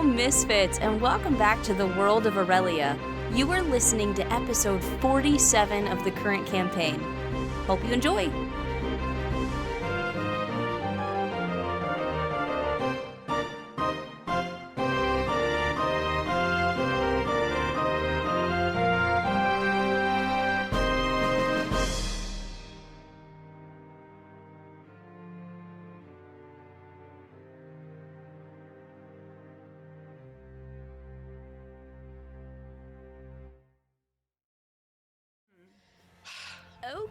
Misfits, and welcome back to the world of Aurelia. You are listening to episode 47 of the current campaign. Hope you enjoy.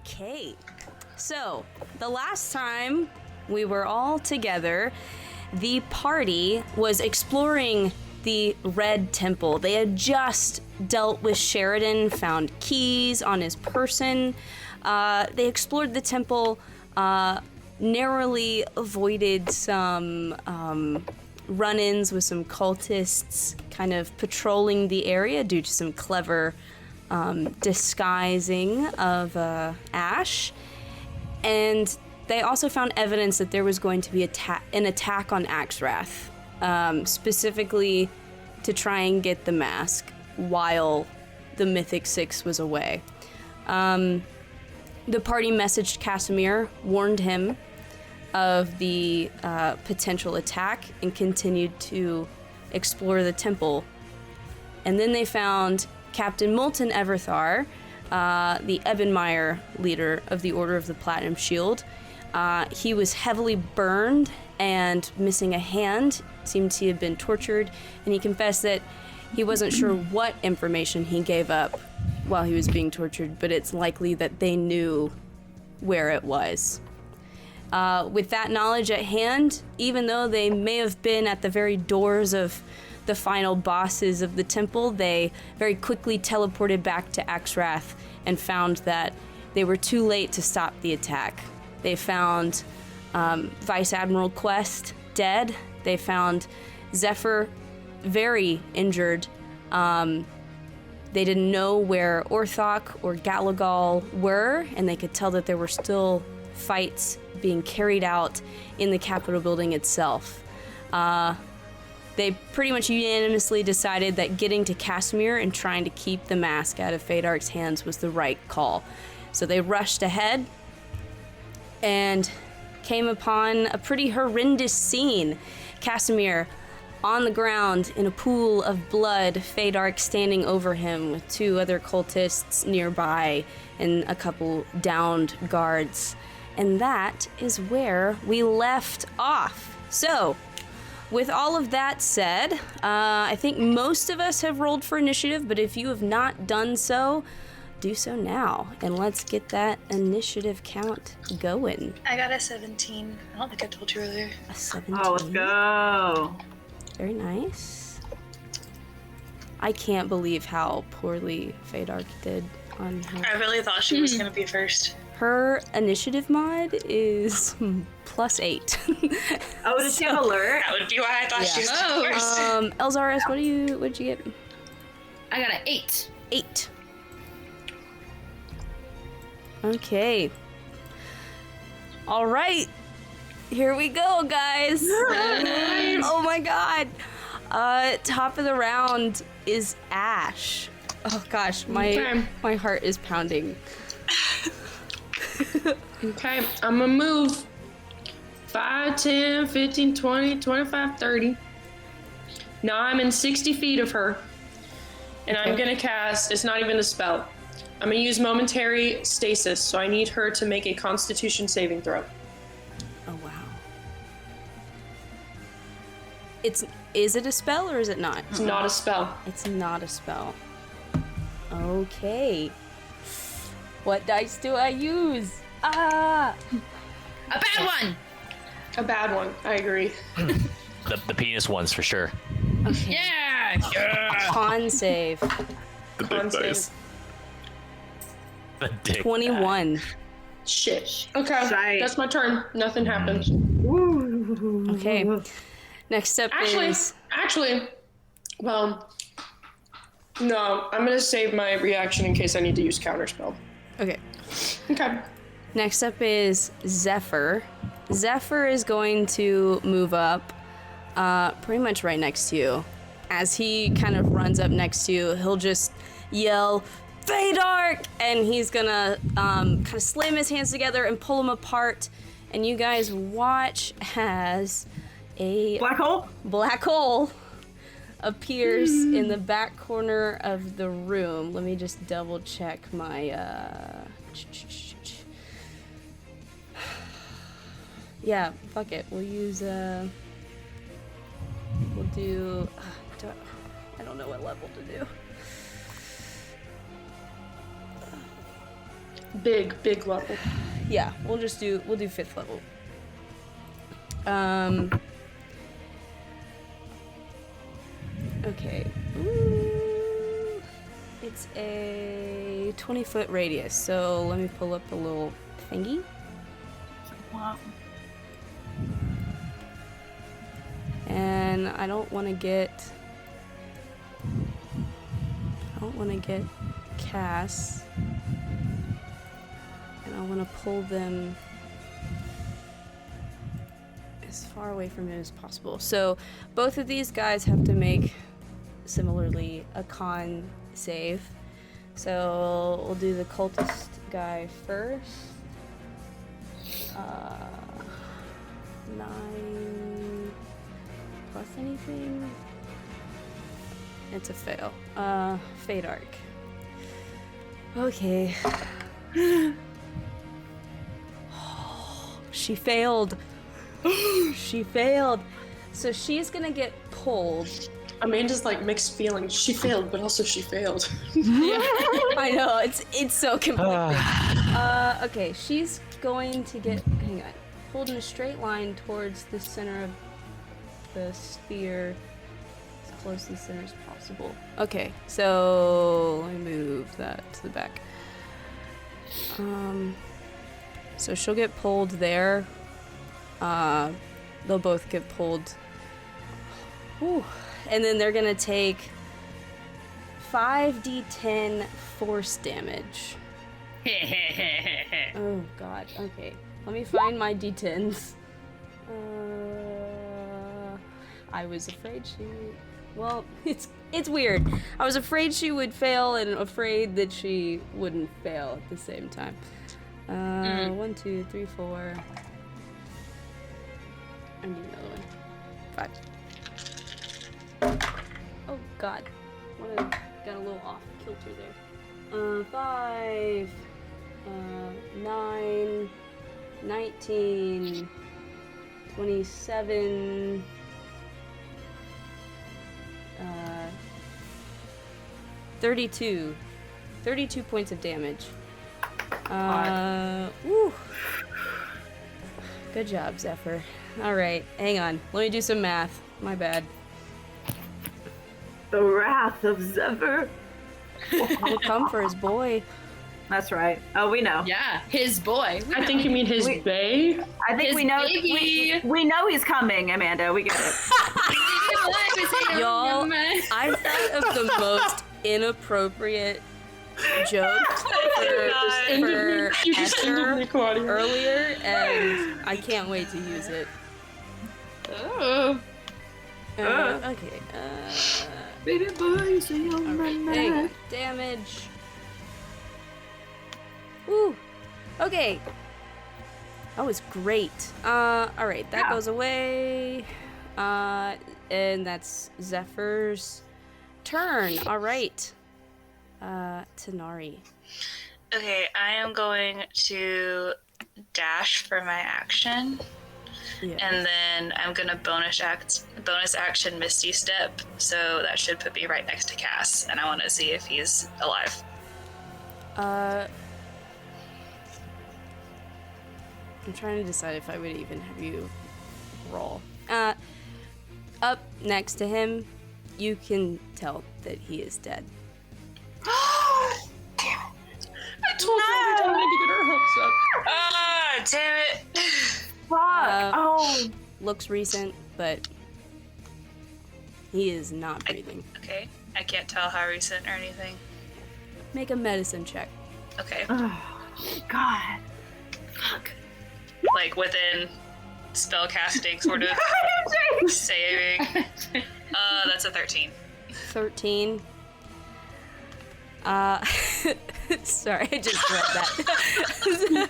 Okay, so the last time we were all together, the party was exploring the Red Temple. They had just dealt with Sheridan, found keys on his person. They explored the temple, narrowly avoided some run-ins with some cultists kind of patrolling the area due to some clever disguising of Ash, and they also found evidence that there was going to be an attack on Axrath, specifically to try and get the mask while the Mythic Six was away. The party messaged Casimir, warned him of the potential attack, and continued to explore the temple. And then they found Captain Moulton Everthar, the Ebenmeyer leader of the Order of the Platinum Shield. He was heavily burned and missing a hand, seemed to have been tortured, and he confessed that he wasn't sure what information he gave up while he was being tortured, but it's likely that they knew where it was. With that knowledge at hand, even though they may have been at the very doors of the final bosses of the temple, they very quickly teleported back to Axrath and found that they were too late to stop the attack. They found Vice Admiral Quest dead. They found Zephyr very injured. They didn't know where Orthok or Galagal were, and they could tell that there were still fights being carried out in the Capitol building itself. They pretty much unanimously decided that getting to Casimir and trying to keep the mask out of Fadark's hands was the right call. So they rushed ahead and came upon a pretty horrendous scene. Casimir on the ground in a pool of blood, Fadark standing over him with two other cultists nearby and a couple downed guards. And that is where we left off. So, with all of that said, I think most of us have rolled for initiative, but if you have not done so, do so now. And let's get that initiative count going. I got a 17. I don't think I told you earlier. A 17? Oh, let's go. Very nice. I can't believe how poorly Fadark did on her. I really thought she was going to be first. Her initiative mod is +8. Oh, does she have alert? That would be why I thought she was first. Elzaris, what'd you get? I got an 8. 8. Okay. All right. Here we go, guys. Oh my god. Top of the round is Ash. Oh gosh, my heart is pounding. Okay, I'm gonna move 5, 10, 15, 20, 25, 30. Now I'm in 60 feet of her. And I'm gonna cast, it's not even a spell. I'm gonna use momentary stasis, so I need her to make a Constitution saving throw. Oh wow. Is it a spell or is it not? It's not a spell. It's not a spell. Okay. What dice do I use? Ah! A bad one! A bad one, I agree. The penis ones for sure. Okay. Yeah! Con save. The Con big save. dice. The dick 21. Shit. Okay, Shite. that's my turn. Nothing happens. Okay. Next up is... Actually, well, no, I'm gonna save my reaction in case I need to use counterspell. Okay. Okay. Next up is Zephyr. Zephyr is going to move up pretty much right next to you. as he kind of runs up next to you, he'll just yell, Feydark! And he's gonna kind of slam his hands together and pull them apart. And you guys watch as a black hole appears in the back corner of the room. Let me just double check my yeah, fuck it. We'll use we'll do I don't know what level to do. Big level. Yeah, we'll do 5th level. Okay. Ooh. It's a 20-foot radius, so let me pull up the little thingy. Wow. And I don't want to get casts. And I want to pull them as far away from it as possible. So both of these guys have to make, similarly, a con save. So we'll do the cultist guy first. 9 plus anything? It's a fail. Feydark. Okay. She failed. She failed. So she's gonna get pulled. Amanda's like mixed feelings. She failed, but also she failed. Yeah, I know. It's so conflicting. Okay, she's going to get, hang on, pulled in a straight line towards the center of the sphere, as close to the center as possible. Okay, so let me move that to the back. So she'll get pulled there. They'll both get pulled. Whew. And then they're gonna take 5d10 force damage. Oh god, okay. Let me find my d10s. I was afraid she... Well, it's weird. I was afraid she would fail and afraid that she wouldn't fail at the same time. 1, 2, 3, 4. I need another one. 5. Oh god. Got a little off kilter there. 5, 9, 19, 27, 32. 32 points of damage. Woo. Good job, Zephyr. Alright, hang on. Let me do some math. My bad. The wrath of Zephyr. He'll come for his boy. That's right. Oh, we know. Yeah, his boy. I think you mean his bae. I think His we know. baby. We know he's coming, Amanda. We get it. Y'all, I thought of the most inappropriate joke for Esther earlier, and I can't wait to use it. Oh. Okay. Baby boy, say you're Hang on. Damage. Woo. Okay. That was great. Alright, that goes away. And that's Zephyr's turn. Alright. Tanari. Okay, I am going to dash for my action. Yeah. And then I'm gonna bonus action Misty Step, so that should put me right next to Cass, and I want to see if he's alive. I'm trying to decide if I would even have you roll. Up next to him, you can tell that he is dead. I told her to get her hopes up. Ah, damn it! Fuck. Looks recent, but he is not breathing. Okay, I can't tell how recent or anything. Make a medicine check. Okay, Oh, God. fuck. Like within spell casting, sort of saving. That's a 13. 13. Sorry, I just read that.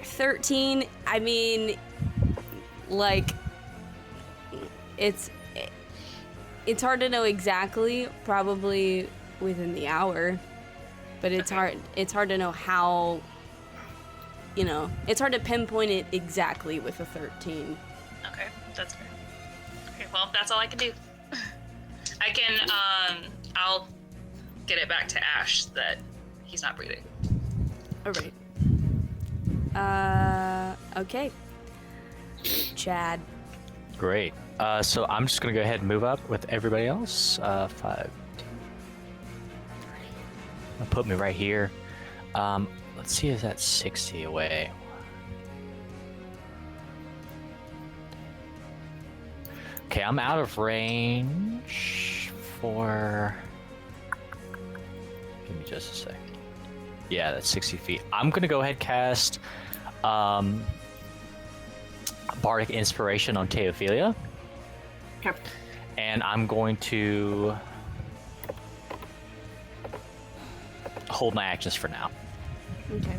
13, I mean, like, it's hard to know exactly, probably within the hour, but it's hard to know how, it's hard to pinpoint it exactly with a 13. Okay, that's fair. Okay, well, that's all I can do. I can, I'll get it back to Ash that he's not breathing. All right. Okay. Chad. Great. So I'm just gonna go ahead and move up with everybody else. 5, 2, 3. Put me right here. Let's see if that's 60 away. Okay, I'm out of range for. Give me just a second. Yeah, that's 60 feet. I'm gonna go ahead and cast Bardic Inspiration on Teophilia. Okay. And I'm going to hold my actions for now. Okay.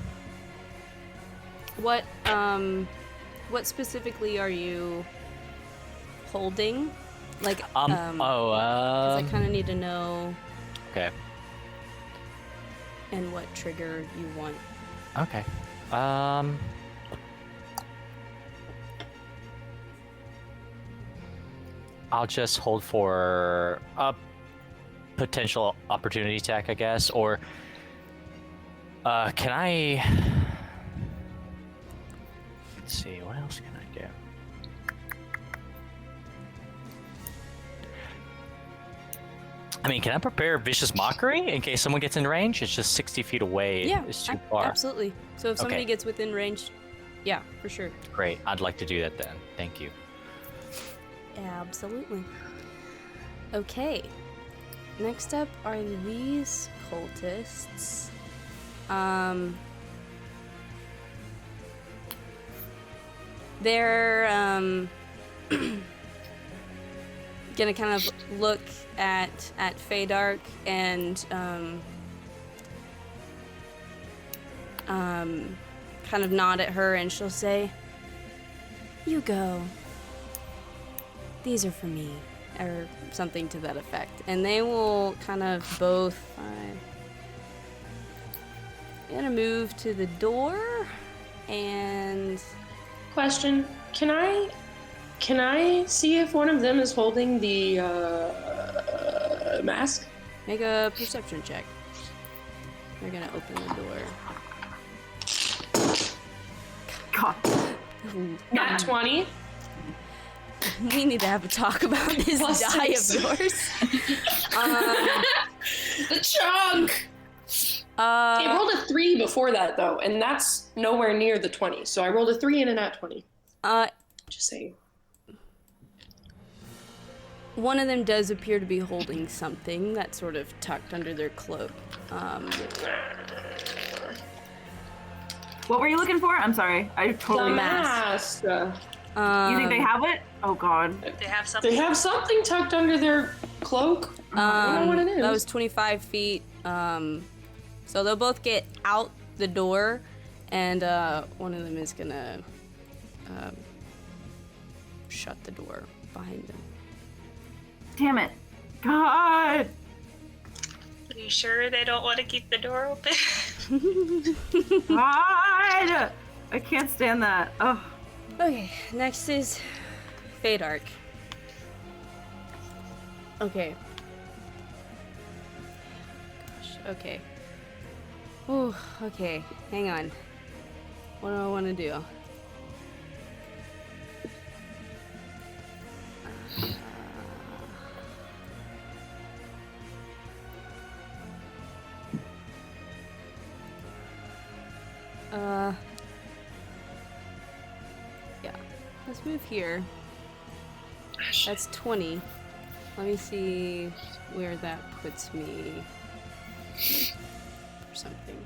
What specifically are you holding? Like, 'cause I kind of need to know. Okay. And what trigger you want. Okay. I'll just hold for a potential opportunity attack, I guess, or can I? Let's see, what else can I do? I mean, can I prepare Vicious Mockery in case someone gets in range? It's just 60 feet away. Yeah, It's too far. absolutely. So if somebody Okay. gets within range, yeah, for sure. Great. I'd like to do that then. Thank you. Absolutely. Okay. Next up are these cultists. They're gonna kind of look at Feydark and kind of nod at her, and she'll say, "You go. These are for me," or something to that effect. And they will kind of both gonna move to the door and Question: Can I see if one of them is holding the mask? make a perception check. They're gonna open the door. God. Nat 20. We need to have a talk about this Plus die 6. of yours. The chunk. I rolled a 3 before that though, and that's nowhere near the 20. So I rolled a 3 and a nat 20. Just saying. One of them does appear to be holding something that's sort of tucked under their cloak. What were you looking for? I'm sorry. I totally The missed. mask. You think they have it? Oh God. They have something. They have something tucked under their cloak. I don't know what it is. That was 25 feet. So they'll both get out the door, and one of them is gonna shut the door behind them. Damn it. God. Are you sure they don't want to keep the door open? God. I can't stand that. Oh. Okay, next is Feydark. Okay. Gosh, okay. Oh, okay. Hang on. What do I want to do? Yeah. Let's move here. That's 20. Let me see where that puts me. Or something.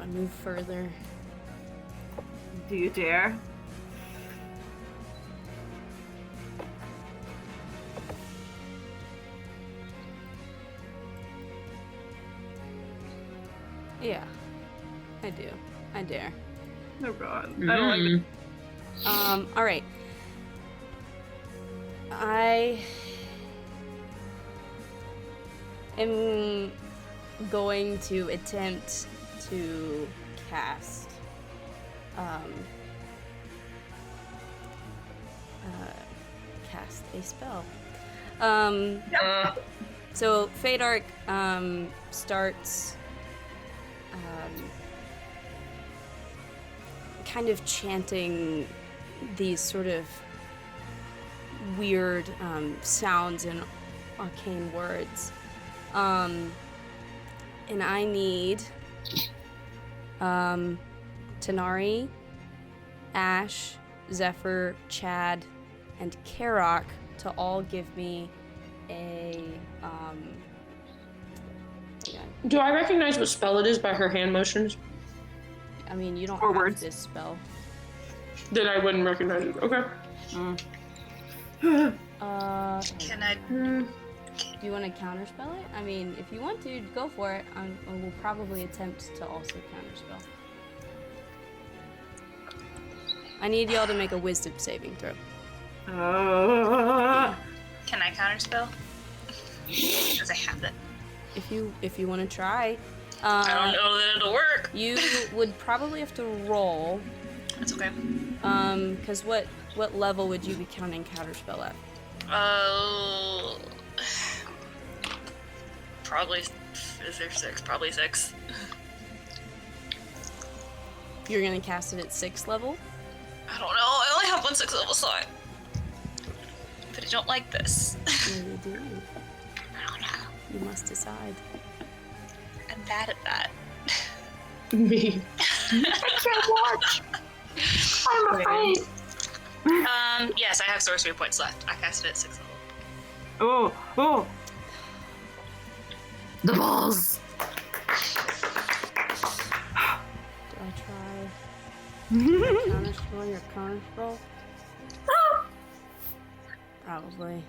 I move further? Do you dare? Yeah, I do. I dare. Oh god. I don't like it. All right. I am going to attempt to cast cast a spell. So Fade Arc starts kind of chanting these sort of weird sounds and arcane words. And I need Tanari, Ash, Zephyr, Chad, and Karok to all give me a hang on. Do I recognize what spell it is by her hand motions? I mean, you don't Or have words. this spell. Then I wouldn't recognize it. Okay. Can I? Do you want to counterspell it? I mean, if you want to, go for it. I will probably attempt to also counterspell. I need y'all to make a wisdom saving throw. Can I counterspell? Because I have that. If you want to try. I don't know that it'll work. You would probably have to roll. That's okay. Because what level would you be counting counterspell at? Probably. Is there 6? Probably 6. You're gonna cast it at 6th level? I don't know. I only have one 6 level slot. But I don't like this. Yeah, you do. I don't know. You must decide. I'm bad at that. Me. I'm afraid. Yes, I have sorcery points left. I cast it at 6th level. Oh. The balls. Do I try counterspell your counterspell? Probably. I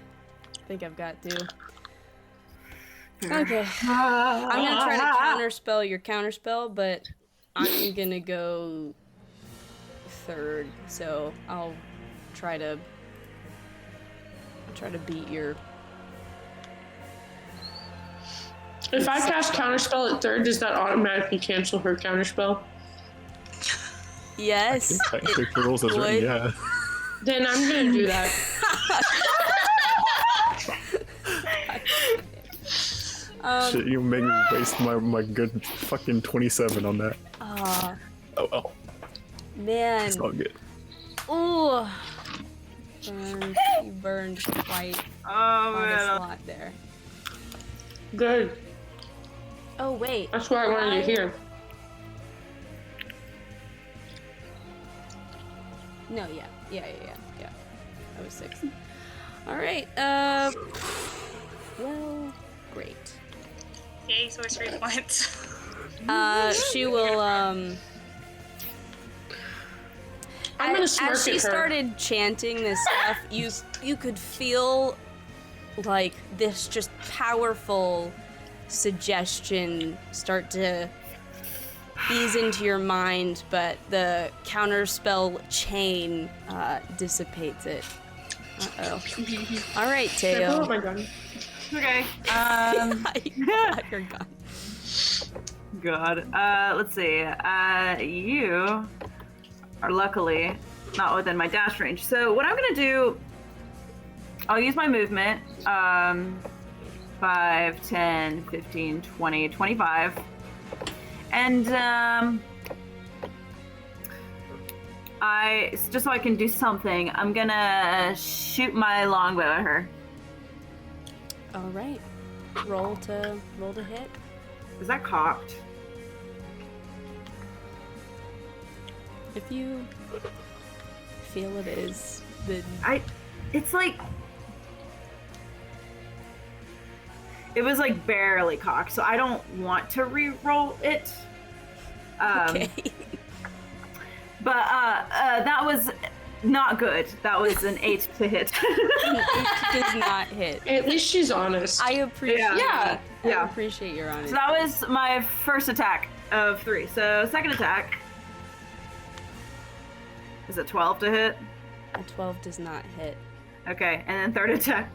think I've got to. Okay. I'm gonna try to counterspell your counterspell, but I'm gonna go 3rd, so I'll try to beat your. If I cast counterspell at 3rd, does that automatically cancel her counterspell? Yes. Technically, the rules is written, would. yeah. Then I'm gonna do that. Shit, you made me waste my good fucking 27 on that. Oh well, Man. it's all good. Ooh. Burned. You burned quite Oh a man. slot there. Good. Oh wait. That's what I wanted to hear. No, yeah. That was 6. All right. Well, great. Yay, sorcery points. She will. I'm gonna smirk As she at her. started chanting this stuff, you could feel like this just powerful suggestion start to ease into your mind, but the counterspell chain dissipates it. Uh-oh. All right, Oh Teo. my god. Okay. You're gone. God. Let's see. You are luckily not within my dash range. So what I'm gonna do, I'll use my movement. 5, 10, 15, 20, 25. And just so I can do something, I'm gonna shoot my longbow at her. All right. Roll to hit. Is that cocked? If you feel it is, then It's like, it was like barely cocked, so I don't want to re-roll it. Okay. But that was not good. That was an 8 to hit. It does not hit. At least she's honest. I appreciate Yeah. it. Yeah. I appreciate your honesty. So that was my first attack of 3. So second attack. Is it 12 to hit? A 12 does not hit. Okay, and then third attack.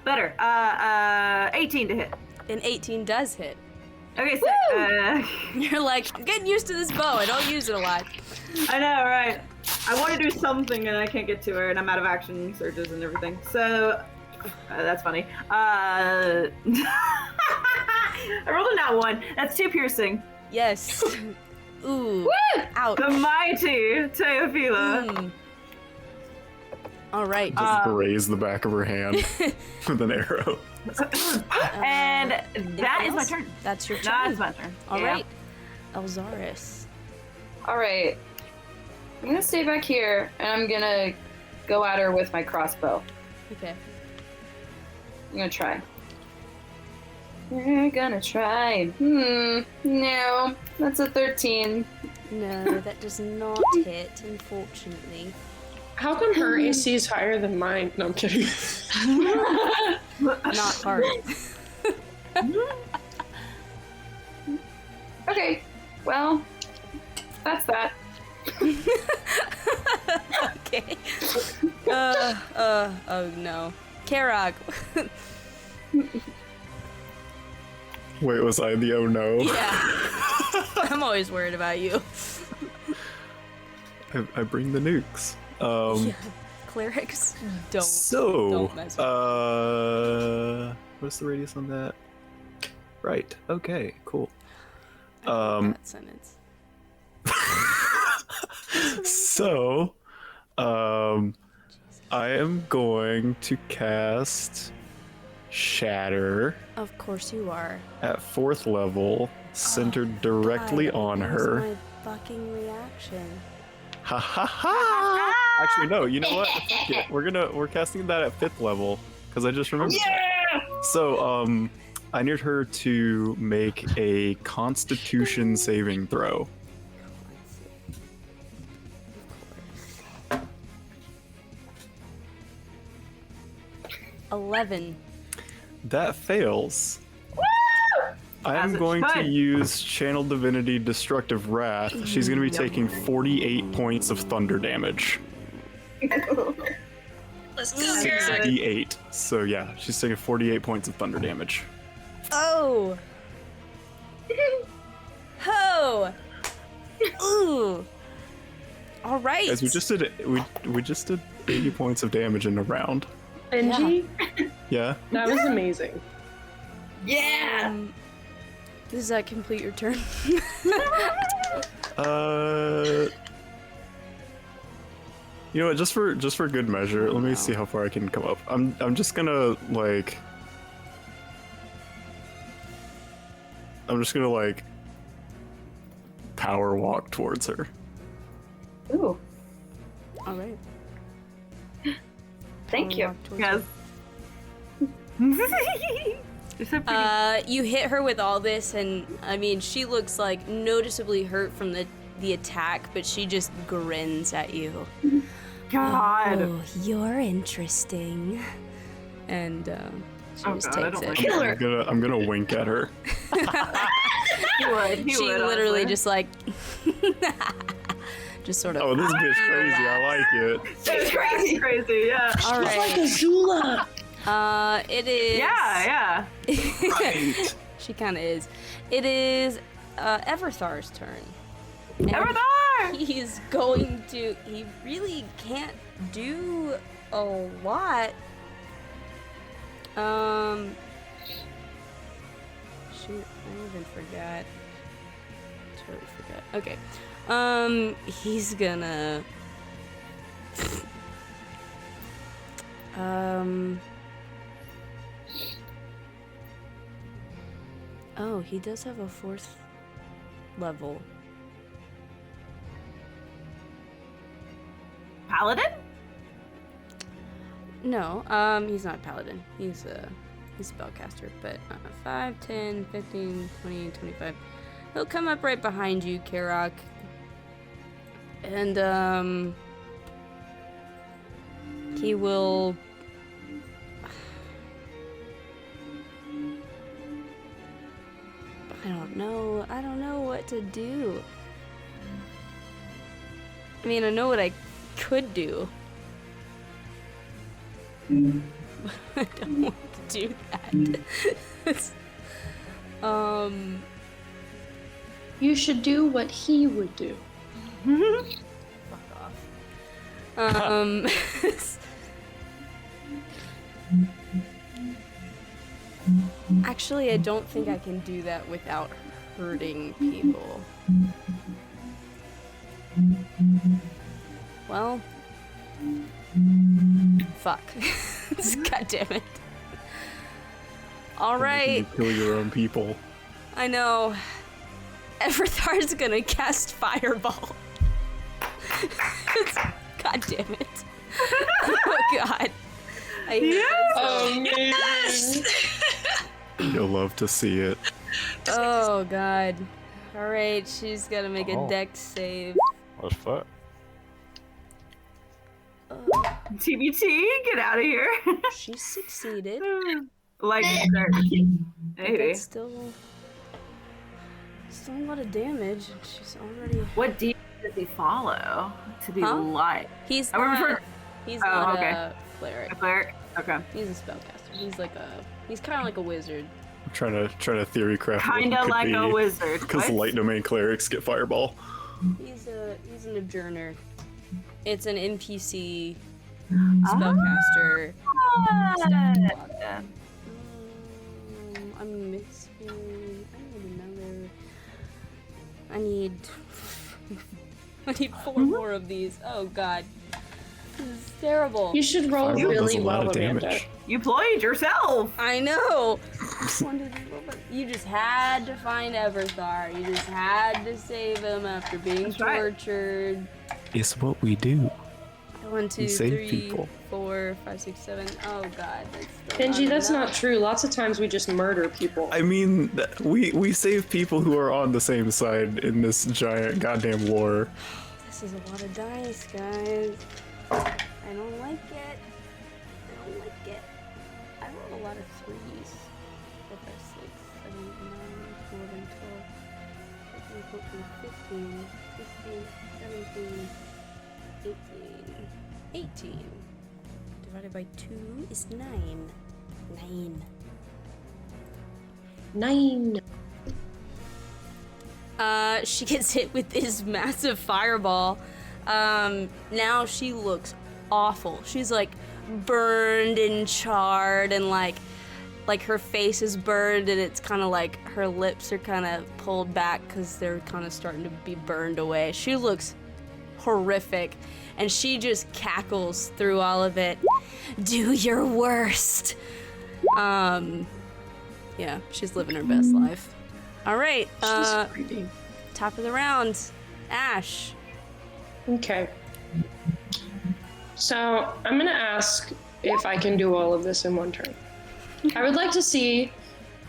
Better. 18 to hit. An 18 does hit. Okay, sick. You're like, I'm getting used to this bow. I don't use it a lot. I know, right? I want to do something and I can't get to her, and I'm out of action surges and everything. So that's funny. I rolled a nat 1. That's 2 piercing. Yes. Ooh. Ouch. The mighty Teofila. Mm. All right. Just graze the back of her hand with an arrow. And that is my turn. That's your turn. That's my turn. All Yeah. right. Elzaris. All right. I'm gonna stay back here, and I'm gonna go at her with my crossbow. Okay. I'm gonna try. We're gonna try. No, that's a 13. No, that does not hit, unfortunately. How come her AC is higher than mine? No, I'm kidding. Not hard. Okay, well, that's that. Okay. Oh no. Karag. Wait, was I the oh no? Yeah. I'm always worried about you. I bring the nukes. Yeah. Clerics don't. So, don't mess with what's the radius on that? Right. Okay. Cool. that sentence. So, I am going to cast Shatter Of course you are. at 4th level, centered directly God, on that was her. My fucking reaction. Ha ha ha! Actually, no. You know what? Fuck it. We're casting that at 5th level because I just remembered. Yeah. So, I need her to make a Constitution saving throw. 11. That fails. I As am it going to should. use Channel Divinity Destructive Wrath. She's going to be taking 48 points of thunder damage. Let's go, girl. 68. So yeah, she's taking 48 points of thunder damage. Oh. Ho. Ooh. All right. Guys, we just did 80 points of damage in a round. Benji, Yeah. that was amazing. Yeah! Does that complete your turn? You know what? Just for good measure, let me see how far I can come up. I'm just gonna like. Power walk towards her. Ooh, All right. thank you. Walk towards Yes. You're so pretty. You hit her with all this, and I mean, she looks like noticeably hurt from the attack, but she just grins at you. God. Oh, you're interesting. And she Oh just God, I takes don't it. like Kill it. her. I'm gonna wink at her. He would. He She would, literally honestly. just like, just sort of. Oh, this bitch crazy. I like it. It's crazy, crazy, yeah. All right. Azula. It is. Yeah, yeah. Right. She kind of is. It is Everthar's turn. And Everthar! He's going to. He really can't do a lot. Shoot, I even forgot. Totally forgot. Okay. He's gonna. Oh, he does have a 4th level. Paladin? No, he's not paladin. He's he's a spellcaster, but 5, 10, 15, 20, 25. He'll come up right behind you, Karok. And, he will... I don't know what to do. I mean, I know what I could do. I don't want to do that. You should do what he would do. Fuck off. Actually, I don't think I can do that without hurting people. Well, fuck. God damn it. All right. You kill your own people. I know. Everthar's gonna cast Fireball. God damn it. Oh god. I hate Yes! You'll love to see it. Oh god. Alright, she's gotta make a dex save. What the fuck? TBT, get out of here. She succeeded. Lightning start. But Maybe. that's still a lot of damage. She's already. What demon does he follow to be Huh? light? He's I not. remember- He's Oh, not okay. a cleric. A cleric? Okay. He's a spellcaster. He's kind of like a wizard. I'm trying to theory craft. what Kinda it could like be, a wizard. Because What? light domain clerics get fireball. He's an adjourner. It's an NPC Ah. spellcaster. Yeah. I'm missing. I need another. I need 4 more of these. Oh god, this is terrible. You should roll Fireball does really a lot well, of Amanda. damage. You played yourself. I know. You just had to find Everthar. You just had to save him after being That's right. tortured. It's what we do. 1, 2, save 3, people. 4, 5, 6, 7. Oh god, that's still Benji, that's enough. not true. Lots of times we just murder people. I mean, we save people who are on the same side in this giant goddamn war. This is a lot of dice, guys. I don't like it. I don't like it. I rolled a lot of 3s. 4, 5, 6, 7, 8, 9, 11, 12, 13, 14, 15, 16, 17, 18. 18. Divided by 2 is 9. 9. 9. She gets hit with this massive fireball. Now she looks awful. She's like burned and charred, and like her face is burned, and it's kind of like her lips are kind of pulled back because they're kind of starting to be burned away. She looks horrific, and she just cackles through all of it. Do your worst. Yeah, she's living her best life. All right, She's creepy. top of the round, Ash. Okay. So I'm gonna ask if I can do all of this in one turn. I would like to see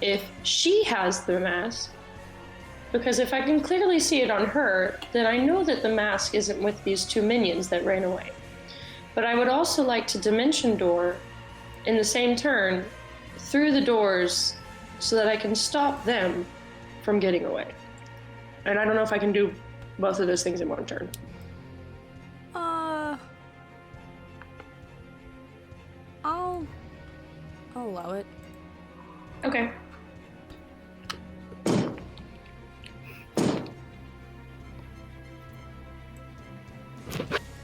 if she has the mask, because if I can clearly see it on her, then I know that the mask isn't with these 2 minions that ran away. But I would also like to dimension door in the same turn through the doors so that I can stop them from getting away. And I don't know if I can do both of those things in one turn. I'll allow it. Okay.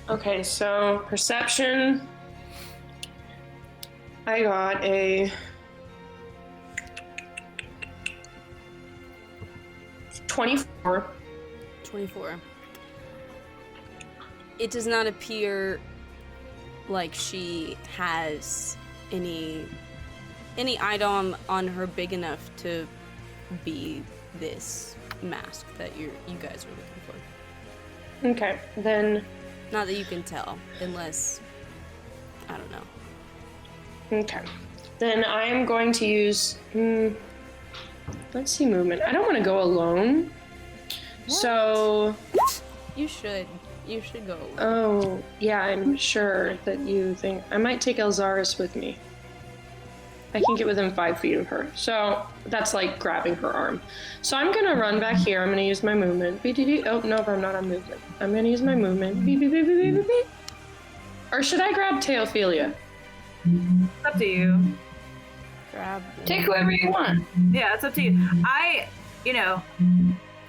Okay, so perception. I got a 24. 24. It does not appear like she has any item on her big enough to be this mask that you guys are looking for. Okay, then. Not that you can tell, unless I don't know. Okay. Then I am going to use. Let's see movement. I don't want to go alone. So. You should. You should go. Oh, yeah, I'm sure that you think. I might take Elzaris with me. I can get within 5 feet of her. So that's like grabbing her arm. So I'm going to run back here. I'm going to use my movement. Oh, no, I'm not on movement. I'm going to use my movement. Beep, beep, beep, beep, beep, beep. Or should I grab Teophilia? It's up to you. Grab. Take whoever you want. Yeah, it's up to you. I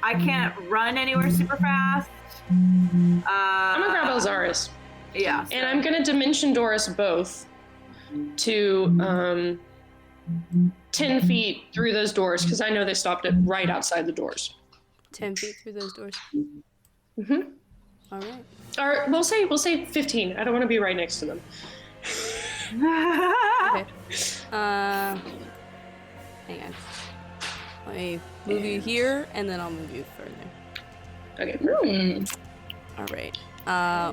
can't run anywhere super fast. I'm gonna grab Elzaris. Yeah. And I'm gonna Dimension Door us both to 10 feet through those doors, because I know they stopped it right outside the doors. 10 feet through those doors. Mm-hmm. All right. Or we'll say 15. I don't want to be right next to them. Okay. Hang on. Let me move you here, and then I'll move you further. Okay. All right.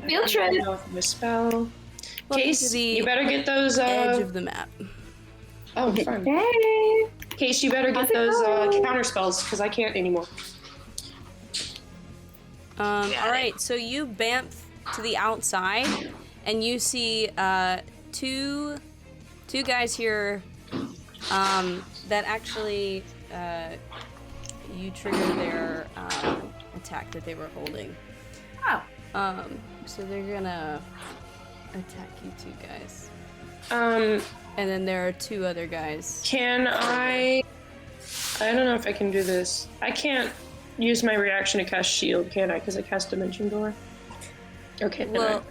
Field trip. The spell. Welcome Case, to the you better get those. edge of the map. Oh, fine. Hey. Case, you better get those counter spells, because I can't anymore. All right. So you bamf to the outside, and you see two guys here that actually you trigger their attack that they were holding. Oh. So they're gonna attack you two guys. And then there are 2 other guys. can I don't know if I can do this. I can't use my reaction to cast shield, can I? Because I cast Dimension Door. Okay, then Well,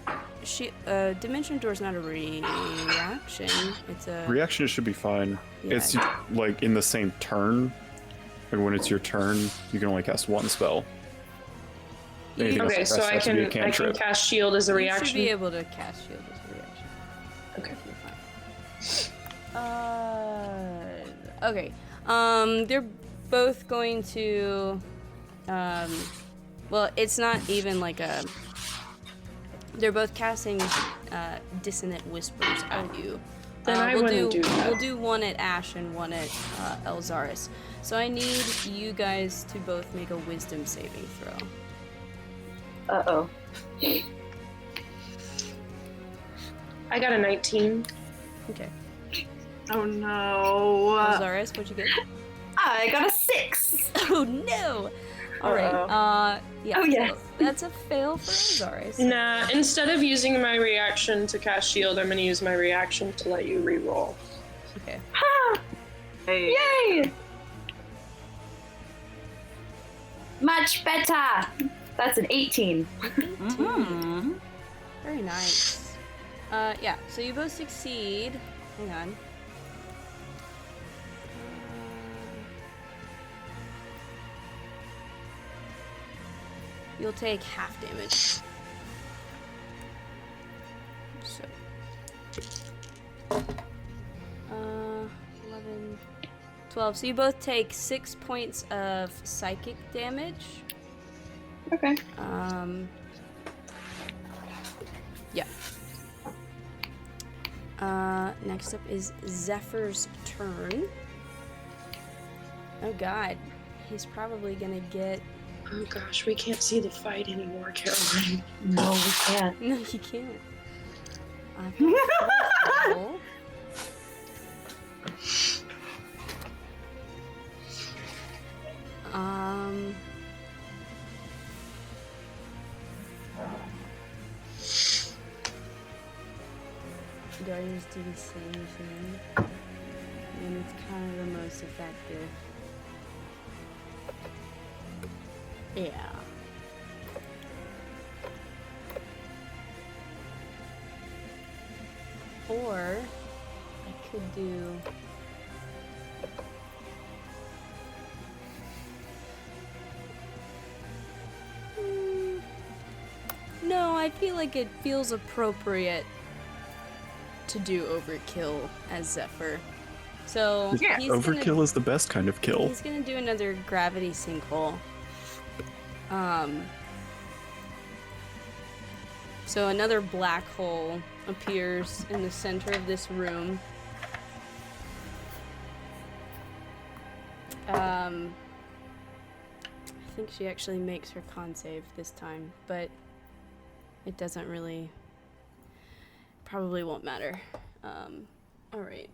Dimension Door is not a reaction. It's a Reaction should be fine. Yeah. It's like in the same turn. Like when it's your turn, you can only cast 1 spell. Anything else okay, has so I to be a can cantrip. cast shield as a You reaction. should be able to cast shield as a reaction. Okay. You're fine. Okay. They're both going to. Well, it's not even like a. They're both casting dissonant whispers at you. Then I wouldn't do that. We'll do one at Ash and one at Elzaris. So I need you guys to both make a Wisdom saving throw. Uh-oh. I got a 19. Okay. Oh no. Elzaris, what'd you get? I got a 6. Oh no! Alright, yeah. Oh, yes. So that's a fail for Elzaris. Nah, instead of using my reaction to cast shield, I'm gonna use my reaction to let you reroll. Okay. Hey. Yay! Much better. That's an 18. Mm-hmm. Very nice. Yeah, so you both succeed. Hang on. You'll take half damage. So. 11, 12. So you both take 6 points of psychic damage. Okay. Yeah. Next up is Zephyr's turn. Oh god. He's probably gonna get... Oh gosh, we can't see the fight anymore, Caroline. No, we can't. No, you can't. Do I just do the same thing? And it's kind of the most effective. Yeah. Or I could do... No, I feel like it feels appropriate to do overkill as Zephyr. So Yeah, he's Overkill is the best kind of kill. He's gonna do another gravity sinkhole. So another black hole appears in the center of this room. I think she actually makes her con save this time, but it doesn't really. Probably won't matter. All right.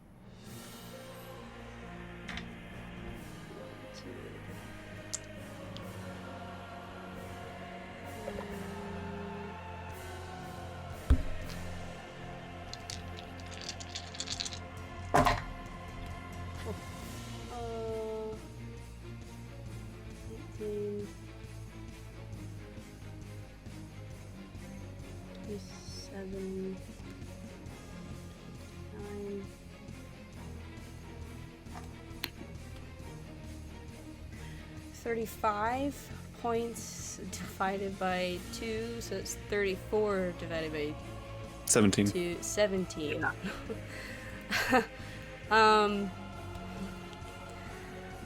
Oh. 18. 27. 9. 35 points divided by 2, so it's 34 divided by 17. 2, 17.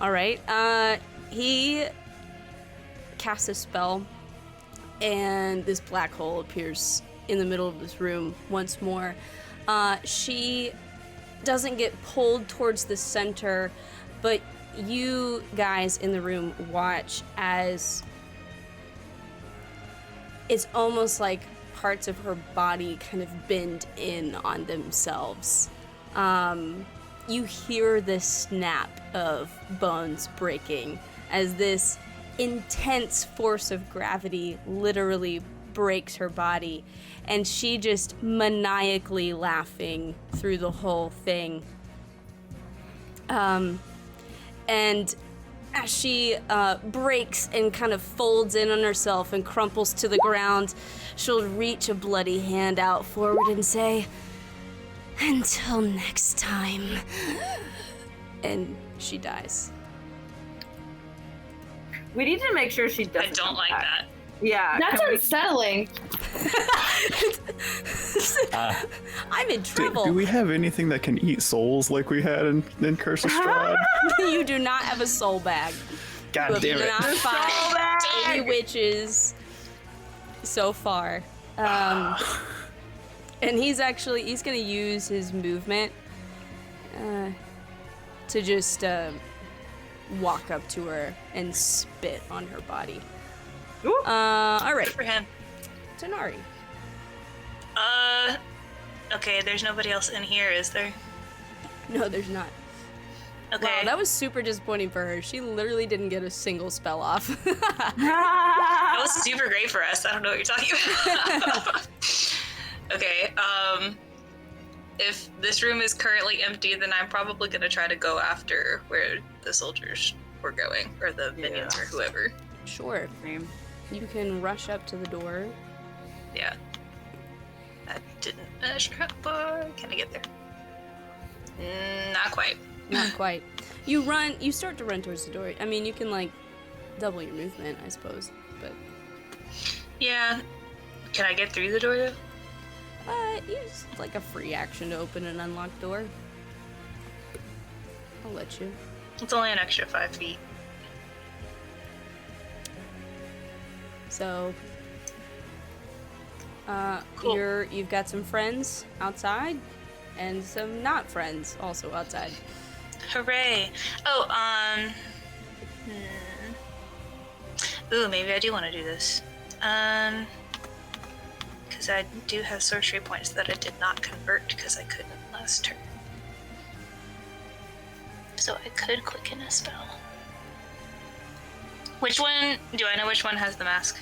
All right. He casts a spell, and this black hole appears in the middle of this room once more. She doesn't get pulled towards the center, but you guys in the room watch as it's almost like parts of her body kind of bend in on themselves. You hear this snap of bones breaking as this intense force of gravity literally breaks her body, and she just maniacally laughing through the whole thing. And as she breaks and kind of folds in on herself and crumples to the ground, she'll reach a bloody hand out forward and say, "Until next time." And she dies. We need to make sure she doesn't. I don't like that. Yeah. That's can we- unsettling. I'm in trouble. Do we have anything that can eat souls like we had in Curse of Strahd? You do not have a soul bag. God You damn have it. not found any witches so far. And he's gonna use his movement to just walk up to her and spit on her body. All right, Good for him. Tanari. Okay, there's nobody else in here, is there? No, there's not. Okay. Wow, that was super disappointing for her. She literally didn't get a single spell off. That was super great for us. I don't know what you're talking about. Okay, if this room is currently empty, then I'm probably gonna try to go after where the soldiers were going, or the minions, or whoever. Sure. Same. You can rush up to the door. Yeah. That didn't measure up, but can I get there? Not quite. Not quite. You start to run towards the door. I mean, you can, like, double your movement, I suppose, but... Yeah. Can I get through the door, though? Use, like, a free action to open an unlocked door. I'll let you. It's only an extra 5 feet. So... Cool. You've got some friends outside, and some not friends also outside. Hooray! Oh, Ooh, maybe I do want to do this. Because I do have sorcery points that I did not convert because I couldn't last turn. So I could quicken a spell. Which one? Do I know which one has the mask?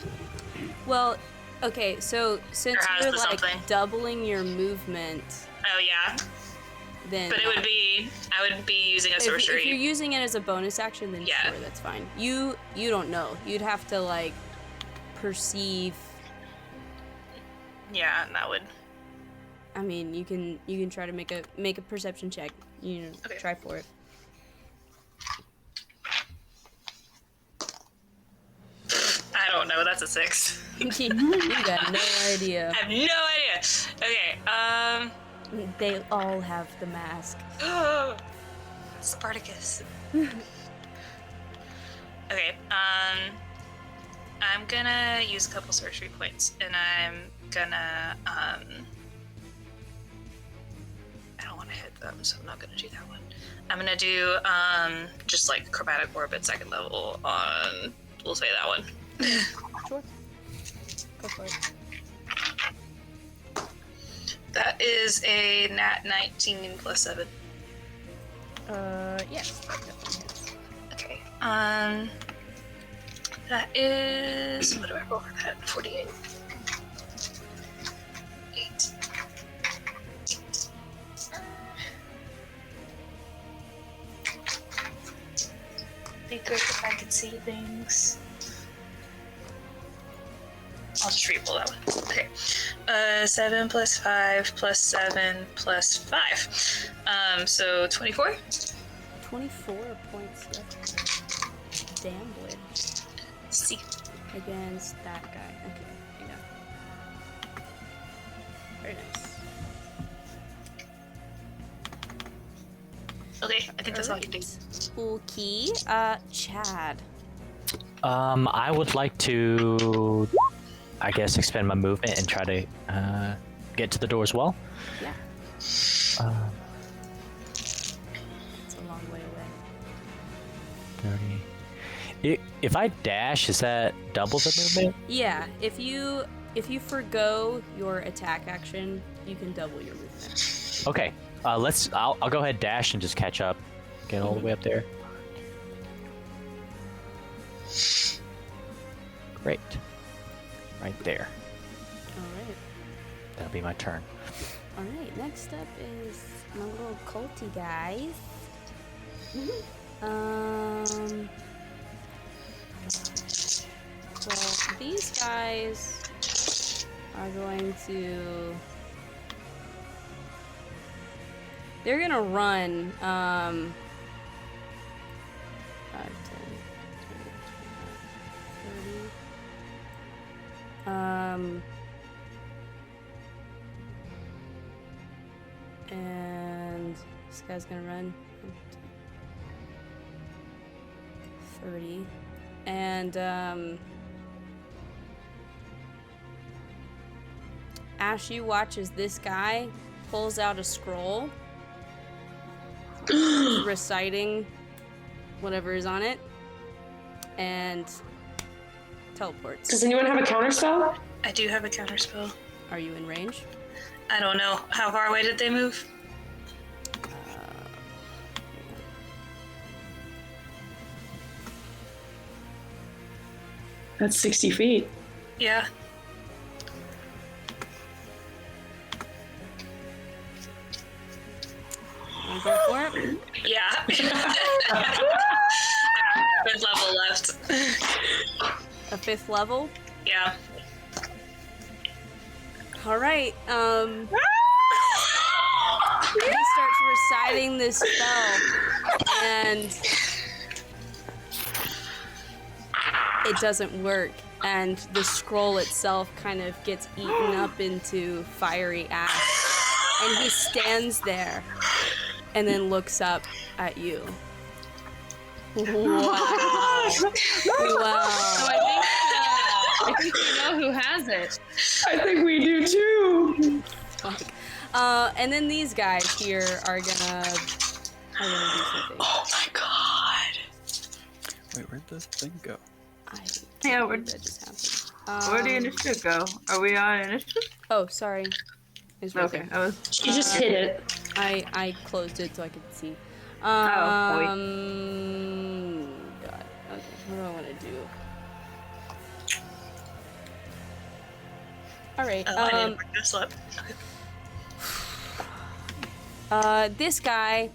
Well, okay, so since Or has you're, the like, something. doubling your movement, Oh yeah, then... but I would be using a sorcery. If you're using it as a bonus action, then Yeah. sure, that's fine. You don't know. You'd have to, like, perceive. Yeah, and that would. I mean, you can try to make a perception check. Okay. Try for it. I don't know. That's a 6. You got no idea. I have no idea. Okay. They all have the mask. Spartacus. Okay. I'm gonna use a couple sorcery points, and I'm gonna I don't want to hit them, so I'm not gonna do that one. I'm gonna do just like chromatic orbit 2nd level on. We'll say that one. Sure. Go for it. That is a nat 19 plus 7. Yes, that definitely hits. Okay. That is, what do I roll for that? 48. 8. Be good if I could see things. I'll just re-roll that one. Okay. 7 plus 5 plus 7 plus 5. So 24? 24 points of damage See. against that guy. Okay, yeah. Very nice. Okay, I think that's all you do. Okay, Chad. I would like to, I guess, expend my movement and try to get to the door as well. Yeah. It's a long way away. 30. If I dash, is that double the movement? Yeah, if you forgo your attack action, you can double your movement. Okay. I'll go ahead dash and just catch up. Get all the way up there. Great. Right there. Alright. That'll be my turn. Alright, next up is my little culty guys. Well, these guys are going to... They're gonna run, 5, 10, 20, 30. And this guy's gonna run 30. And, Ash, you watch as this guy pulls out a scroll, reciting whatever is on it, and teleports. Does anyone have a counter spell? I do have a counter spell. Are you in range? I don't know. How far away did they move? That's 60 feet. Yeah. Wanna go for it? Yeah. 5th level left. A 5th level? Yeah. Alright, he starts reciting this spell, and it doesn't work, and the scroll itself kind of gets eaten up into fiery ash, and he stands there and then looks up at you. Wow. Wow. So I think we know who has it. I think we do too. Fuck. And then these guys here are gonna do something. Oh my god. Wait, where'd this thing go? Yeah, That where'd just happened. the initiative go? Are we on initiative? Oh, sorry. It's right Okay, there. I was. She just hit it. I closed it so I could see. Oh, boy. God. Okay, what do I want to do? All right. I didn't bring this up. This guy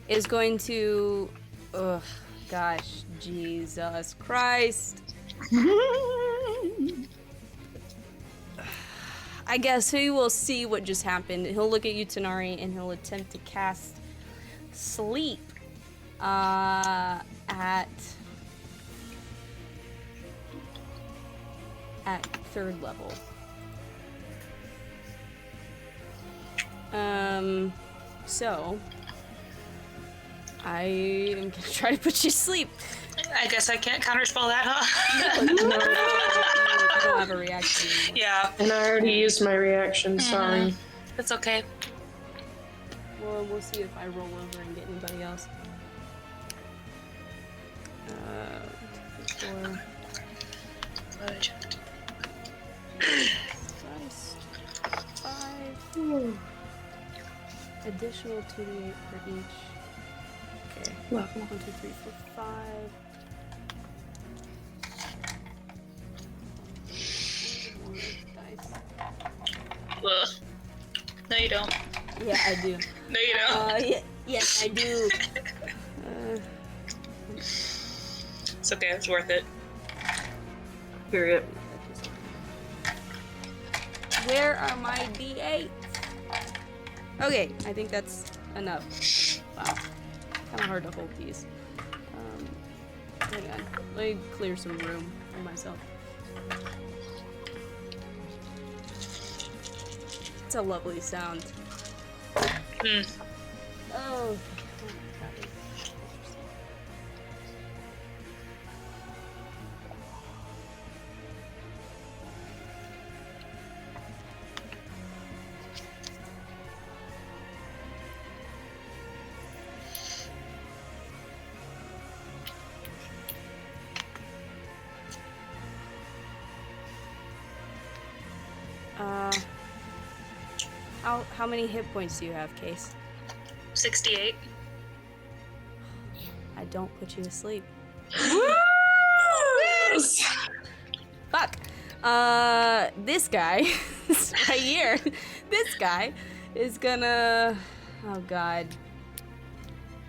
is going to. Ugh, gosh, Jesus Christ. I guess he will see what just happened. He'll look at you, Tanari, and he'll attempt to cast Sleep at 3rd level. So I am gonna try to put you to sleep. I guess I can't counterspell that, huh? No, you don't have a reaction anymore. Yeah. And I already used my reaction, sorry. That's okay. We'll and we'll see if I roll over and get anybody else. 4. Christ. 5. Ooh. Additional 2d8 for each. Okay. 1, 2, 3, 4, 5. Dice. Ugh. No, you don't. Yeah, I do. No, you don't. Yes, I do. It's okay. It's worth it. Period. Where are my d8s? Okay, I think that's enough. Wow. Kind of hard to hold these. Hang on. Let me clear some room for myself. It's a lovely sound. Mm. Oh. How many hit points do you have, Case? 68. I don't put you to sleep. Yes! Fuck. This guy right here. This guy is gonna. Oh God.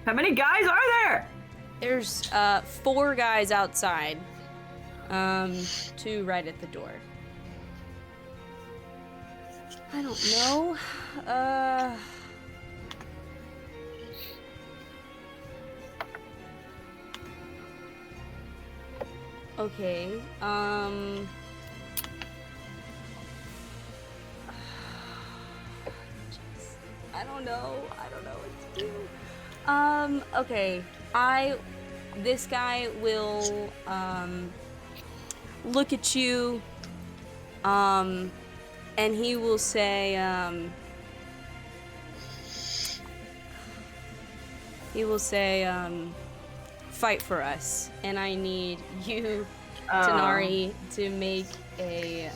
How many guys are there? There's 4 guys outside. 2 right at the door. I don't know. Okay. Jeez. I don't know what to do. Okay. This guy will look at you and he will say fight for us, and I need you, Tanari, to make a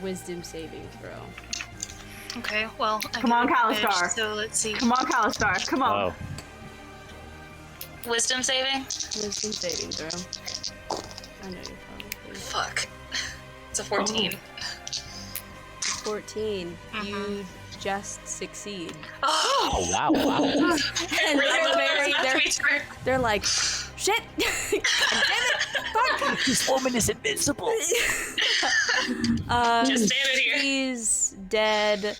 wisdom saving throw. Okay, well, Come on, Kalistar. So let's see. Come on, Kalistar. Come on. Oh, Wisdom saving? Wisdom saving throw. I know you probably. Fuck. It's a 14. 14. You just succeed. Oh, wow, wow. And they're like, shit! God damn it! Fuck! This woman is invincible. Just standing here. He's dead.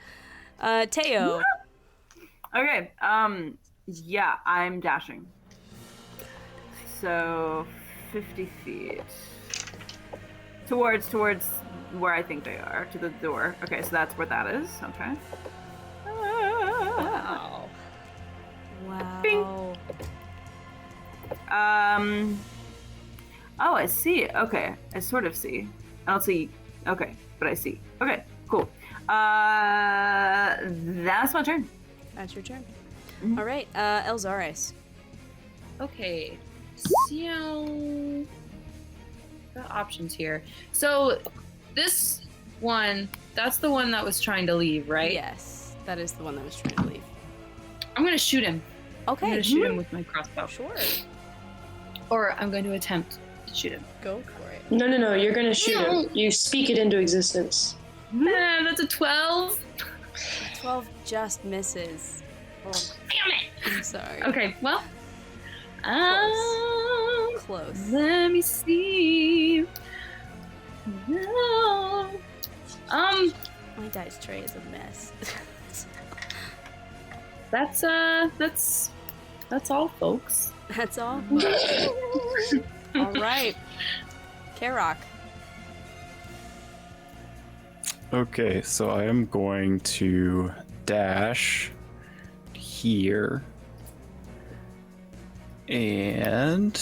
Teo. Okay. Yeah, I'm dashing. So, 50 feet. Towards where I think they are, to the door. Okay, so that's where that is. Okay. Wow. Wow. Bing. Oh, I see. Okay, I sort of see. I don't see. Okay, but I see. Okay, cool. That's my turn. That's your turn. Mhm. All right, Elzaris. Okay. See how the options here. So this one, that's the one that was trying to leave, right? Yes, that is the one that was trying to leave. I'm gonna shoot him. I'm Okay, gonna shoot him with my crossbow. sure. Or I'm going to attempt to shoot him. Go for it. No, you're gonna shoot him. You speak it into existence. That's a 12. 12 just misses. Oh, Damn it. I'm sorry. Okay, well. Close. Let me see. No. My dice tray is a mess. That's all, folks. That's all. All right. Karok. Okay, so I am going to dash here. And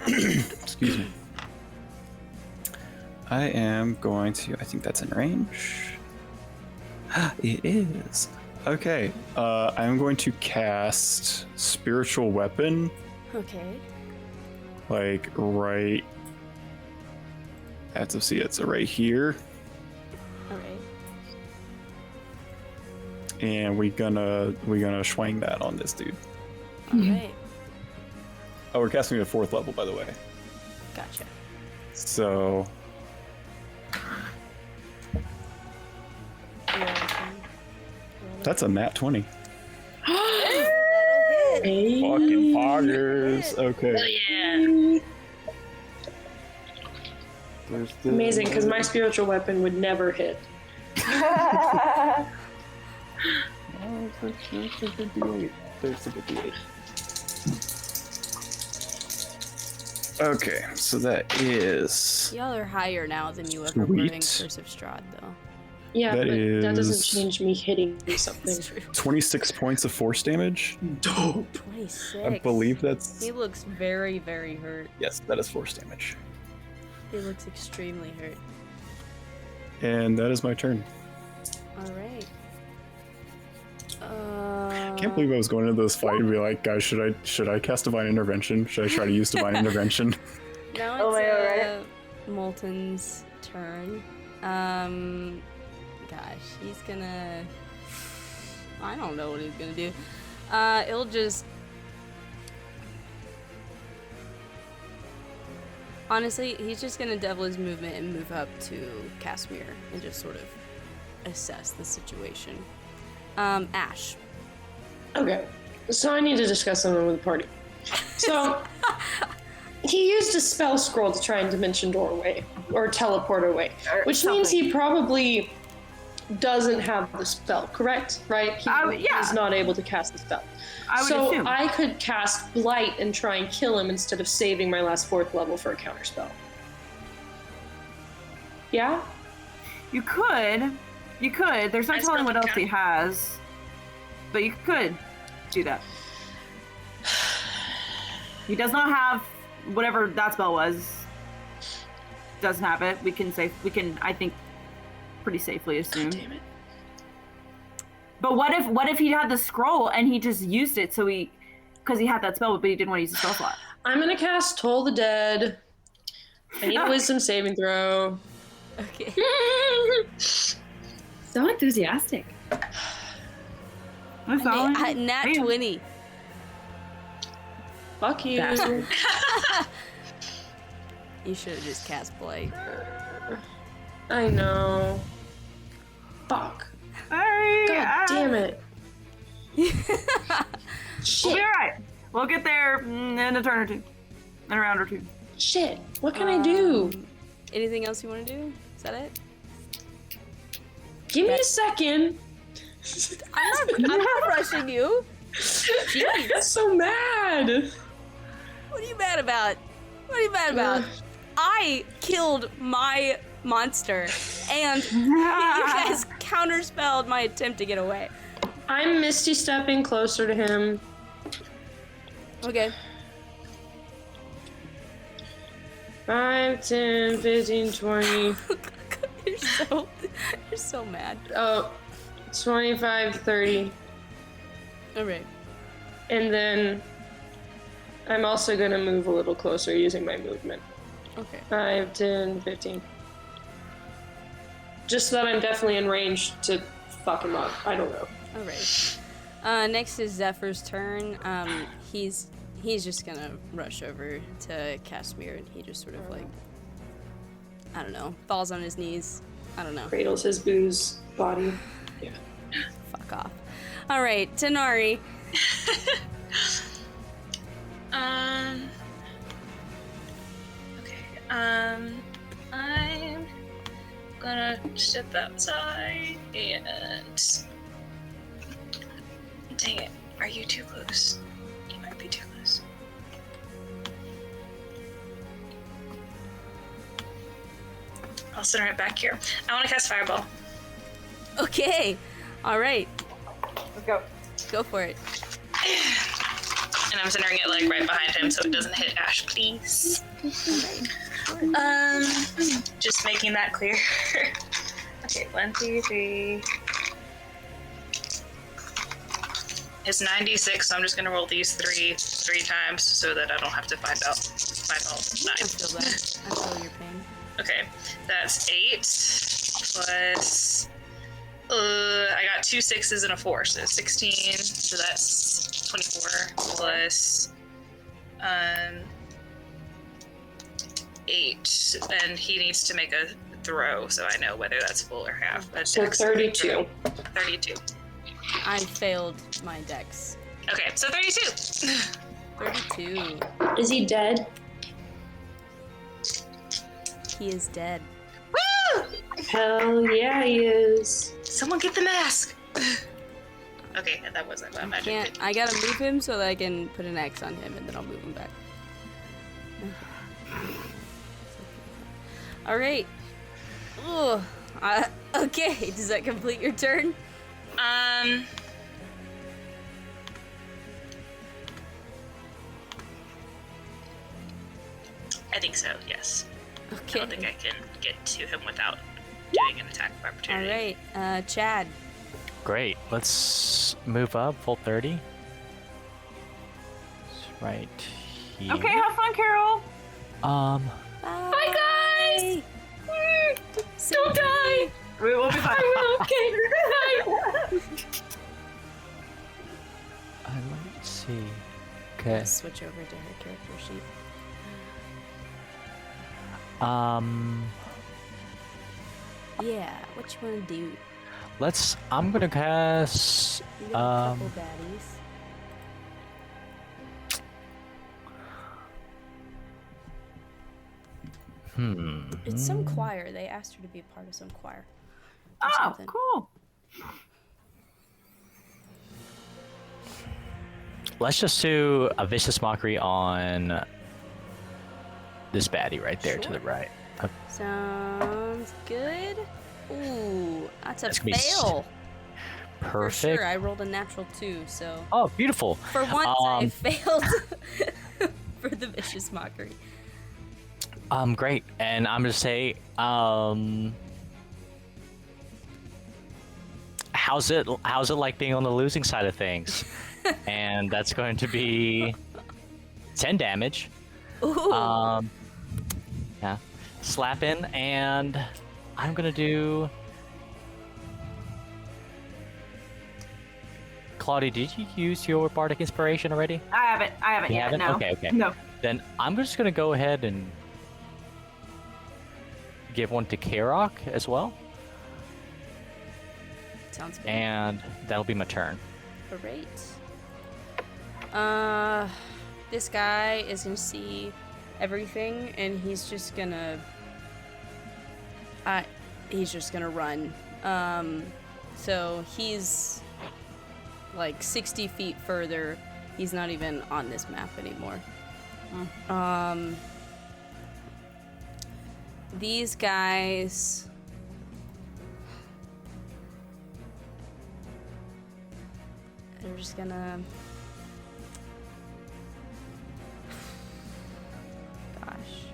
excuse me. I am going to, I think that's in range. It is. Okay. I'm going to cast Spiritual Weapon, Okay. like right. Let's see. It's right here, All right. and we're gonna swing that on this dude. All right. Oh, we're casting at 4th level, by the way. Gotcha. So that's a nat 20. That'll hit. Fucking poggers. Okay. Yeah. There's the- Amazing, because my spiritual weapon would never hit. Oh, there's the good D8. There's the good D8. Okay, so that is Y'all are higher now than you ever were in Sweet. Curse of Strahd, though. Yeah, That but that doesn't is- change me hitting something. That's true. 26 points of force damage. Dope. 26. I believe that's He looks very, very hurt. yes, that is force damage. He looks extremely hurt. And that is my turn. All right. I can't believe I was going into this fight and be like, guys, should I cast Divine Intervention? Should I try to use Divine Intervention? Now Oh it's my God, Molten's turn. Gosh, he's gonna. I don't know what he's gonna do. He'll just. Honestly, he's just gonna double his movement and move up to Casimir and just sort of assess the situation. Ash. Okay, so I need to discuss something with the party. So, he used a spell scroll to try and dimension door away, or teleport away, Or which means something. he probably doesn't have the spell, correct? Right? Yeah. He's not able to cast the spell. I would so assume. I could cast Blight and try and kill him instead of saving my last 4th level for a counterspell. Yeah? You could. There's no I telling what spelled else he has. But you could do that. He does not have whatever that spell was. Doesn't have it. We can, I think, pretty safely assume. Damn it. But what if he had the scroll and he just used it because he had that spell, but he didn't want to use the spell slot? I'm gonna cast Toll the Dead. I need a wisdom saving throw. Okay. So enthusiastic. That's all. Nat Damn. 20. Fuck you. Bastard. You should have just cast Blight. I know. Fuck. Hey, God damn it. We'll Shit. be alright. We'll get there in a turn or two. In a round or two. Shit. What can I do? Anything else you want to do? Is that it? Give me a second. I'm not rushing you. I'm so mad. What are you mad about? What are you mad about? I killed my monster, and you guys counterspelled my attempt to get away. I'm Misty stepping closer to him. Okay. 5, 10, 15, 20. You're so mad. Oh, 25, 30. All right. And then I'm also going to move a little closer using my movement. Okay. 5, 10, 15. Just so that I'm definitely in range to fuck him up. I don't know. All right. Next is Zephyr's turn. He's just gonna rush over to Casimir, and he just sort of like, I don't know, falls on his knees. I don't know. Cradles his booze body. Yeah. Fuck off. All right, Tanari. Okay. I'm gonna step outside and. Dang it! Are you too close? You might be too close. I'll center it back here. I want to cast Fireball. Okay. All right. Let's go. Go for it. And I'm centering it like right behind him so it doesn't hit Ash, please. Just making that clear. Okay, 1, 2, 3. It's 96, so I'm just gonna roll these three times so that I don't have to find all I 9. feel that. I feel your pain. Okay, that's 8 plus. I got 2 6s and a 4, so 16. So that's 24 plus 8, and he needs to make a throw, so I know whether that's full or half. But So 32. 32. I failed my dex. Okay, so 32. 32. Is he dead? He is dead. Woo! Hell yeah, he is. Someone get the mask. Okay, that wasn't my magic. Can't. I gotta move him so that I can put an X on him, and then I'll move him back. All right. Ugh. Okay. Does that complete your turn? I think so. Yes. Okay. I don't think I can get to him without doing an attack of All opportunity. right. Chad. Great. Let's move up full 30. It's right here. Okay, have fun, Carol. Um. Bye, guys! Don't die! We will be fine. I will, okay. Let's see. Okay. Let's switch over to her character sheet. Yeah. What you wanna do? I'm gonna cast. We got a couple baddies. It's some choir. They asked her to be a part of some choir. Or Oh, something. cool. Let's just do a vicious mockery on this baddie right there to Sure. the right. Sounds good. Ooh, that's a That's gonna be fail. For Perfect. sure, I rolled a natural 2, so Oh, beautiful. for once I Um, failed for the vicious mockery. Great. And I'm gonna say, how's it like being on the losing side of things? And that's going to be 10 damage. Ooh. Yeah. Slap in, and I'm gonna do. Claudia, did you use your bardic inspiration already? I haven't You yet. haven't? No. Okay. No. Then I'm just gonna go ahead and give one to Karok as well, Sounds good. and that'll be my turn. Great. This guy is gonna see everything, and he's just gonna run. So he's like 60 feet further. He's not even on this map anymore. These guys. They're just gonna. Gosh.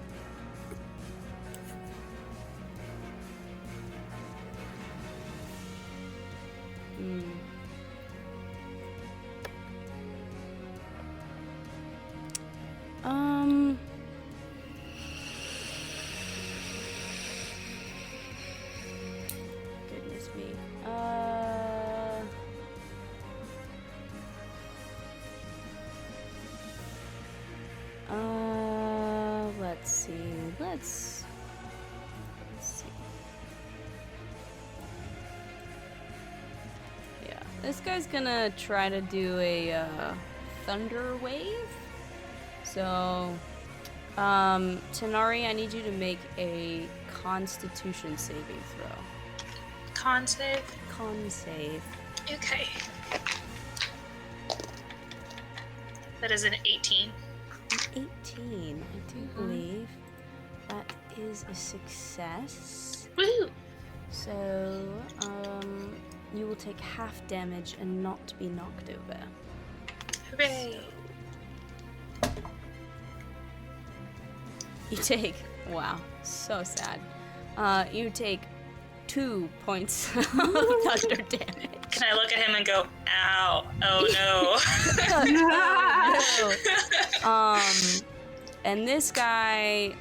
Goodness me. Let's see. Let's see. Yeah, this guy's gonna try to do a thunder wave. So, Tanari, I need you to make a Constitution saving throw. Con save. Con save. Okay. That is an 18. 18. I do believe that is a success. Woo! So, you will take half damage and not be knocked over. Hooray! You take, wow, so sad. You take 2 points of thunder damage. Can I look at him and go, ow, oh No. And this guy.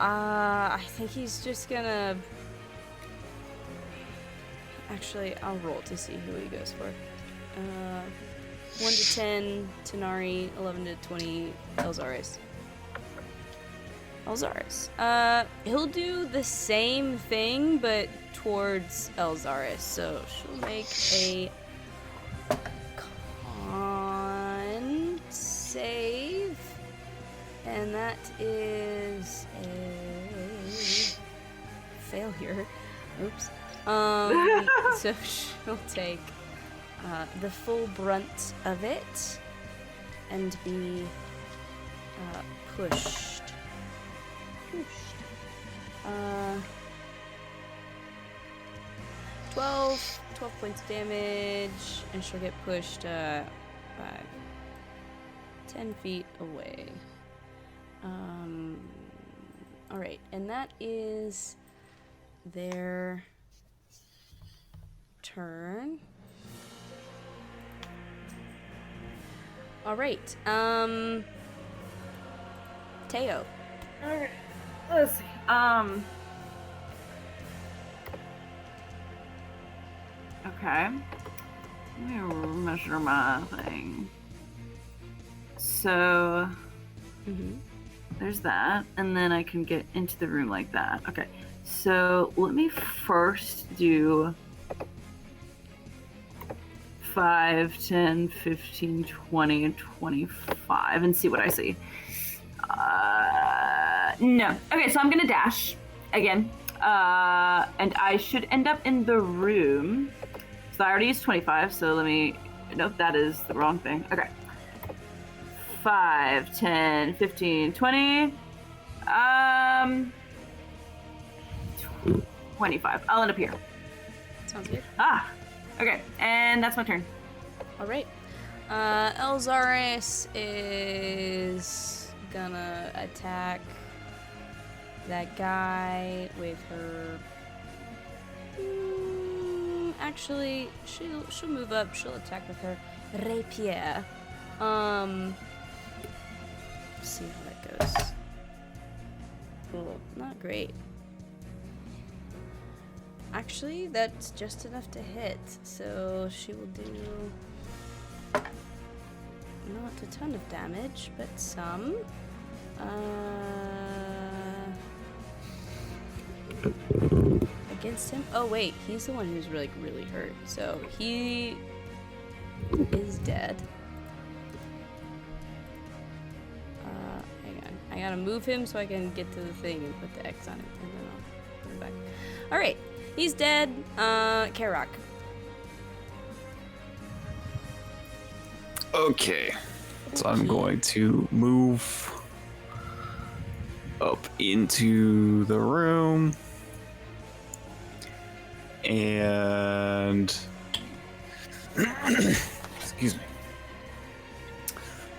I think he's just gonna. Actually, I'll roll to see who he goes for. 1 to 10, Tanari. 11 to 20, Elzaris. He'll do the same thing, but towards Elzaris. So she'll make a con save. And that is a failure. Oops. So she'll take the full brunt of it and be pushed. 12 points of damage, and she'll get pushed 10 feet away. Alright, and that is their turn. Alright, Teo. Alright, let's see. Okay. Let me measure my thing. So, there's that, and then I can get into the room like that. Okay, so let me first do 5, 10, 15, 20, and 25 and see what I see. No. Okay, so I'm gonna dash again. And I should end up in the room. So I already used 25, so let me... Nope, that is the wrong thing. Okay. 5, 10, 15, 20. 25. I'll end up here. Sounds good. Okay, and that's my turn. Alright. Elzaris is gonna attack that guy with her... actually, she'll move up. She'll attack with her rapier. See how that goes. Cool. Not great. Actually, that's just enough to hit. So she will do not a ton of damage, but some. Against him? Oh wait, he's the one who's really hurt. So he is dead. Hang on. I gotta move him so I can get to the thing and put the X on it, and then I'll put it back. Alright, he's dead. Karok. Okay. So I'm going to move up into the room. And excuse me.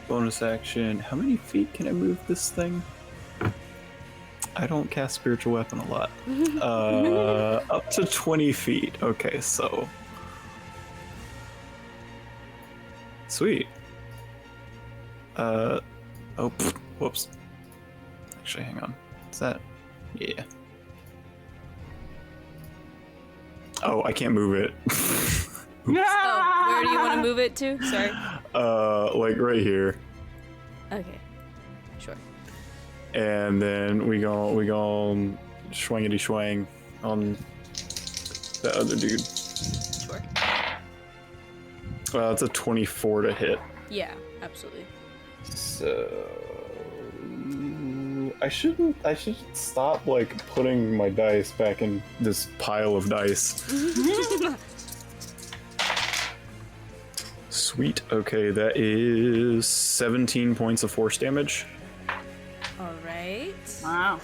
Bonus action. How many feet can I move this thing? I don't cast spiritual weapon a lot. Up to 20 feet. Okay, so sweet. Whoops. Actually, hang on. Is that? Yeah. Oh, I can't move it. Oh, where do you want to move it to? Sorry. Like right here. Okay. Sure. And then we go swingity swang on the other dude. Sure. It's a 24 to hit. Yeah, absolutely. So I should stop like putting my dice back in this pile of dice. Sweet. Okay, that is 17 points of force damage. All right. Wow.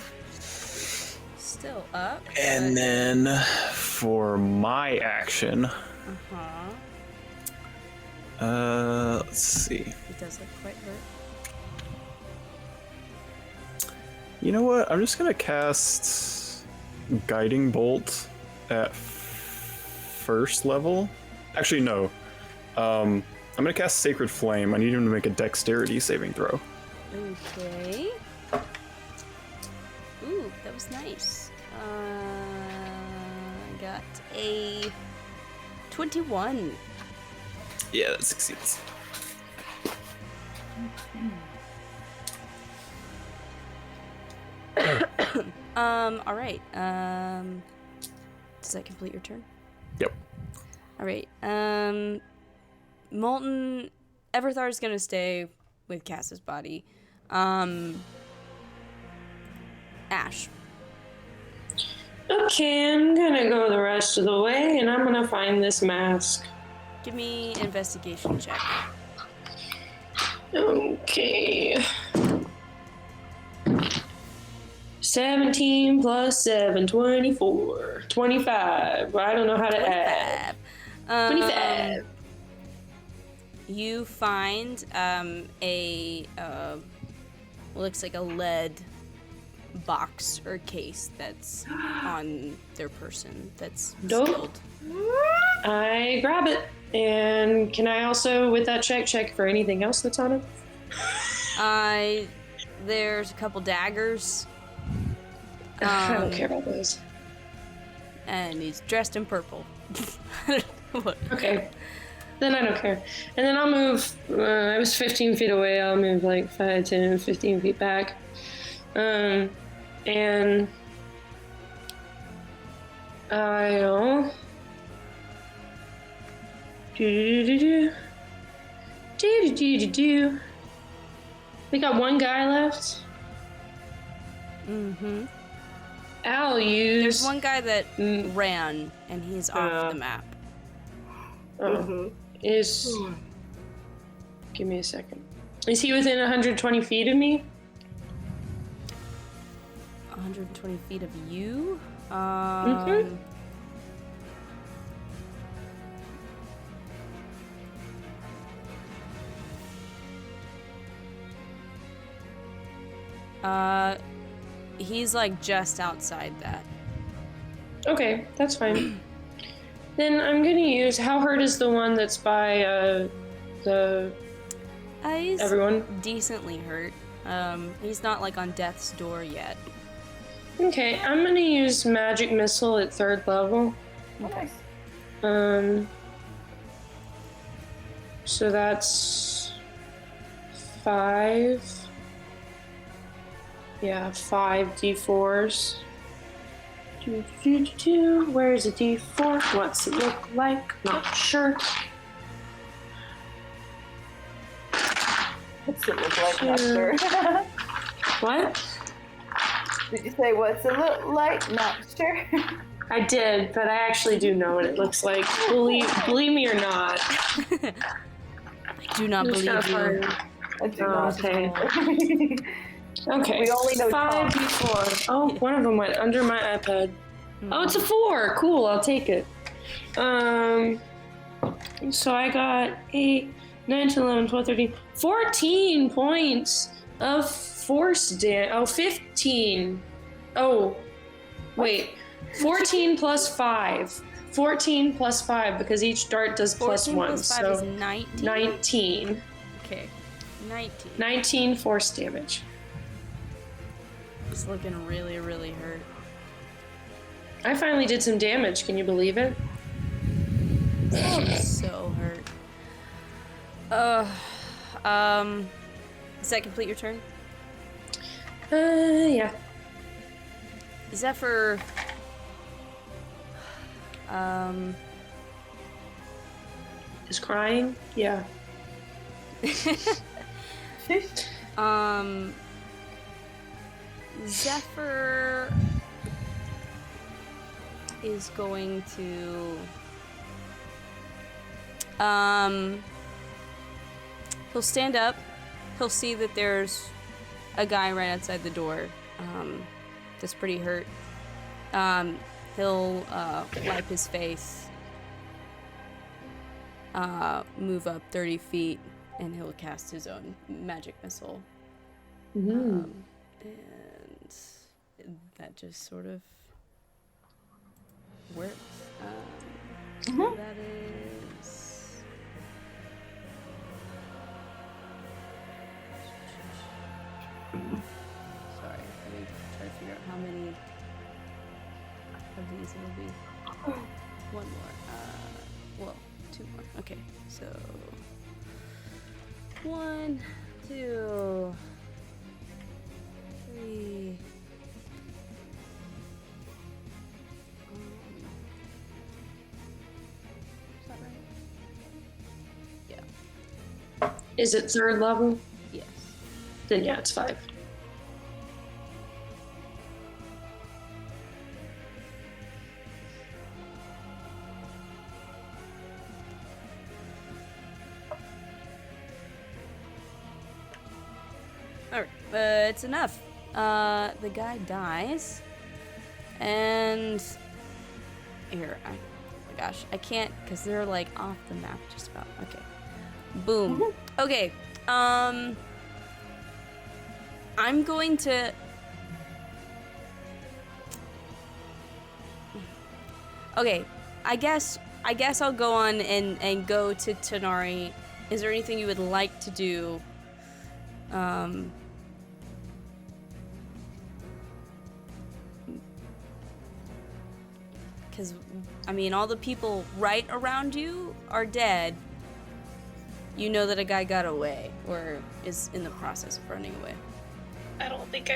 Still up. And then for my action, let's see. It does look quite hurt. You know what? I'm just gonna cast Guiding Bolt at first level. Actually, no. I'm gonna cast Sacred Flame. I need him to make a Dexterity saving throw. Okay. Ooh, that was nice. I got a 21. Yeah, that succeeds. All right. Does that complete your turn? Yep. All right. Molten Everthar's gonna stay with Cass's body. Ash. Okay, I'm gonna go the rest of the way, and I'm gonna find this mask. Give me an investigation check. Okay. 17 plus 7, 24. 25. I don't know how to add. 25. You find looks like a lead box or case that's on their person that's Dope. sealed. I grab it. And can I also, with that check for anything else that's on it? There's a couple daggers. I don't care about those. And he's dressed in purple. Look. Okay. Then I don't care. And then I'll move. I was 15 feet away. I'll move like 5, 10, 15 feet back. And I'll. We got one guy left. Mm-hmm. I'll use. There's one guy that ran, and he's off the map. Is. Give me a second. Is he within 120 feet of me? 120 feet of you? He's like just outside that. Okay, that's fine. Then I'm gonna use. How hurt is the one that's by the He's everyone? decently hurt. He's not like on death's door yet. Okay, I'm gonna use magic missile at 3rd level. Nice. So that's 5. Yeah, 5 d4s. Where's a d4? What's it look like? Not sure. What's it look like? Not sure. What? Did you say what's it look like? Not sure. I did, but I actually do know what it looks like. Believe me or not. I do not believe you. I do not. Okay. Okay. We only know 5 d4. Oh, one of them went under my iPad. Oh, it's a 4. Cool, I'll take it. So I got 8, 9, 10, 11, 12, 13, 14 points of force damage. Oh, 15. Oh, wait. 14 plus 5. 14 plus 5 because each dart does plus 1. Plus 5 so is 19. 19. Okay, 19. 19 force damage. He's looking really, really hurt. I finally did some damage. Can you believe it? He's so hurt. Does that complete your turn? Yeah. Zephyr, Is crying? Yeah. Zephyr is going to he'll stand up. He'll see that there's a guy right outside the door that's pretty hurt. He'll wipe his face, move up 30 feet, and he'll cast his own magic missile. And that just sort of works. Mhm. That is. Sorry, let me try to figure out how many of these it'll be. One more. Well, two more. Okay, so 1, 2, 3. Is that right? Yeah. Is it 3rd level? Yes. Then yeah, it's 5. Alright, it's enough. The guy dies. And here, oh my gosh, I can't because they're like off the map just about. Okay. Boom. Okay. I'm going to Okay, I guess I'll go on and go to Tanari. Is there anything you would like to do? Because, I mean, all the people right around you are dead. You know that a guy got away, or is in the process of running away. I don't think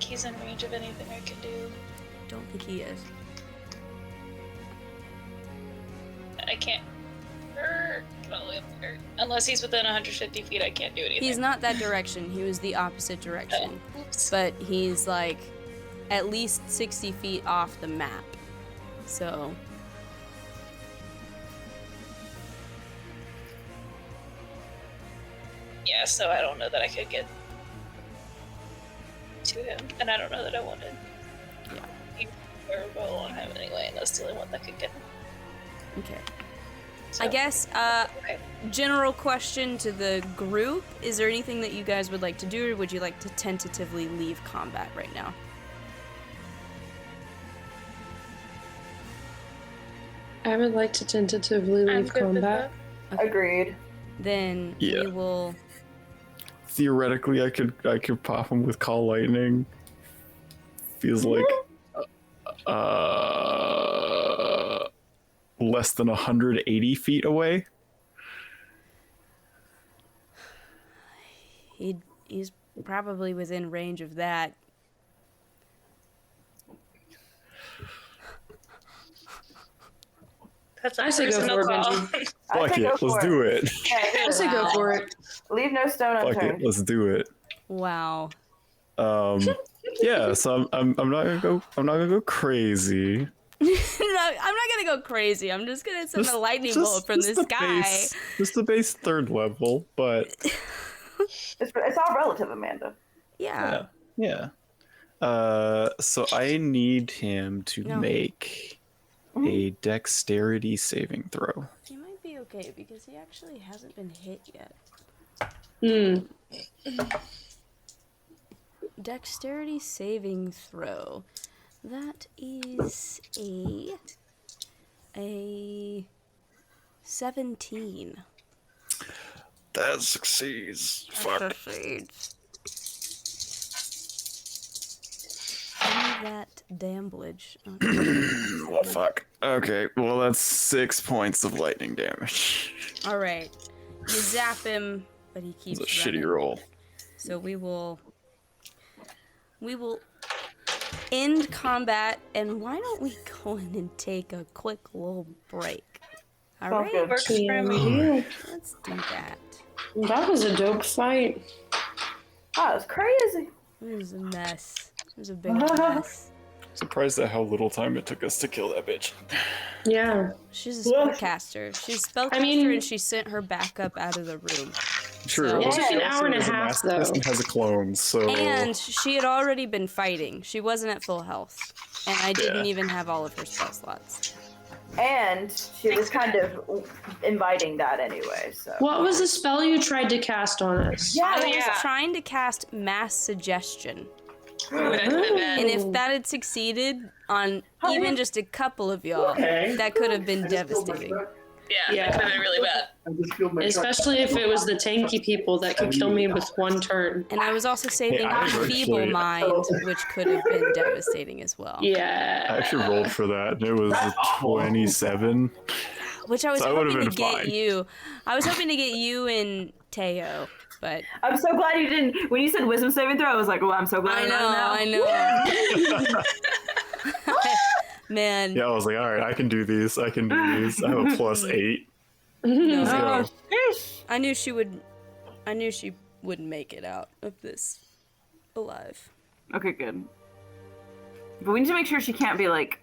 he's in range of anything I can do. Don't think he is. I can't. Probably up there. Unless he's within 150 feet, I can't do anything. He's not that direction. He was the opposite direction. Oh, oops. But he's like at least 60 feet off the map. So. Yeah, so I don't know that I could get to him, and I don't know that I wanted. Yeah. He would go along him anyway, and that's the only one that could get him. Okay. So, I guess, okay. general question to the group. Is there anything that you guys would like to do, or would you like to tentatively leave combat right now? I would like to tentatively I'm leave good with combat. that. Agreed. Then Yeah. we will... Theoretically, I could pop him with Call Lightning. Feels like less than 180 feet away. He's probably within range of that. That's a I say go personal for it, call. Benji. I Fuck say it, go let's for do it. Yeah, I say go Wow. for it. leave no stone Fuck it, unturned. let's do it. Wow. Yeah, so I'm not gonna go crazy. No, I'm not gonna go crazy. I'm just gonna send a lightning bolt from this the guy. Just the base 3rd level, but It's all relative, Amanda. Yeah. yeah. So I need him to No. make a dexterity saving throw. He might be okay because he actually hasn't been hit yet. Dexterity saving throw. That is a 17. That succeeds. Fuck. Succeeds. Give me that damblage. Oh, fuck. Okay, well that's 6 points of lightning damage. All right. You zap him, but he keeps It's a running. shitty roll. So we will end combat, and why don't we go in and take a quick little break? All Sounds right, good. Works for me. Yeah. let's do that. That was a dope fight. Oh, it's crazy. It was a mess. It was a big mess. Surprised at how little time it took us to kill that bitch. Yeah. She's a spellcaster. She's a spellcaster, I mean- and she sent her backup out of the room. True. It took an hour and a Also, half, master person though. has a clone, so And she had already been fighting. She wasn't at full health. And I didn't Yeah. even have all of her spell slots. And she was kind of inviting that anyway, so. What was the spell you tried to cast on us? Yeah, I was yeah. trying to cast Mass Suggestion. Back to the bed. And if that had succeeded on even just a couple of y'all, that could have been devastating. Yeah, that could have been really bad. Especially if it was the tanky people that could kill me with one turn. And I was also saving I the feeble actually- mind, which could have been devastating as well. Yeah. I actually rolled for that, and it was a 27. Which I was So I would've hoping to been get fine. you. I was hoping to get you and Teo, but I'm so glad you didn't. When you said wisdom saving throw, I was like, well, I'm so glad I know. Man, Yeah, I was like, all right, I can do these. I have a +8. no. Let's go. I knew she would. I knew she wouldn't make it out of this alive. Okay, good. But we need to make sure she can't be like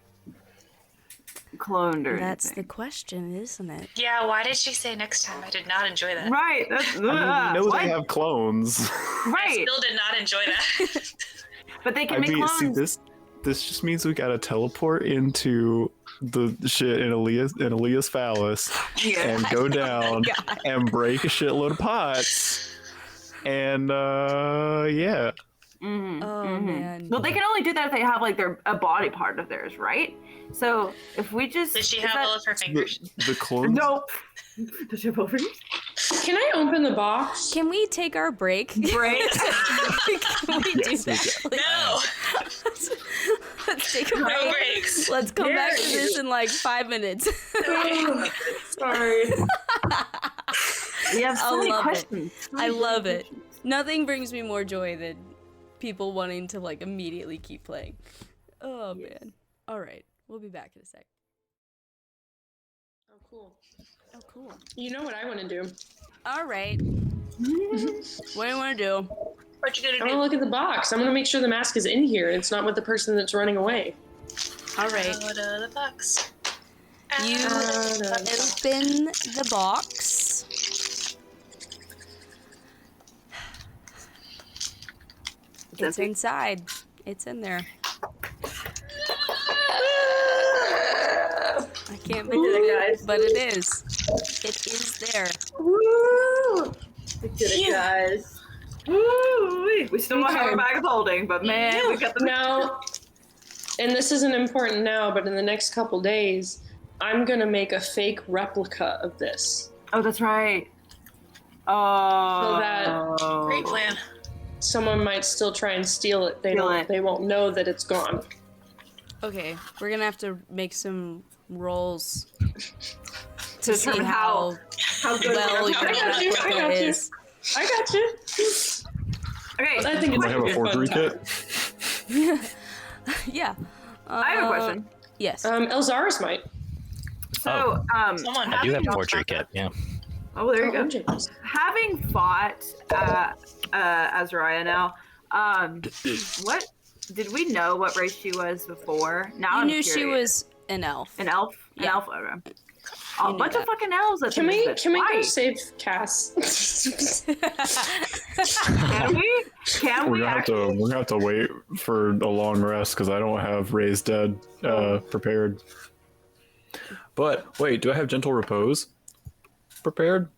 cloned or That's the anything. question, isn't it? Yeah, why did she say next time? I did not enjoy that. Right. That's, I mean, we know what? they have clones. Right. Still did not enjoy that. But they can I make mean, clones. see, this just means we gotta teleport into the shit in Aaliyah's phallus Yeah. and go down and break a shitload of pots. And yeah. Oh man. Well, they can only do that if they have like a body part of theirs, right? So if we just Did she is have that- all of her fingers? The clones. Nope. Does she have ovaries? Can I open the box? Can we take our break? Break. Can we do that? No! Let's take a No break. breaks. Let's come back to this in like 5 minutes. Sorry. We have so I many love it. questions. I love it. Nothing brings me more joy than people wanting to like immediately keep playing. Oh man. All right. We'll be back in a sec. Oh, cool. Oh cool. You know what I want to do? All right. What do you want to do? What you I gonna want to do? look at the box. I want to make sure the mask is in here. It's not with the person that's running away. All right. Out of the box. You open the box. It's inside. It's in there. I can't believe it, but it is. It is there. Woo! We did it, guys. Woo! We still don't have our bag of holding, but man, we got the. Now, and this isn't important now, but in the next couple days, I'm going to make a fake replica of this. Oh, that's right. Oh. So that- Great plan. Someone might still try and steal it. They Steal don't. it. They won't know that it's gone. Okay, we're gonna have to make some rolls To to see determine how how good well we your are. I got you, I replica got you. is. I got you. Okay, I think it's I have gonna be a a fun forgery time. kit. Yeah. I have a question. Yes. Elzaris might. So, Someone I do have having- a forgery kit. Yeah. Oh, there you go. James. Having fought Azariah now, what did we know what race she was before? Now you I'm knew she curious. was an elf. An elf. An Yeah. elf. Okay. You A knew bunch that. of fucking elves. At Can the we Misfits. go Why? save Cass? Can we? Can We're we gonna have actually? to. We're gonna have to wait for a long rest because I don't have Raised Dead prepared. But wait, do I have Gentle Repose prepared?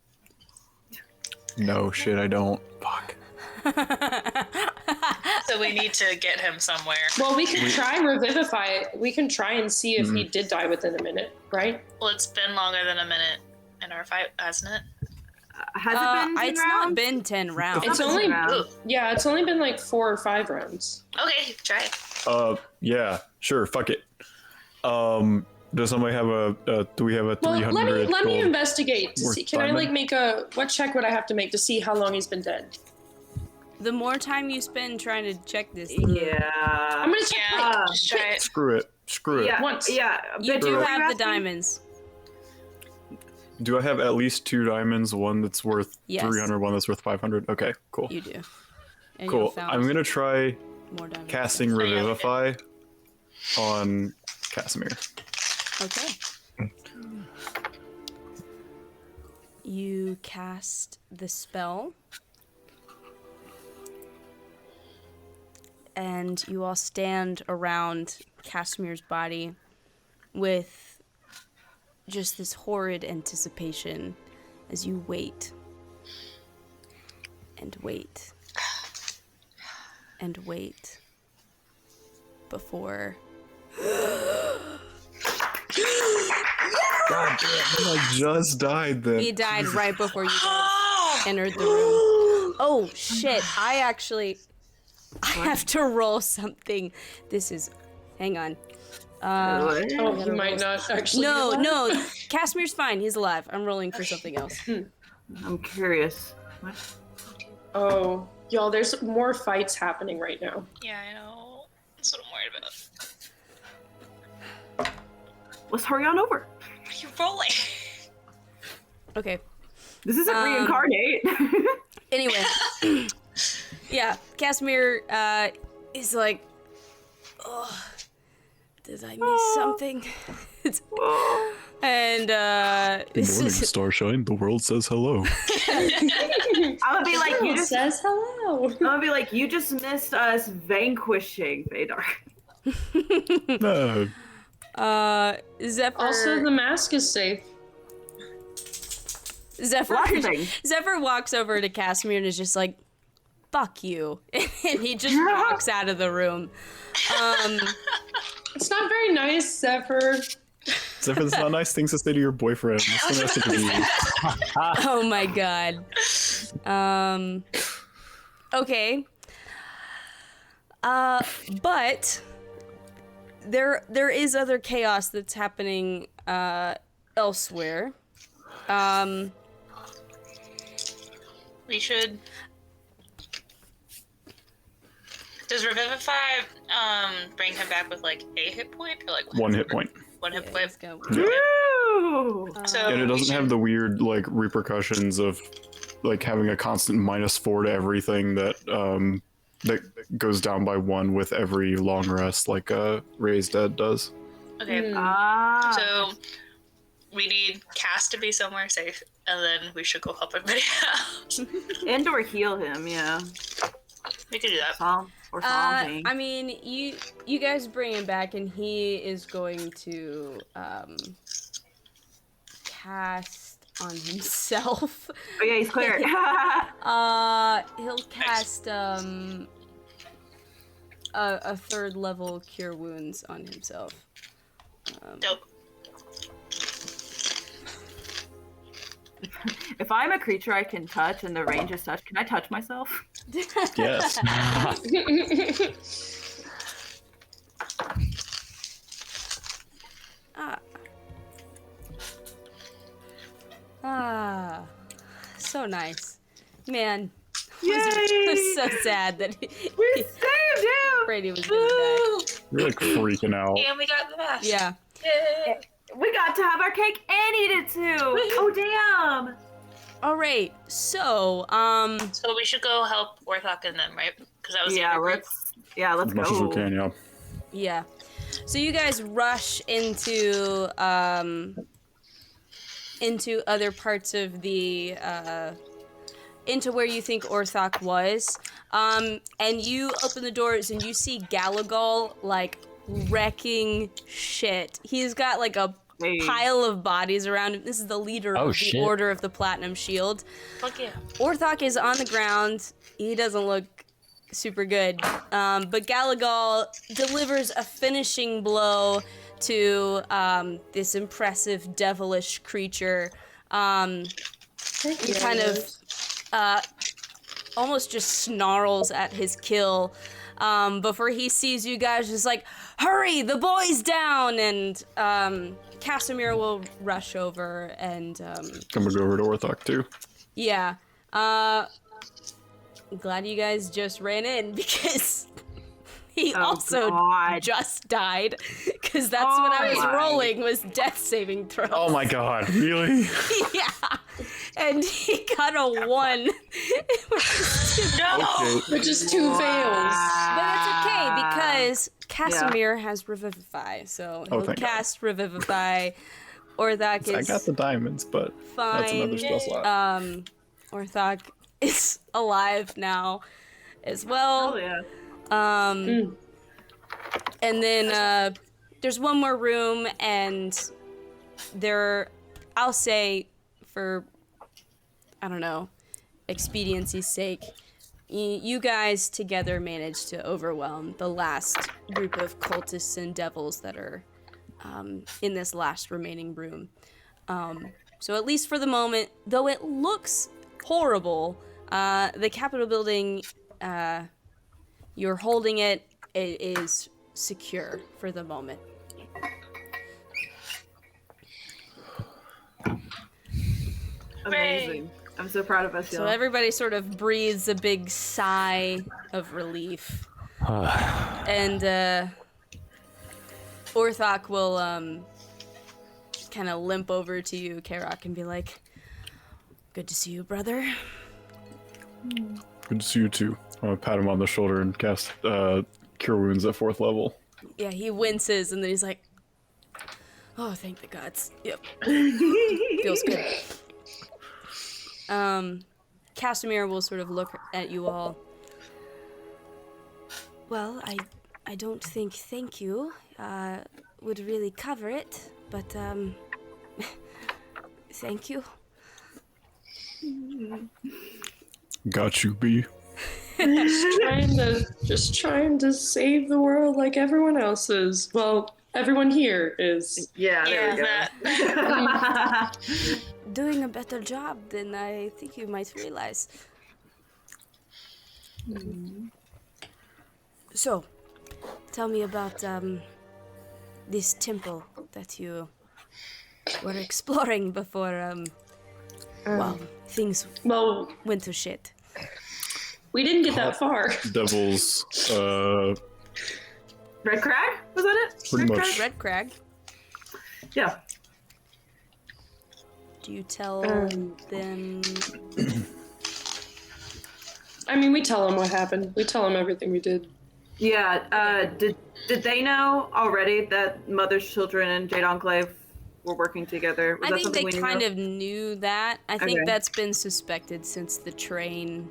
No shit, I don't. Fuck. So we need to get him somewhere. Well, we can try revivify it. We can try and see if he did die within a minute, right? Well, it's been longer than a minute in our fight, hasn't it? Has it been? 10 it's not rounds? been 10 rounds. It's been only 10 rounds. Ooh. yeah, it's only been like 4 or 5 rounds. Okay, try it. Yeah, sure. Fuck it. Does somebody have a? Do we have a Well, 300? let me gold? investigate to worth see. Can I diamond? like make a what check would I have to make to see how long he's been dead? The more time you spend trying to check this, Yeah. I'm gonna check. Yeah, just try it. Screw it. Screw it. Yeah. Once. Yeah. you but do were have the asking- diamonds. Do I have at least 2 diamonds? One that's worth Yes. 300, one that's worth 500. Okay, cool. You do. And Cool. you'll found I'm gonna try more diamonds. casting yeah, okay. Revivify on Casimir. Okay. You cast the spell. And you all stand around Casimir's body with just this horrid anticipation as you wait. And wait. And wait. before. God damn, he like just died then. He died right before you guys entered the room. Oh shit! I have to roll something. This is. Hang on. Oh, you might not actually. No. Casimir's fine. He's alive. I'm rolling for something else. I'm curious. What? Oh, y'all, there's more fights happening right now. Yeah, I know. That's what I'm worried about. Let's hurry on over. What are you rolling? Okay. This isn't reincarnate. Anyway. Yeah, Casimir is like, oh, did I miss something? And Good morning, Starshine. The world says hello. I'm gonna be like, you just says hello. I'm gonna be like, you just missed us vanquishing Vadar. Zephyr. Also, the mask is safe. Zephyr walks over to Casimir and is just like, fuck you. And he just walks out of the room. It's not very nice, Zephyr. Zephyr, that's not nice things to say to your boyfriend. That's domestic abuse. Oh my god. Okay. But there is other chaos that's happening elsewhere. We should. Does Revivify bring him back with like a hit point or like 1 hit point. 1 hit point? Let's go. Woo! So And it we doesn't have the weird like repercussions of like having a constant -4 to everything that that goes down by 1 with every long rest like Raised Dead does. Okay. Ah. So we need Cass to be somewhere safe, and then we should go help everybody else. And or heal him, yeah. We could do that. Something. I mean, you guys bring him back, and he is going to cast on himself. Oh yeah, he's clear. He'll cast a 3rd level Cure Wounds on himself. Dope. If I'm a creature I can touch and the range is touch, can I touch myself? Yes. So nice. Man. Yay! I was so sad that We saved him! Brady was gonna die. You're like freaking out. And we got the mask. Yeah. Yay. We got to have our cake and eat it too! Oh damn! Alright, so, So we should go help Orthok and them, right? Because that was the other group. let's As much as we go. can, yeah. yeah. So you guys rush into other parts of the, into where you think Orthok was. And you open the doors and you see Galagal, like, wrecking shit. He's got, like, a pile of bodies around him. This is the leader of the Order of the Platinum Shield. Fuck yeah. Orthok is on the ground. He doesn't look super good. But Galagal delivers a finishing blow to this impressive devilish creature. He kind of almost just snarls at his kill before he sees you guys just like, hurry, the boy's down! And Casimir will rush over and... I'm gonna go over to Orthok too. Yeah. I'm glad you guys just ran in because he also just died. Because that's what I was rolling was death saving throws. Oh my god, really? Yeah. And he got a 1. Which is 2 fails. But it's okay because Casimir has Revivify. So he'll thank cast Revivify. Orthok is I got the diamonds, but fine. that's another spell slot. Orthok is alive now as well. Oh yeah. And then there's one more room, and there, I'll say, for, I don't know, expediency's sake, you guys together managed to overwhelm the last group of cultists and devils that are in this last remaining room. So at least for the moment, though it looks horrible, the Capitol building, you're holding it is secure for the moment. Amazing. I'm so proud of us, So y'all. everybody sort of breathes a big sigh of relief. And Orthok will kind of limp over to you, Karok, and be like, "Good to see you, brother." Good to see you too. I'm gonna pat him on the shoulder and cast Cure Wounds at 4th level. Yeah, he winces, and then he's like, "Oh, thank the gods." Yep. Feels good. Casimir will sort of look at you all. Well, I don't think thank you would really cover it, but thank you. Got you, B. just trying to save the world like everyone else is. Well, everyone here is. Yeah, there we go. Doing a better job than I think you might realize. So, tell me about this temple that you were exploring before things went to shit. We didn't get that far. Devils, Red Crag? Was that it? pretty Red much. Crag? Red Crag, Yeah. do you tell them? I mean, we tell them what happened. We tell them everything we did. Yeah. Did they know already that Mother's Children and Jade Enclave were working together? Was I that think something they we kind knew? of knew that. I think Okay. that's been suspected since the train.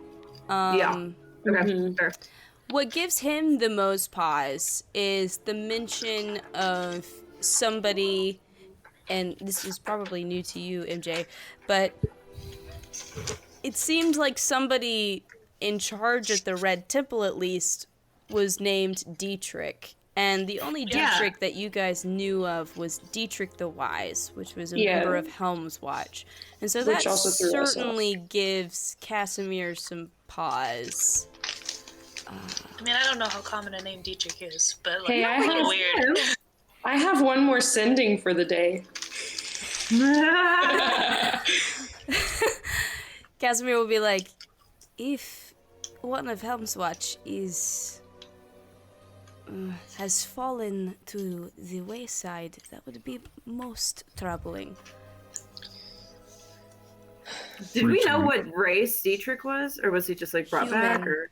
Yeah. Okay. Sure. What gives him the most pause is the mention of somebody, and this is probably new to you, MJ, but it seems like somebody in charge at the Red Temple, at least, was named Dietrich. And the only Dietrich that you guys knew of was Dietrich the Wise, which was a member of Helm's Watch. And so Which that also threw us off. certainly gives Casimir some pause. I mean, I don't know how common a name Dietrich is, but like, Hey, I it's a little have- weird. I have one more sending for the day. Casimir will be like, if one of Helm's Watch has fallen to the wayside, that would be most troubling. Did we know what race Dietrich was? Or was he just like brought back? Human. Or...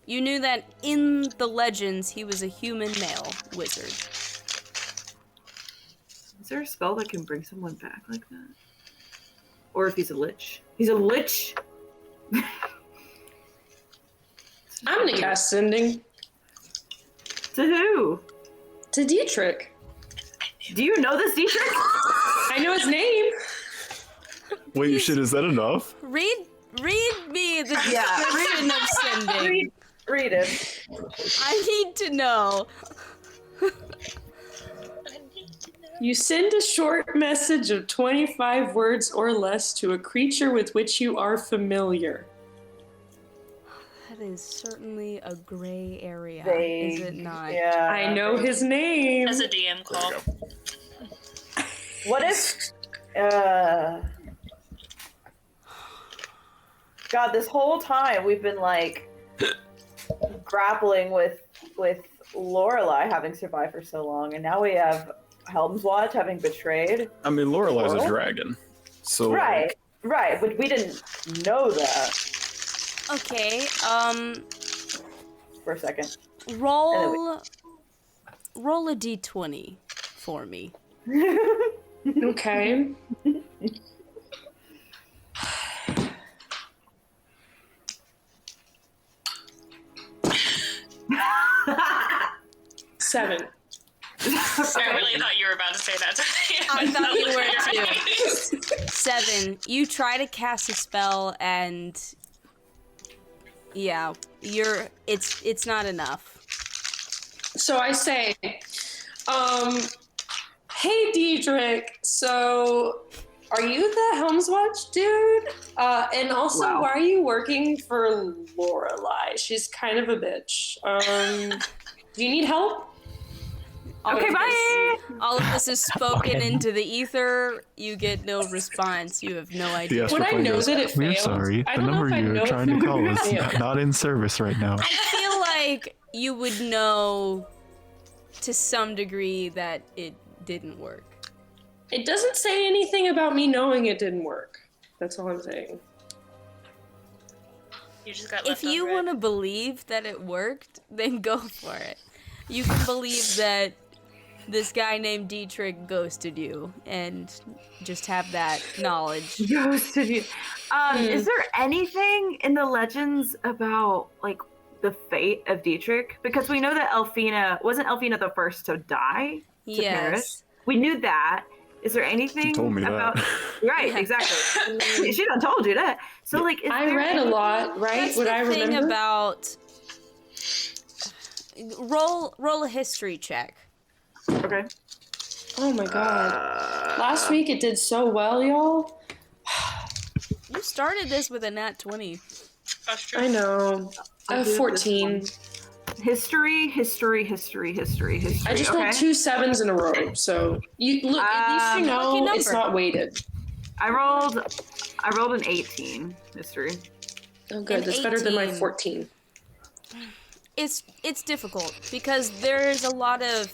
You knew that in the legends he was a human male wizard. Is there a spell that can bring someone back like that? Or if he's a lich. He's a lich! I'm gonna cast sending To who? to Dietrich. Do you know this Dietrich? I know his name. Wait, shit, is that enough? Read me the description of sending. Read it. I need to know. You send a short message of 25 words or less to a creature with which you are familiar. That is certainly a gray area, Vague. is it not? Yeah. I know his name. As a DM call. What if... God, this whole time we've been like grappling with Lorelai having survived for so long, and now we have Helm's Watch having betrayed. I mean, Lorelai's a Laurel? dragon. So Right, but we didn't know that Okay, for a second. roll a d20 for me. Okay. Seven. I really thought you were about to say that to me. I thought you were too. 7. You try to cast a spell and Yeah, it's not enough. So I say, hey Diedrich, so are you the Helm's Watch dude? And also, Wow. why are you working for Lorelai? She's kind of a bitch. Do you need help? Okay, bye! All of this is spoken into the ether. You get no response. You have no idea. The Would I astrophone know goes, that it "We're failed? sorry. I The don't know number if I you know are if trying to it call is failed. not in service right now." I feel like you would know to some degree that it didn't work. It doesn't say anything about me knowing it didn't work. That's all I'm saying. You just got If left you on red. want to believe that it worked, then go for it. You can believe that this guy named Dietrich ghosted you and just have that knowledge. Ghosted you. Is there anything in the legends about like the fate of Dietrich? Because we know that wasn't Elfina the first to die to perish? Yes. We knew that. Is there anything told me that. about right? Yeah. Exactly. She done told you that. So like, is I there read a anything- lot, right? That's Would the I thing remember? about roll a history check. Okay. Oh my god. Last week it did so well, y'all. You started this with a nat 20. That's true. I know. I'll do this 14. one. History. I just okay. rolled 2 7s in a row, so you look. At least you Lucky know number. it's not weighted. I rolled an 18 history. Oh, good. An That's better than my 18. 14. It's difficult because there's a lot of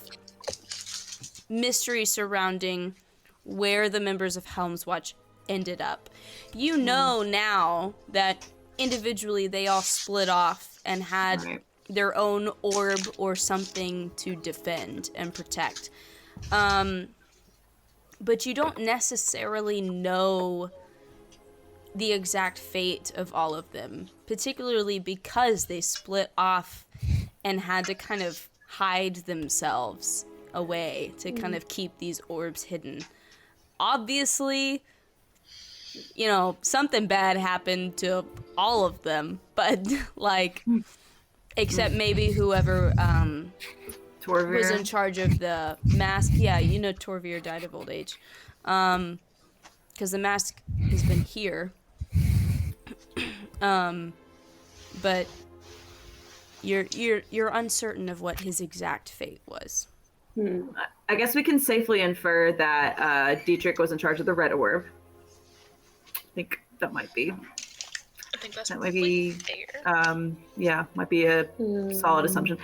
mystery surrounding where the members of Helm's Watch ended up. You know now that individually they all split off and had Right. their own orb or something to defend and protect. But you don't necessarily know the exact fate of all of them, particularly because they split off and had to kind of hide themselves away to kind of keep these orbs hidden. Obviously, you know, something bad happened to all of them, but like, except maybe whoever Torvir. was in charge of the mask. Yeah, you know Torvir died of old age. Because the mask has been here. But you're uncertain of what his exact fate was. I guess we can safely infer that Dietrich was in charge of the red orb. I think that might be. I think that's That might probably be. fair. Yeah, might be a solid assumption.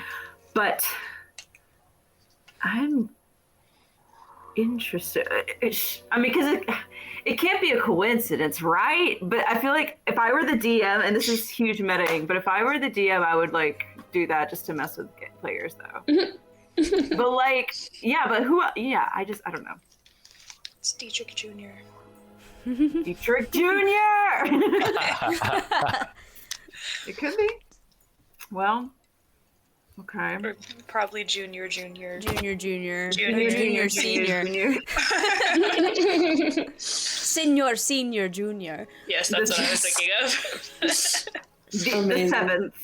But I'm interested. I mean, because it can't be a coincidence, right? But I feel like if I were the DM, and this is huge metaing, but if I were the DM, I would like do that just to mess with players, though. But like, yeah, but who? Yeah, I don't know. It's Dietrich Jr. Dietrich Jr. It could be. Well, okay. Or probably Junior. Junior, senior. Senior, junior. Yes, that's what I was thinking of. The Amazing. seventh.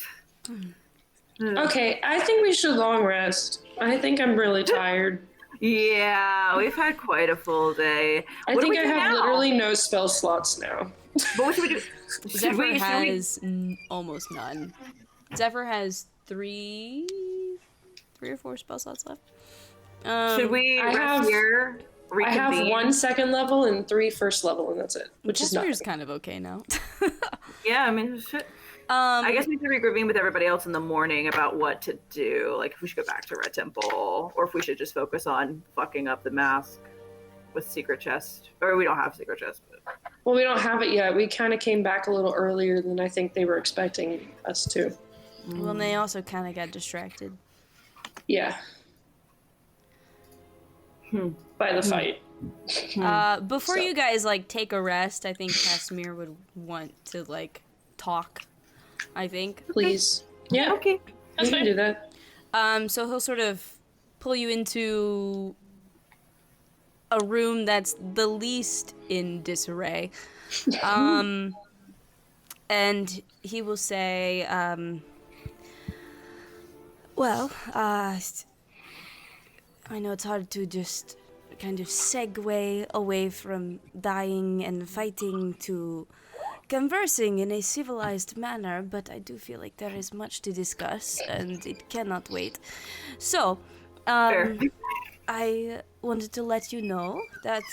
Okay, I think we should long rest. I think I'm really tired. Yeah, we've had quite a full day. I What do think we I do have now? literally no spell slots now. But what should we do? Should Zephyr we- has almost none. Zephyr has three or four spell slots left. Should we I rest have- here? I have Reconvene? 1 second level and 3 first level, and that's it. Which is Zephyr's nothing. kind of okay now. Yeah, I mean, I guess we should reconvene with everybody else in the morning about what to do. Like, if we should go back to Red Temple, or if we should just focus on fucking up the mask with Secret Chest. Or we don't have Secret Chest. But... Well, we don't have it yet. We kind of came back a little earlier than I think they were expecting us to. Well, and they also kind of got distracted. Yeah. By the fight. Before So- you guys like take a rest, I think Casimir would want to like talk. I think. Please. Yeah, Okay. we can do that. So he'll sort of pull you into a room that's the least in disarray. And he will say, well, I know it's hard to just kind of segue away from dying and fighting to conversing in a civilized manner, but I do feel like there is much to discuss, and it cannot wait. So, I wanted to let you know that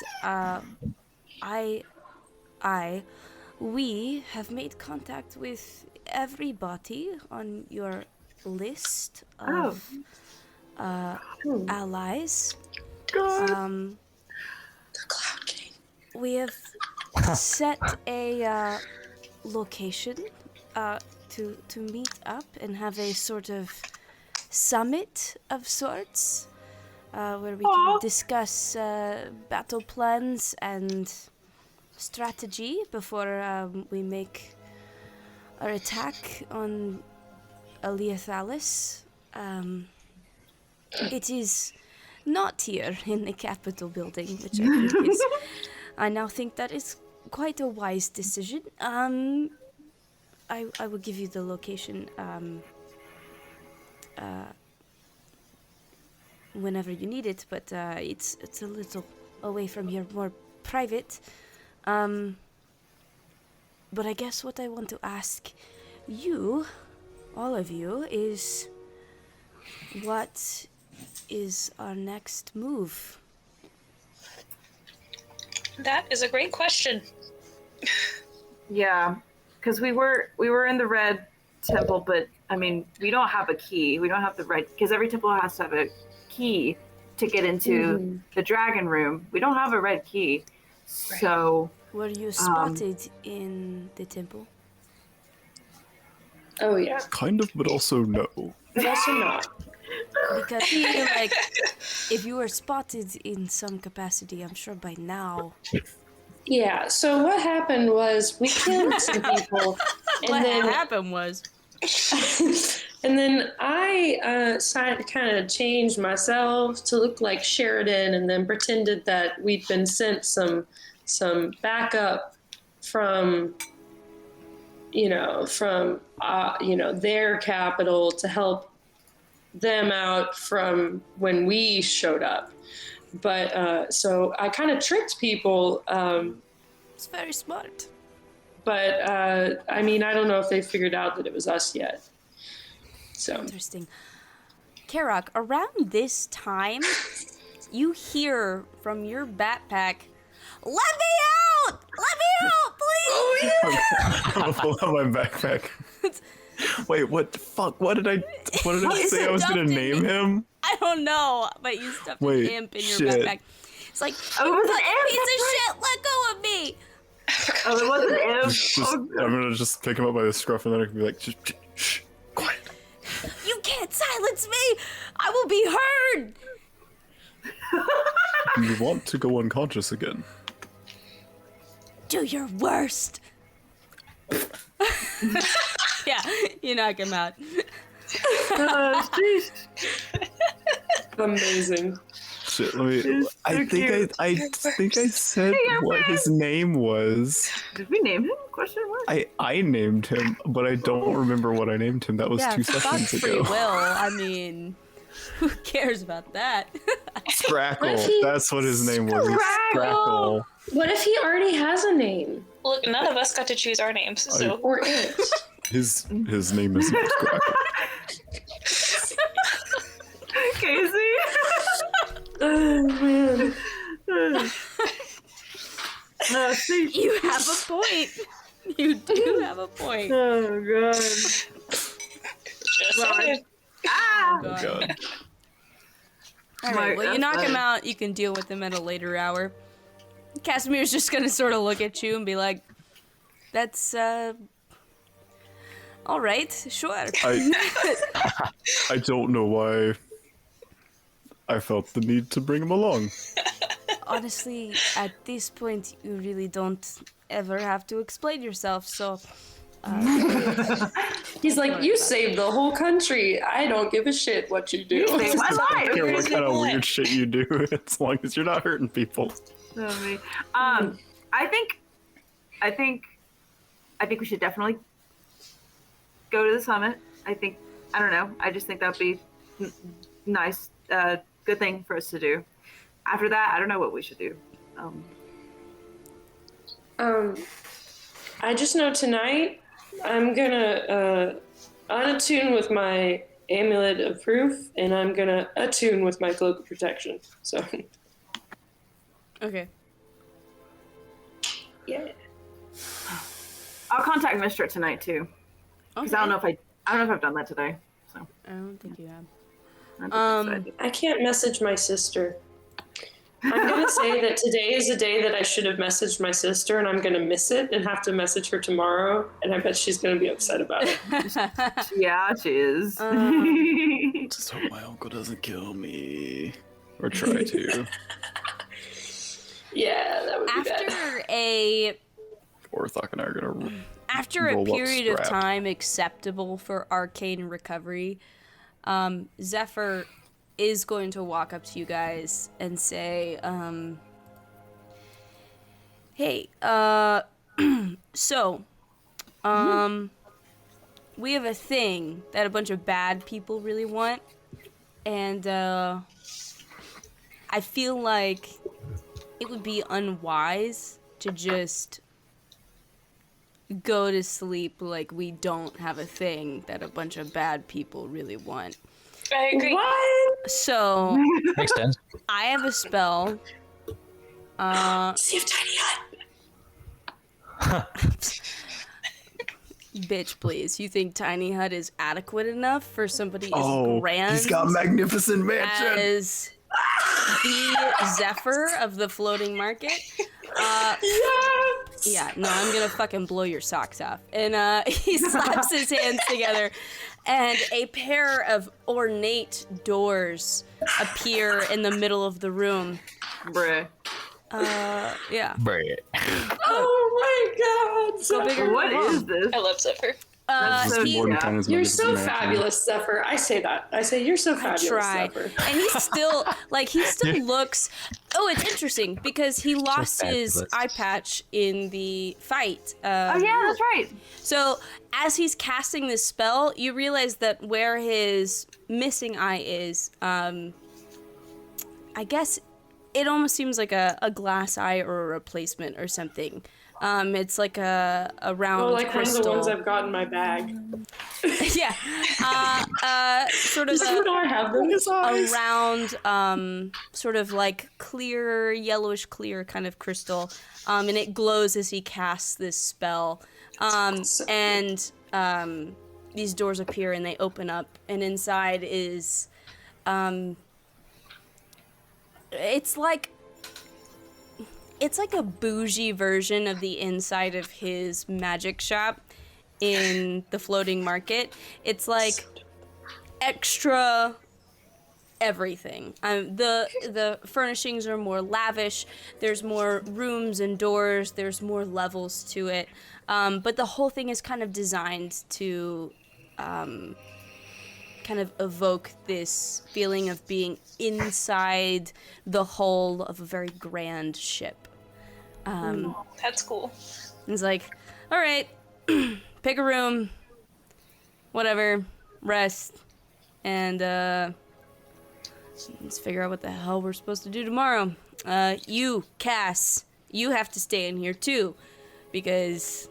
we have made contact with everybody on your list of allies. The Cloud King. We have set a location to meet up and have a sort of summit of sorts, where we can discuss battle plans and strategy before we make our attack on Aleathalis. It is not here in the Capitol building, which I think is... I now think that is quite a wise decision. I will give you the location whenever you need it, but it's a little away from here, more private. But I guess what I want to ask you, all of you, is what is our next move? That is a great question. Yeah, because we were in the red temple, but I mean, we don't have a key. We don't have the red, because every temple has to have a key to get into the dragon room. We don't have a red key. So were you spotted in the temple? Oh yeah. Kind of, but also no. But also not. Because I feel like if you were spotted in some capacity, I'm sure by now. Yeah, so what happened was we killed some people. What happened was... And then I kind of changed myself to look like Sheridan, and then pretended that we'd been sent some backup from their capital to help them out from when we showed up. But so I kind of tricked people. It's very smart. But I mean, I don't know if they figured out that it was us yet. So interesting. Karak, around this time, you hear from your backpack, "Let me out! Let me out, please!" Oh yeah! I'm gonna pull out my backpack. Wait, what the fuck? What did I say I was gonna name him? I don't know, but you stuffed an imp in your backpack. It's like, oh, it was an imp, piece of shit, let go of me! Oh, it wasn't imp. I'm gonna just pick him up by the scruff, and then I can be like, shh, quiet. You can't silence me! I will be heard! You want to go unconscious again? Do your worst! Yeah, you knock him out. Amazing. Shit, let me. I think I said what his name was. Did we name him? Question mark. I named him, but I don't remember what I named him. That was 2 seconds free ago. will. I mean, who cares about that? Scrackle. That's what his name was. Scrackle. What if he already has a name? Look, none of us got to choose our names, so Or it. His name is not Scrackle. Casey. Oh man. See. You have a point. You do have a point. Oh god. just saying. Ah. God. God. All right, well, you knock him out. You can deal with him at a later hour. Casimir's just gonna sort of look at you and be like, "That's all right, sure." I don't know why I felt the need to bring him along. Honestly, at this point, you really don't ever have to explain yourself, so... He's like, you saved the whole country. I don't give a shit what you do. You saved my I don't life. care what kind of weird shit you do, as long as you're not hurting people. I think I think we should definitely go to the summit. I don't know. I just think that'd be nice, good thing for us to do. After that, I don't know what we should do. I just know tonight I'm gonna unattune with my amulet of proof, and I'm gonna attune with my cloak of protection. So. Okay. Yeah. I'll contact Mistra tonight too, because I don't know if I've done that today. So I don't think you have. I'm excited. I can't message my sister. I'm gonna say that today is a day that I should have messaged my sister, and I'm gonna miss it and have to message her tomorrow, and I bet she's gonna be upset about it. Yeah, she is. Just hope my uncle doesn't kill me. Or try to. Yeah, that would be bad. Orthok and I are gonna After a roll up period of strapped. time acceptable for arcane recovery, Zephyr is going to walk up to you guys and say, hey, so, we have a thing that a bunch of bad people really want, and, I feel like it would be unwise to just go to sleep like we don't have a thing that a bunch of bad people really want. I agree. What? So, Makes sense. I have a spell. See if Tiny Hut. Bitch, please. You think Tiny Hut is adequate enough for somebody as grand he's got magnificent mansion. as the Zephyr of the floating market? Yeah, no, I'm gonna fucking blow your socks off. And he slaps his hands together, and a pair of ornate doors appear in the middle of the room. Bruh. Yeah. Right. Oh my god! Go big or What go home. is this? I love Zephyr. That's so he- More than yeah. Tanya's You're magnificent so mansion. fabulous, Zephyr. I say that. I say you're so fabulous, Try. Zephyr. And he still, looks... Oh, it's interesting, because he lost his fabulous. eye patch in the fight. Oh yeah, that's right. So, as he's casting this spell, you realize that where his missing eye is, I guess it almost seems like a glass eye or a replacement or something. It's like a round Oh, like crystal. one of the ones I've got in my bag. Yeah. Sort of Just I have them. a round, sort of like clear, yellowish clear kind of crystal. And it glows as he casts this spell. And these doors appear and they open up, and inside is, it's like a bougie version of the inside of his magic shop in the floating market. It's like extra everything. The furnishings are more lavish. There's more rooms and doors. There's more levels to it. But the whole thing is kind of designed to kind of evoke this feeling of being inside the hull of a very grand ship. That's cool. It's like, all right, pick a room, whatever, rest, and let's figure out what the hell we're supposed to do tomorrow. You, Cass, you have to stay in here too, because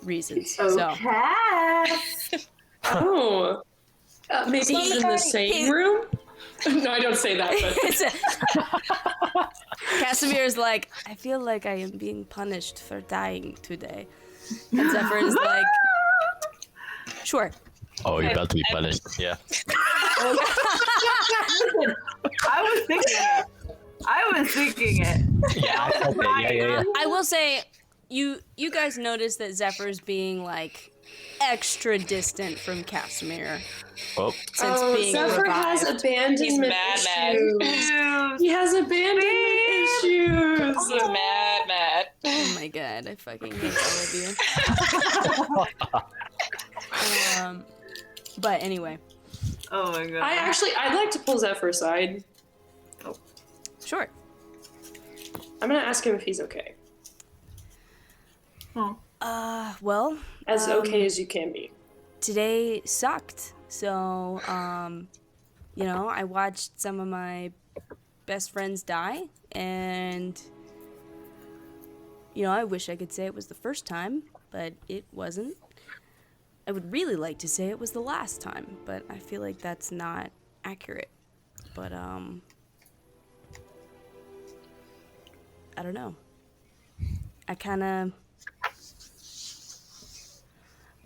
reasons. So. Oh. Maybe he's in the same room? No, I don't say that, but... Casimir's like, I feel like I am being punished for dying today. And Zephyr is like, sure. Oh, you're about to be punished. Yeah. I was thinking it. Yeah. Yeah. I will say, you guys notice that Zephyr's being like extra distant from Casimir Well, since being Zephyr revived. has abandonment He's mad. issues. He has abandonment issues. He's mad. Oh my god, I fucking hate all of you. But anyway, Oh my god. I'd like to pull Zephyr aside. sure. I'm gonna ask him if he's okay. Oh. Well, As okay as you can be. today sucked. So, I watched some of my best friends die, and, I wish I could say it was the first time, but it wasn't. I would really like to say it was the last time, but I feel like that's not accurate. But, I don't know.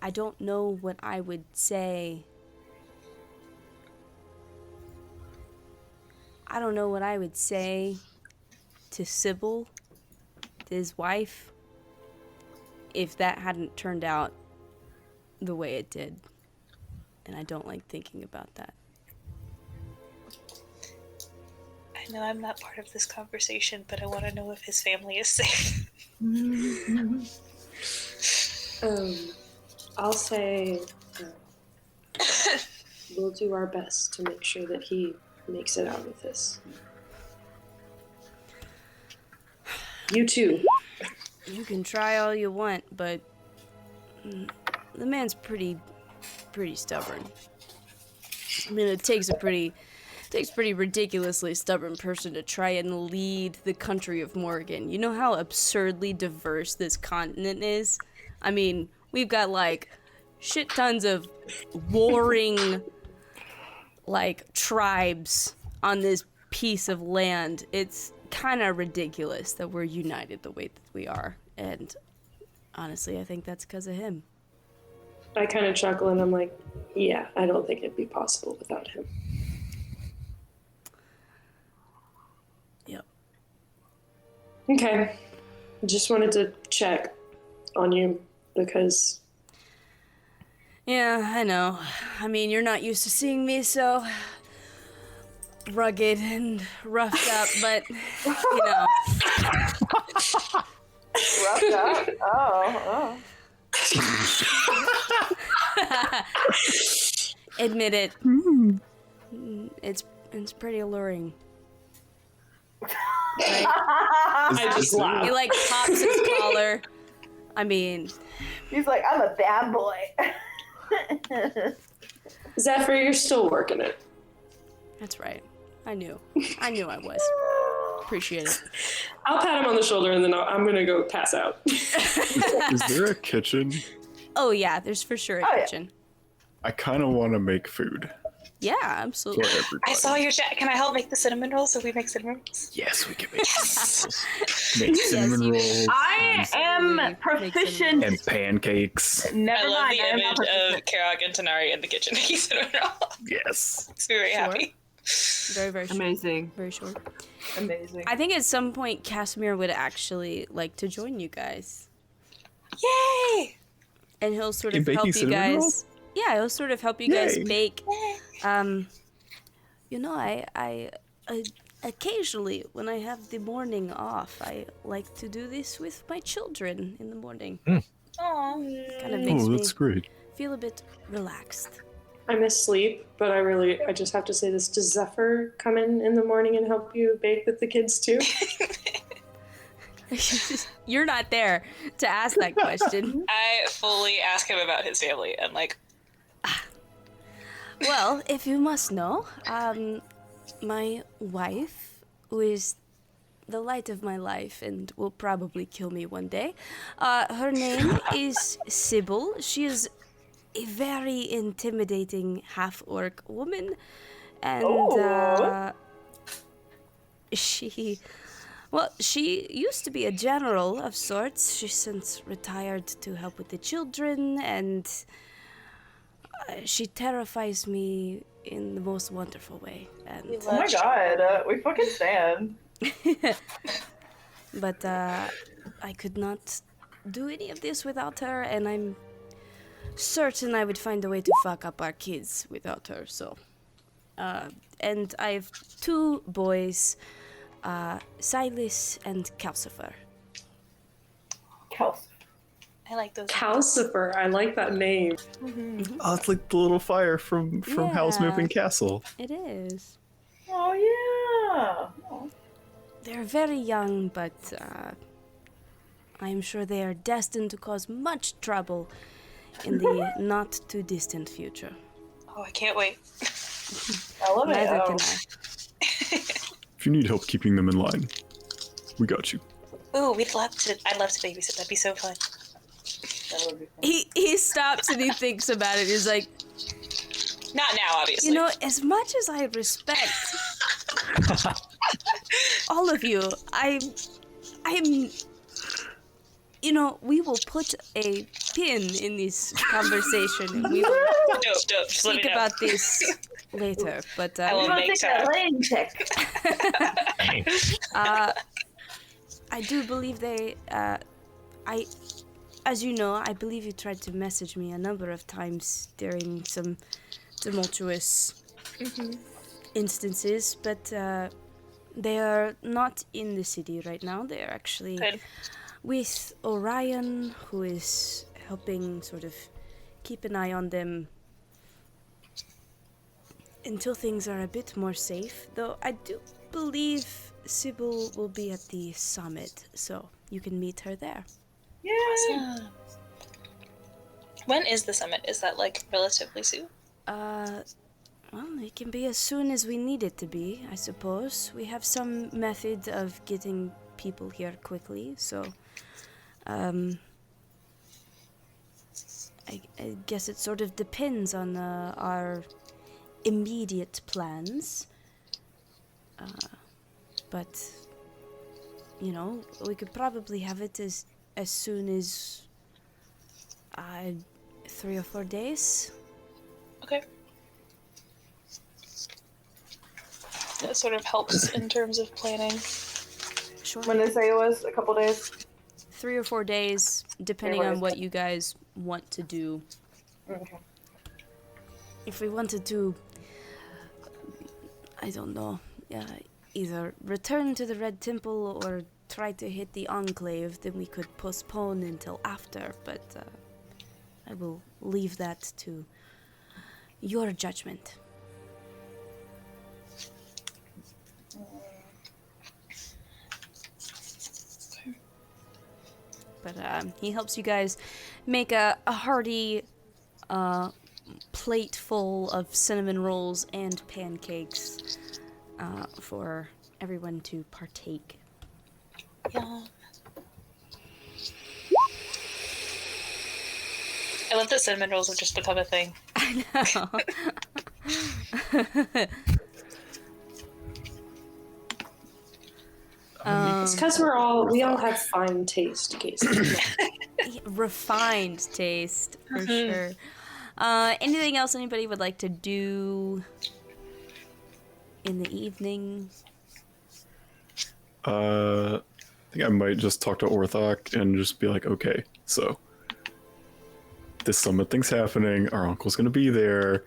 I don't know what I would say. I don't know what I would say to Sybil, to his wife, if that hadn't turned out the way it did. And I don't like thinking about that. I know I'm not part of this conversation, but I want to know if his family is safe. I'll say we'll do our best to make sure that he makes it out of this. You too. You can try all you want, but the man's pretty stubborn. I mean, it takes a pretty ridiculously stubborn person to try and lead the country of Morgan. You know how absurdly diverse this continent is? I mean, we've got, like, shit tons of warring, like, tribes on this piece of land. It's kind of ridiculous that we're united the way that we are. And honestly, I think that's because of him. I kind of chuckle and I'm like, yeah, I don't think it'd be possible without him. Yep. Okay. Just wanted to check on you because... Yeah, I know. I mean, you're not used to seeing me so rugged and roughed up, but, you know. Roughed up? Oh. Admit it. It's pretty alluring. Right? I just laugh. He, like, pops his collar. I mean... He's like, I'm a bad boy. Zephyr, you're still working it. That's right. I knew I was. Appreciate it. I'll pat him on the shoulder and then I'm gonna go pass out. Is there a kitchen? Oh yeah, there's for sure a kitchen. I kind of want to make food Yeah, for absolutely. everybody. I saw your chat. Can I help make the cinnamon rolls so we make cinnamon rolls? Yes, we can make make cinnamon you- rolls. I am Absolutely. proficient. And pancakes. Never I love mind. the I am not image proficient. of Karok and Tanari in the kitchen making cinnamon rolls. Yes. Makes me very happy. Very, very short. Amazing. Very short. Amazing. I think at some point Casimir would actually like to join you guys. Yay! And he'll sort You of help baking you cinnamon guys. rolls? Yeah, he'll sort of help you guys Yay. bake. You know, I occasionally when I have the morning off, I like to do this with my children in the morning. Aww. Kind of makes Oh, me that's great. feel a bit relaxed. I miss sleep, but I just have to say this. Does Zephyr come in the morning and help you bake with the kids too? You're not there to ask that question. I fully ask him about his family and like, Well, if you must know, my wife, who is the light of my life and will probably kill me one day, her name is Sybil. She is a very intimidating half-orc woman, and she used to be a general of sorts. She's since retired to help with the children, and she terrifies me in the most wonderful way. And Oh my god, we fucking stand. but I could not do any of this without her, and I'm certain I would find a way to fuck up our kids without her. So, and I have two boys, Silas and Calcifer. Kels. I like those. Calcifer, I like that name. Oh, it's like the little fire from Howl's Yeah. Moving Castle. It is. Oh yeah. Oh. They're very young, but I am sure they are destined to cause much trouble in the not too distant future. Oh, I can't wait. Neither can I. If you need help keeping them in line, we got you. Ooh, I'd love to babysit. That'd be so fun. He stops and he thinks about it. He's like, Not now, obviously. you know, as much as I respect all of you, I'm, you know, we will put a pin in this conversation and we will Dope. Just let me speak know. about this later. But I will make time. lane check. I do believe they, as you know, I believe you tried to message me a number of times during some tumultuous instances, but they are not in the city right now. They are actually Good. with Orion, who is helping sort of keep an eye on them until things are a bit more safe. Though I do believe Sybil will be at the summit, so you can meet her there. Awesome. When is the summit? Is that like relatively soon? Well, it can be as soon as we need it to be, I suppose. We have some method of getting people here quickly, so I guess it sort of depends on our immediate plans. But you know, we could probably have it as soon as 3 or 4 days. Okay. That sort of helps in terms of planning. Sure. When did they say it was? A couple days? 3 or 4 days, depending on what you guys want to do. Okay. If we wanted to, I don't know, either return to the Red Temple or try to hit the Enclave, then we could postpone until after, but I will leave that to your judgment. But he helps you guys make a hearty plate full of cinnamon rolls and pancakes for everyone to partake. Yeah. I love that cinnamon rolls have just become a thing. I know. It's because we all have fine taste, Casey. Refined taste, for sure. Anything else anybody would like to do in the evening? I think I might just talk to Orthok and just be like, okay, so this summit thing's happening. Our uncle's gonna be there.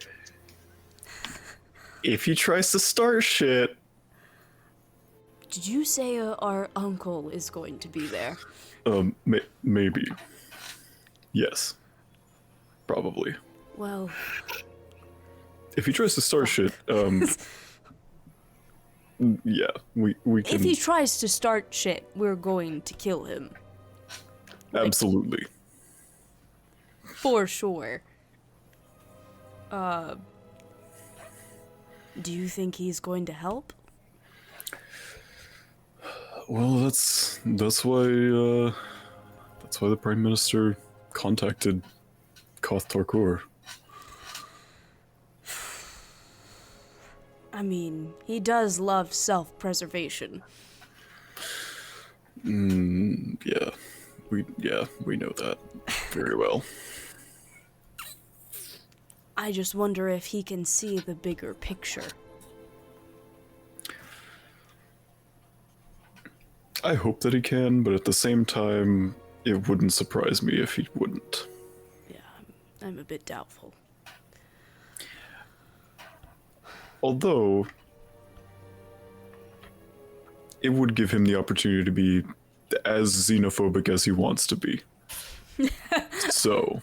If he tries to start shit, Did you say our uncle is going to be there? maybe. Yes. Probably. Well, If he tries to start shit, yeah, we can. if he tries to start shit, we're going to kill him. Absolutely. For sure. Do you think he's going to help? Well, that's why the Prime Minister contacted Koth Torkur. I mean, he does love self-preservation. Yeah, we know that very well. I just wonder if he can see the bigger picture. I hope that he can, but at the same time, it wouldn't surprise me if he wouldn't. Yeah, I'm a bit doubtful. Although, it would give him the opportunity to be as xenophobic as he wants to be. So,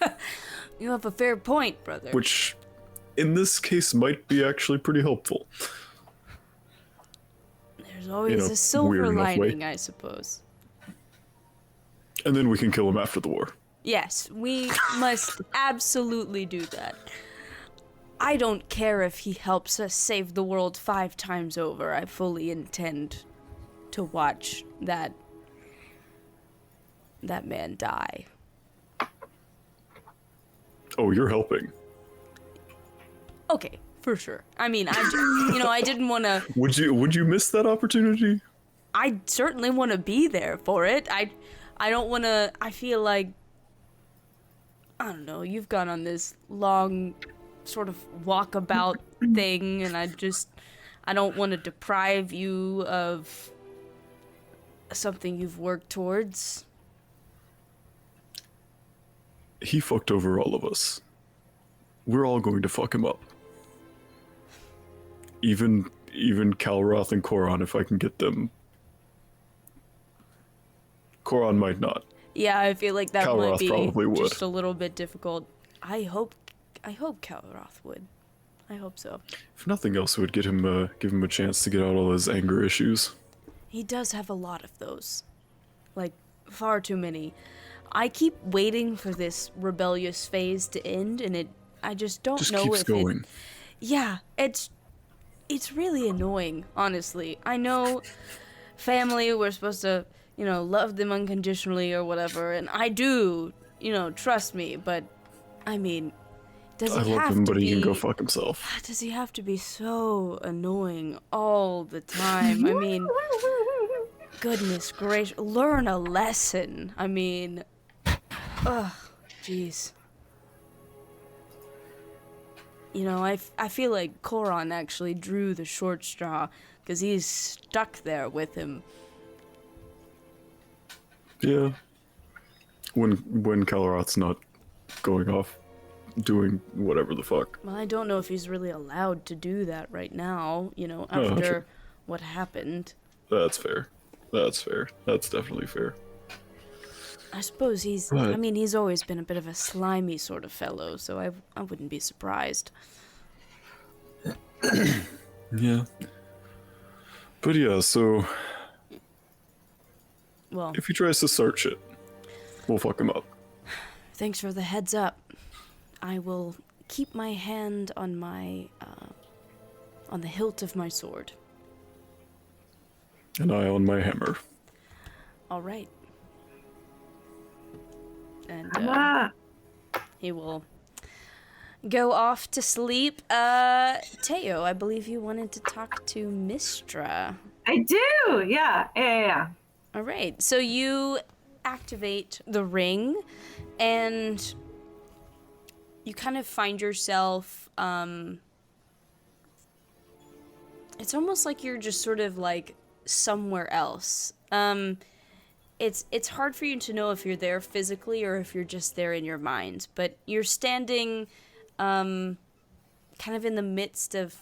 You have a fair point, brother. which in this case might be actually pretty helpful. There's always in a a silver weird enough way. lining, I suppose. And then we can kill him after the war. Yes, we must absolutely do that. I don't care if he helps us save the world 5 times over. I fully intend to watch that man die. Oh, you're helping. Okay, for sure. I mean, I didn't want to. Would you miss that opportunity? I certainly want to be there for it. I don't want to. I feel like, I don't know. You've gone on this long, sort of walkabout thing, and I don't want to deprive you of something you've worked towards. He fucked over all of us. We're all going to fuck him up. Even Kalroth and Koron, if I can get them. Koron might not. Yeah, I feel like that Kalroth might be probably would. just a little bit difficult. I hope Kalroth would. I hope so. If nothing else, it would give him a chance to get out all his anger issues. He does have a lot of those. Like, far too many. I keep waiting for this rebellious phase to end, and I just don't Just know keeps if going. Yeah, it's really annoying, honestly. I know family, we're supposed to, love them unconditionally or whatever, and I do, trust me, but I mean, does I he love have him, to but be he can go fuck himself. Does he have to be so annoying all the time? I mean, goodness gracious, learn a lesson. I mean, ugh, jeez. I feel like Koron actually drew the short straw, because he's stuck there with him. Yeah. When Kalroth's not going off doing whatever the fuck. Well, I don't know if he's really allowed to do that right now, sure. after what happened. That's fair. That's definitely fair. I suppose he's always been a bit of a slimy sort of fellow, so I wouldn't be surprised. Yeah. But yeah, so Well, if he tries to search it, we'll fuck him up. thanks for the heads up. I will keep my hand on the hilt of my sword. An eye on my hammer. All right. And he will go off to sleep. Teo, I believe you wanted to talk to Mistra. I do. Yeah. All right. So you activate the ring, and you kind of find yourself. It's almost like you're just sort of like somewhere else. It's hard for you to know if you're there physically or if you're just there in your mind, but you're standing kind of in the midst of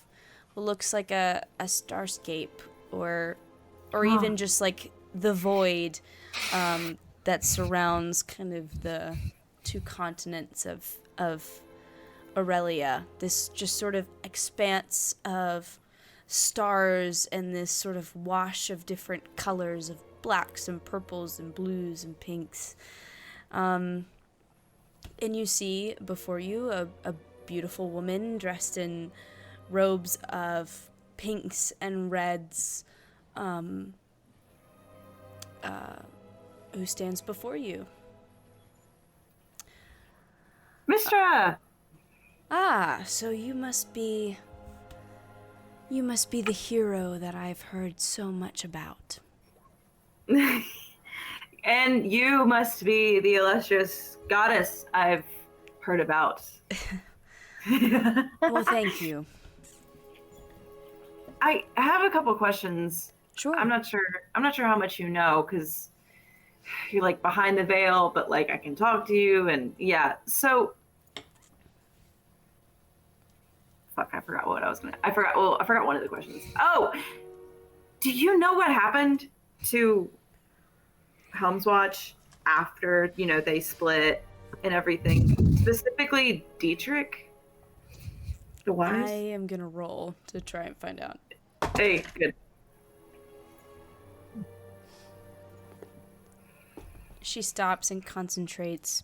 what looks like a starscape or even just like the void that surrounds kind of the 2 continents of Aurelia. This just sort of expanse of stars and this sort of wash of different colors of blacks and purples and blues and pinks. And you see before you a beautiful woman dressed in robes of pinks and reds, who stands before you. Mistra! Ah, so you must be the hero that I've heard so much about. And you must be the illustrious goddess I've heard about. Well, thank you. I have a couple questions. Sure. I'm not sure how much you know, because you're like behind the veil, but like I can talk to you, and yeah. So, fuck, I forgot what I was gonna. I forgot one of the questions. Oh, do you know what happened to Helm's Watch after they split and everything? Specifically, Dietrich, the wise. I am gonna roll to try and find out. Hey, good. She stops and concentrates.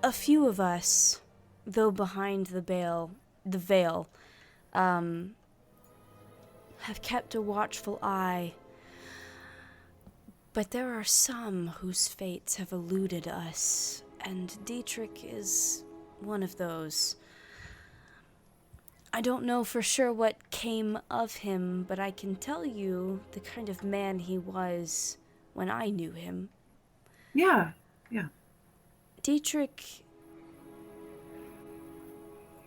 A few of us, though behind the veil, have kept a watchful eye. But there are some whose fates have eluded us, and Dietrich is one of those. I don't know for sure what came of him, but I can tell you the kind of man he was when I knew him. Yeah. Dietrich,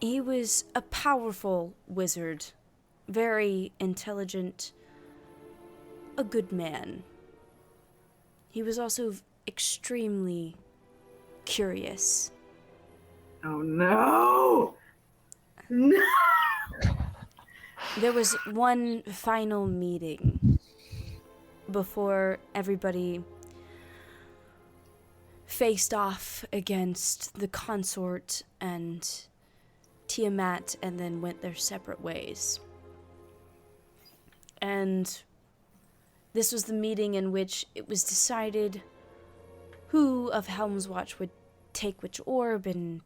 he was a powerful wizard, very intelligent, a good man. He was also extremely curious. Oh no! No! There was one final meeting before everybody faced off against the consort and Tiamat and then went their separate ways. And this was the meeting in which it was decided who of Helm's Watch would take which orb, and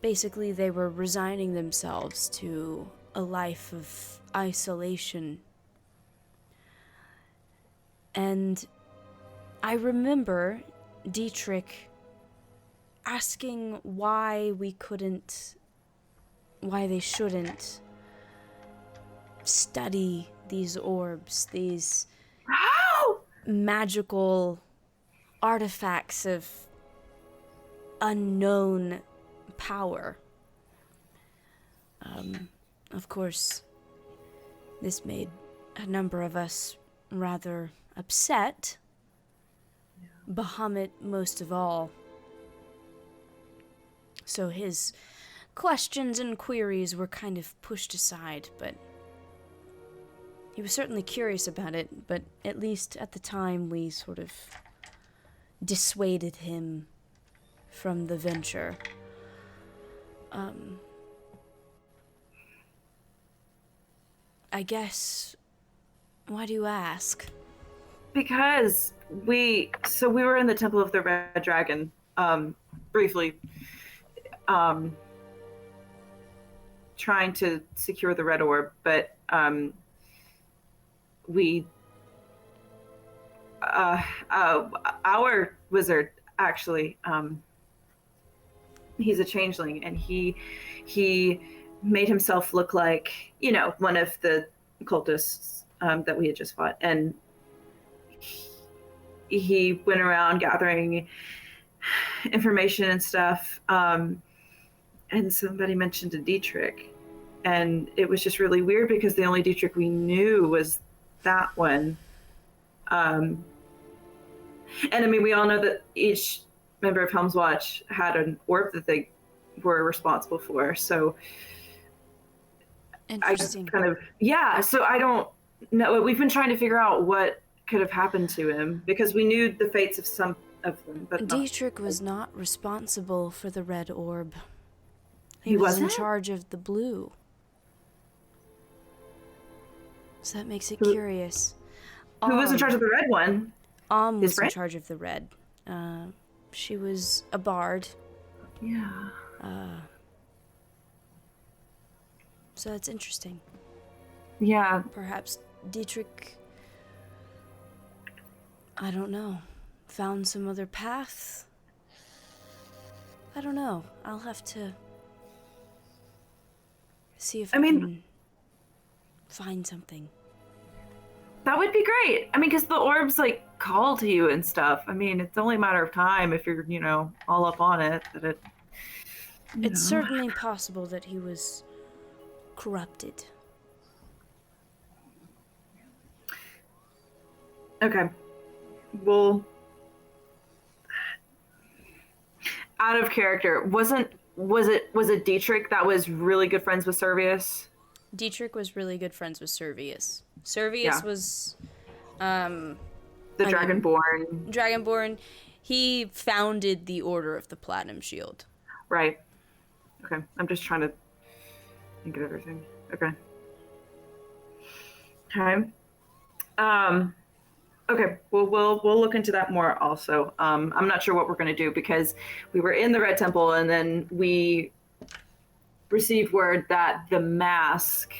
basically they were resigning themselves to a life of isolation. And I remember Dietrich asking why they shouldn't study these orbs, these magical artifacts of unknown power. Of course, this made a number of us rather upset. Bahamut most of all. So his questions and queries were kind of pushed aside, but he was certainly curious about it, but at least at the time we sort of dissuaded him from the venture. I guess, why do you ask? Because we were in the Temple of the Red Dragon, briefly, trying to secure the Red Orb, but our wizard actually, he's a changeling, and he made himself look like, one of the cultists that we had just fought, and he went around gathering information and stuff, and somebody mentioned a Dietrich, and it was just really weird because the only Dietrich we knew was that one. And I mean, we all know that each member of Helm's Watch had an orb that they were responsible for, so Interesting. So I don't know. We've been trying to figure out what could have happened to him because we knew the fates of some of them, but Dietrich was not responsible for the Red Orb. He was in wasn't? charge of the blue. So that makes it curious. Who was in charge of the red one? Was His in friend? charge of the red. She was a bard. Yeah. So that's interesting. Yeah. Perhaps Dietrich, I don't know, found some other path? I don't know. I'll have to see if I can find something. That would be great. I mean, because the orbs call to you and stuff. I mean, it's only a matter of time if you're, all up on it. It's certainly possible that he was corrupted. Okay. Well, out of character, was it Dietrich that was really good friends with Servius? Dietrich was really good friends with Servius. Servius was the Dragonborn. Dragonborn. He founded the Order of the Platinum Shield. Right. Okay. I'm just trying to think of everything. Okay. Okay. Okay, well, we'll look into that more also. I'm not sure what we're going to do because we were in the Red Temple and then we received word that the mask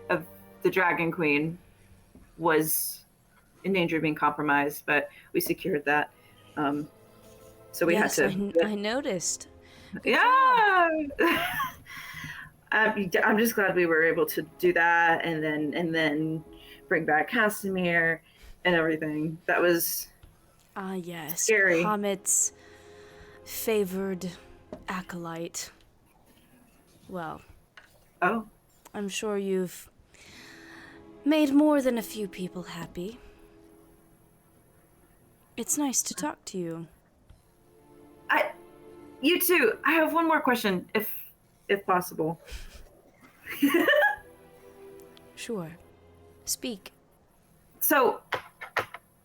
of the Dragon Queen was in danger of being compromised, but we secured that. So we yes, had to. I noticed. Good Yeah. I'm just glad we were able to do that, and then bring back Casimir and everything. That was Yes. scary. Comet's favored acolyte. Well, Oh, I'm sure you've made more than a few people happy. It's nice to talk to you. you too. I have one more question, if possible. Sure. Speak. So,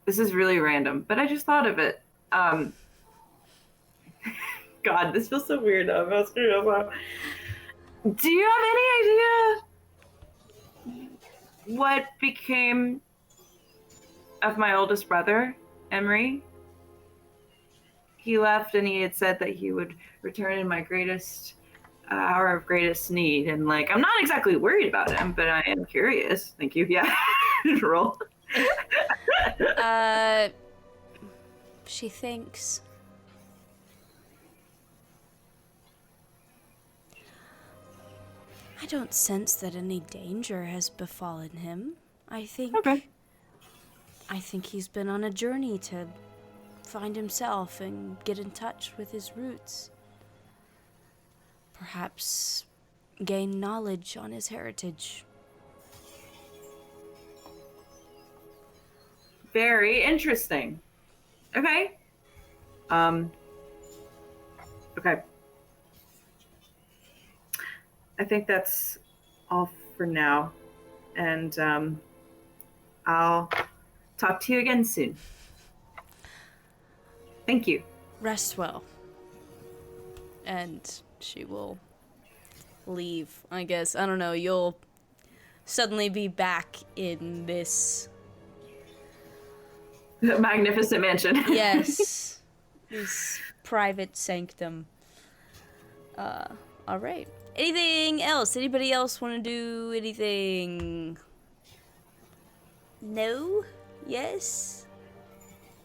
this is really random, but I just thought of it. God, this feels so weird. I'm about to screw this up. Do you have any idea what became of my oldest brother, Emery? He left and he had said that he would return in my greatest hour of greatest need. And like, I'm not exactly worried about him, but I am curious. Thank you. Yeah. Roll. She thinks. I don't sense that any danger has befallen him. I think he's been on a journey to find himself and get in touch with his roots. Perhaps gain knowledge on his heritage. Very interesting. Okay. Okay. I think that's all for now. And I'll talk to you again soon. Thank you. Rest well. And she will leave, I guess. I don't know, you'll suddenly be back in this... magnificent mansion. Yes. This private sanctum. All right. Anything else? Anybody else want to do anything? No? Yes?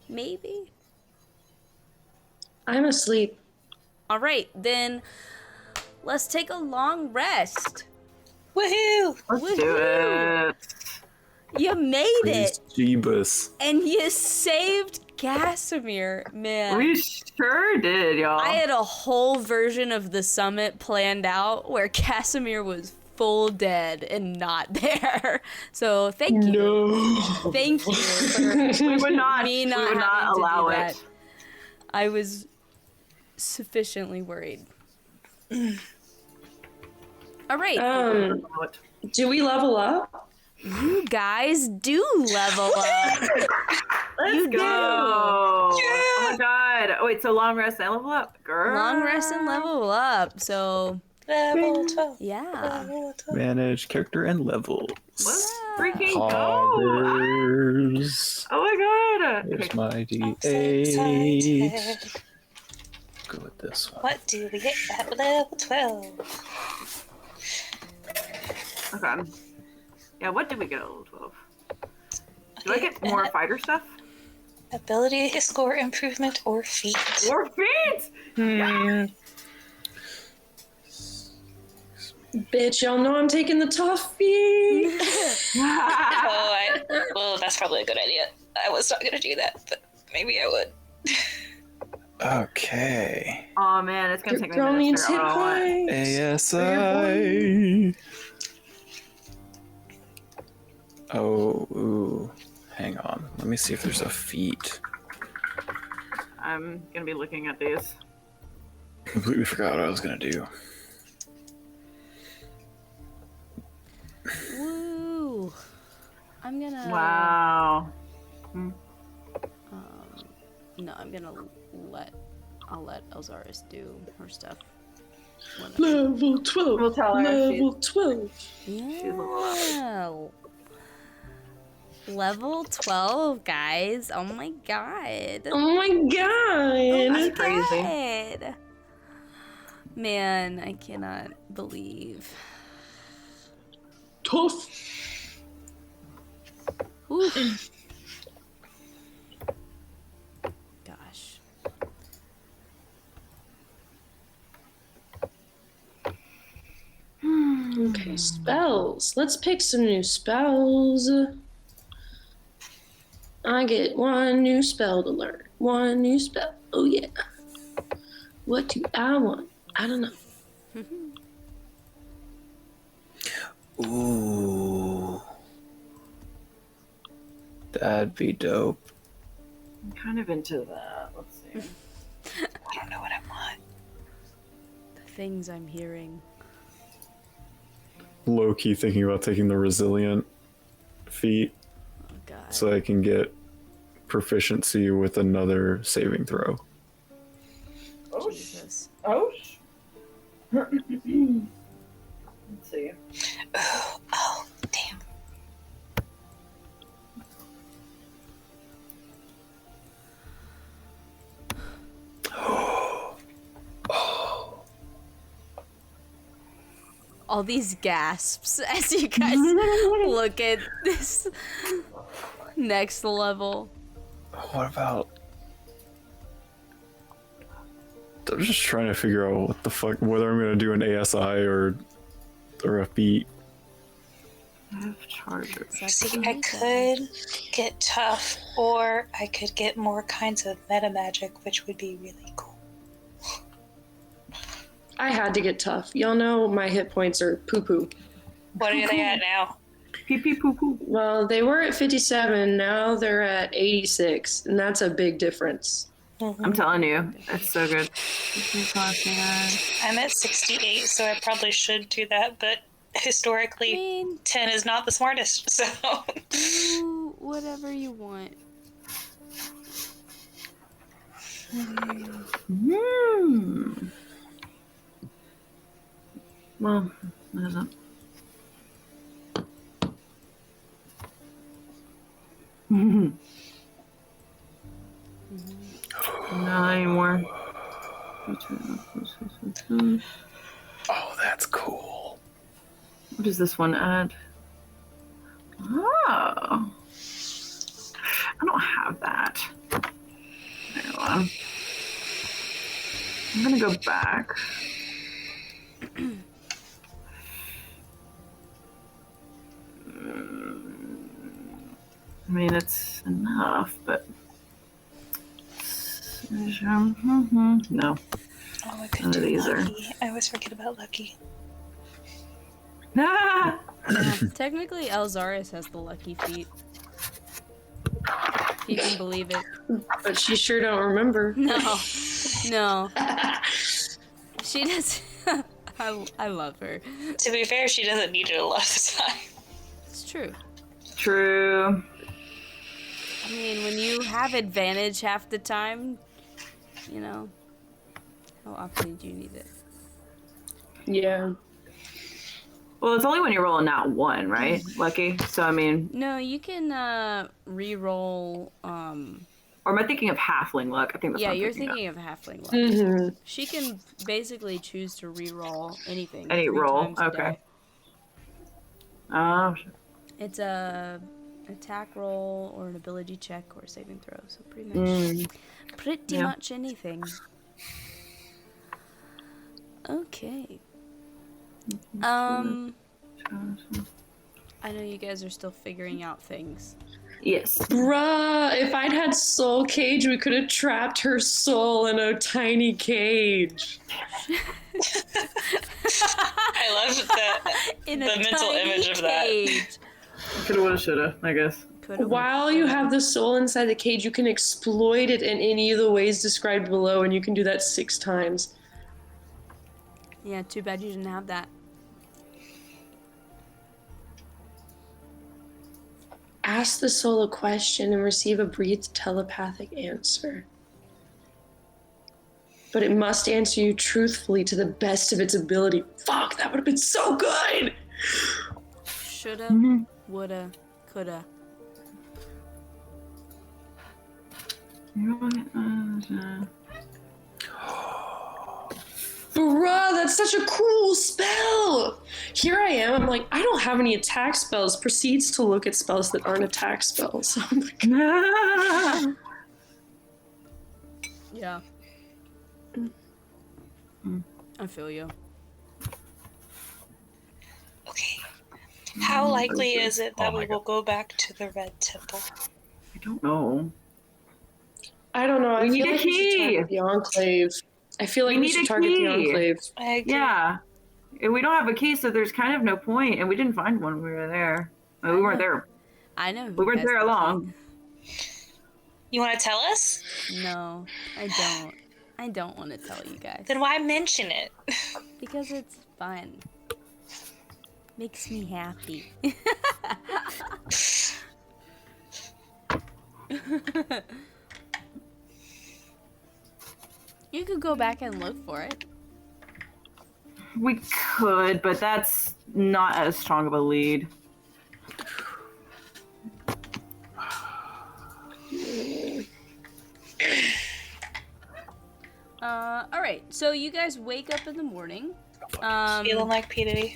Maybe? I'm asleep. All right, then let's take a long rest. Woohoo! Let's do it. You made it, Jeebus. and you saved Casimir, man. We sure did, y'all. I had a whole version of the summit planned out where Casimir was full dead and not there. So thank you. No. Thank you for we would not, me not we would having not to allow do it. that. I was sufficiently worried. All right. Do we level up? You guys do level up. Let's go. Oh my god. Oh wait, so long rest and level up. Girl. Long rest and level up. So Level 12. yeah. Level 12. Manage character and levels. Let's freaking go. Poggers. Oh my god. Here's my I'm so D8. excited. Go with this one. What do we get at level 12? Okay. Yeah, what did we get at level 12? Do I get more fighter stuff? Ability score improvement or feat. More feet! Bitch, y'all know I'm taking the toffee. Well, that's probably a good idea. I was not gonna do that, but maybe I would. Okay. Oh man, it's gonna take me Girl a minute needs to hit figure out what I want. points. ASI. Oh, ooh. Hang on. Let me see if there's a feat. I'm gonna be looking at these. Completely forgot what I was gonna do. Woo. I'm gonna. Wow. No, I'm gonna I'll let Elzaris do her stuff. Level 12. We'll tell her Level 12. Yeah. level up. Level 12, guys. Oh my god. Oh my god. That's crazy. God. Man, I cannot believe. Tough. Oof. Gosh. Okay, spells. Let's pick some new spells. I get one new spell to learn. One new spell. Oh yeah. What do I want? I don't know. Ooh. That'd be dope. I'm kind of into that. Let's see. I don't know what I want. The things I'm hearing. Low-key thinking about taking the resilient feat Oh god. so I can get proficiency with another saving throw. Oh, Jesus. oh. Let's see. Oh, damn. All these gasps as you guys look at this next level. What about... I'm just trying to figure out what the fuck, whether I'm gonna do an ASI or a feat. I have charger. See, I could get tough, or I could get more kinds of meta magic, which would be really cool. I had to get tough. Y'all know my hit points are poo-poo. What are they at now? Pee pee poo poo. Well, they were at 57, now they're at 86, and that's a big difference. I'm telling you, it's so good. I'm at 68, so I probably should do that, but historically, 10 is not the smartest, so... Do whatever you want. Well, that isn't. Not anymore. Oh, that's cool. What does this one add? Oh. I don't have that. Hang on. I'm gonna go back. I mean, it's enough, but... No. Oh, I could None of do these are. Lucky. I always forget about Lucky. Ah! Technically, Elzaris has the lucky feat. If you can believe it. But she sure don't remember. No. No. She does. I love her. To be fair, she doesn't need it a lot of the time. It's true. True. I mean, when you have advantage half the time, you know, how often do you need it? Yeah. Well, it's only when you're rolling not one, right? Lucky. So, I mean... No, you can re-roll, Or am I thinking of halfling luck? I think that's yeah, what I'm you're thinking thinking of halfling luck. Mm-hmm. She can basically choose to re-roll anything. Any 3 roll, times a okay. day. Oh, It's a attack roll or an ability check or a saving throw, so pretty Yeah. much anything. Okay. I know you guys are still figuring out things. yes. Bruh, if I'd had Soul Cage, we could have trapped her soul in a tiny cage. I love the mental image of that. Coulda, woulda, shoulda, I guess. While you have the soul inside the cage, you can exploit it in any of the ways described below, and you can do that 6 times. Yeah, too bad you didn't have that. Ask the soul a question and receive a brief telepathic answer. But it must answer you truthfully to the best of its ability. Fuck, that would have been so good! Shoulda, woulda, coulda. Bruh, that's such a cool spell! Here I am, I'm like, I don't have any attack spells. Proceeds to look at spells that aren't attack spells. I'm like, Yeah. I feel you. Okay. How likely is it that we will go back to the Red Temple? I don't know. I don't know. I We feel need a like we should key. target the Enclave. I feel like We we need should a target the key. Enclave. I agree. Yeah. And we don't have a key, so there's kind of no point. And we didn't find one when we were there. Well, we weren't there. I know. We weren't there long. You want to tell us? No, I don't. I don't want to tell you guys. Then why mention it? Because it's fun. Makes me happy. You could go back and look for it. We could, but that's not as strong of a lead. All right. So you guys wake up in the morning. Feeling like P. Diddy.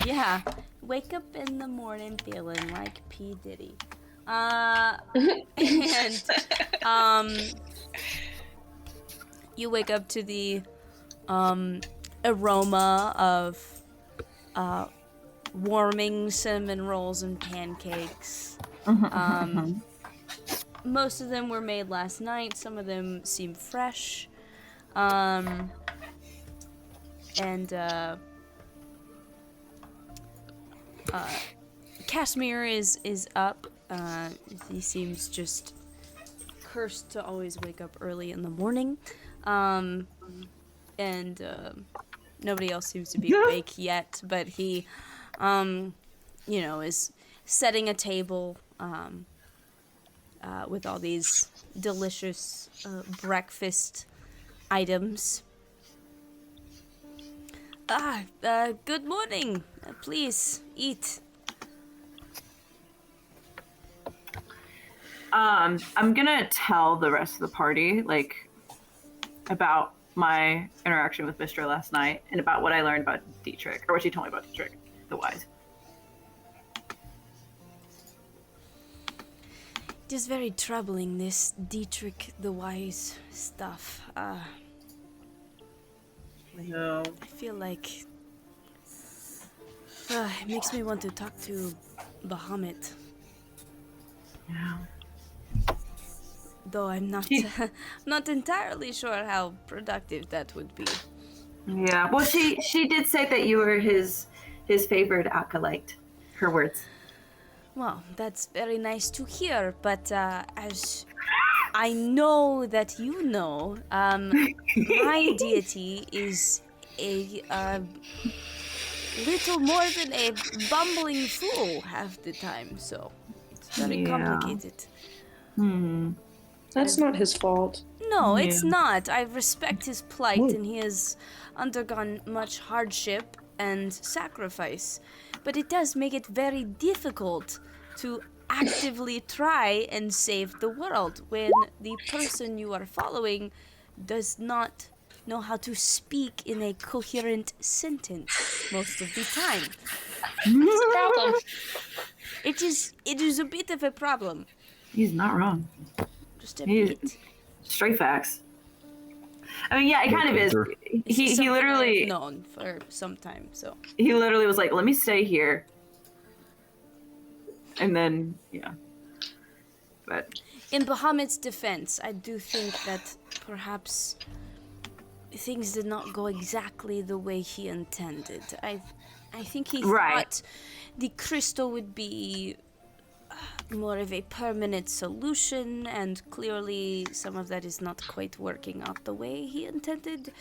Yeah. Wake up in the morning feeling like P. Diddy. You wake up to the aroma of warming cinnamon rolls and pancakes. Most of them were made last night. Some of them seem fresh. Casimir is up. He seems just cursed to always wake up early in the morning. Nobody else seems to be awake yet, but he, is setting a table with all these delicious breakfast items. Good morning. Please eat. I'm gonna tell the rest of the party, about my interaction with Mistra last night and about what I learned about Dietrich, or what she told me about Dietrich, the Wise. It is very troubling, this Dietrich the Wise stuff. I know. I feel like it makes me want to talk to Bahamut. Yeah. Though I'm not not entirely sure how productive that would be. Yeah. Well, she did say that you were his favorite acolyte. Her words. Well, that's very nice to hear, but as I know that you know, my deity is a little more than a bumbling fool half the time, so it's very complicated. That's not his fault. No, it's not. I respect his plight, and he has undergone much hardship and sacrifice. But it does make it very difficult to actively try and save the world when the person you are following does not know how to speak in a coherent sentence most of the time. It's a problem. It is a bit of a problem. He's not wrong. Just a bit. Straight facts. I mean, yeah, it kind of is. He literally I've known for some time, so he literally was like, "Let me stay here," and then But in Bahamut's defense, I do think that perhaps things did not go exactly the way he intended. I think he thought the crystal would be more of a permanent solution, and clearly some of that is not quite working out the way he intended.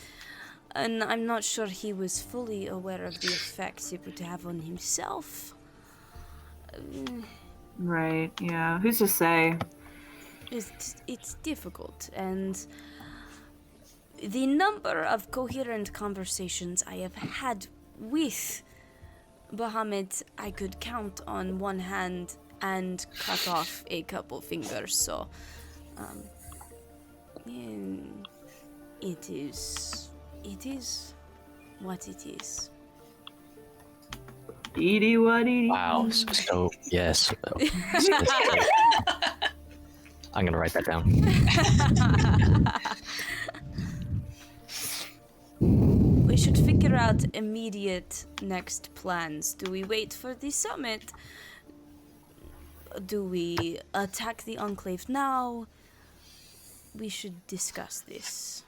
And I'm not sure he was fully aware of the effects it would have on himself. Right, yeah. Who's to say? It's difficult, and the number of coherent conversations I have had with Bahamut, I could count on one hand and cut off a couple fingers, so It is what it is. Edie, what Edie? Wow. So yes. I'm gonna write that down. We should figure out immediate next plans. Do we wait for the summit? Do we attack the Enclave now? We should discuss this.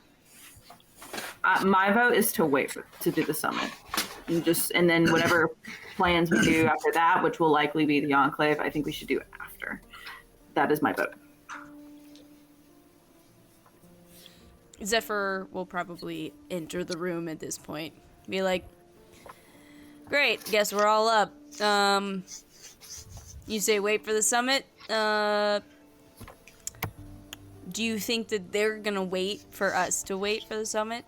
My vote is to wait to do the summit, and then whatever plans we do after that, which will likely be the Enclave, I think we should do after. That is my vote. Zephyr will probably enter the room at this point. Be like, great, guess we're all up. You say wait for the summit? Do you think that they're gonna wait for us to wait for the summit?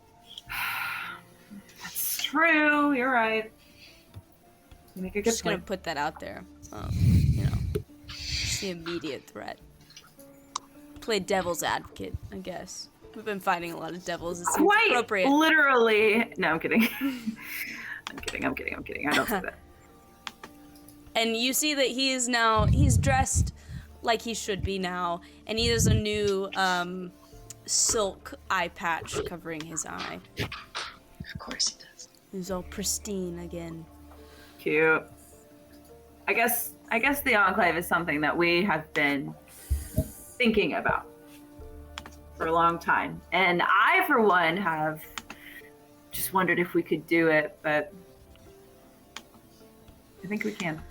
That's true, you're right. You make a good Just gonna point. put that out there. Just the immediate threat. Play devil's advocate, I guess. We've been fighting a lot of devils. It seems Quite appropriate. literally. No, I'm kidding. I'm kidding. I don't say that. And you see that he's dressed like he should be now, and he has a new silk eye patch covering his eye. Of course he does. He's all pristine again. Cute. I guess the Enclave is something that we have been thinking about for a long time. And I, for one, have just wondered if we could do it, but I think we can.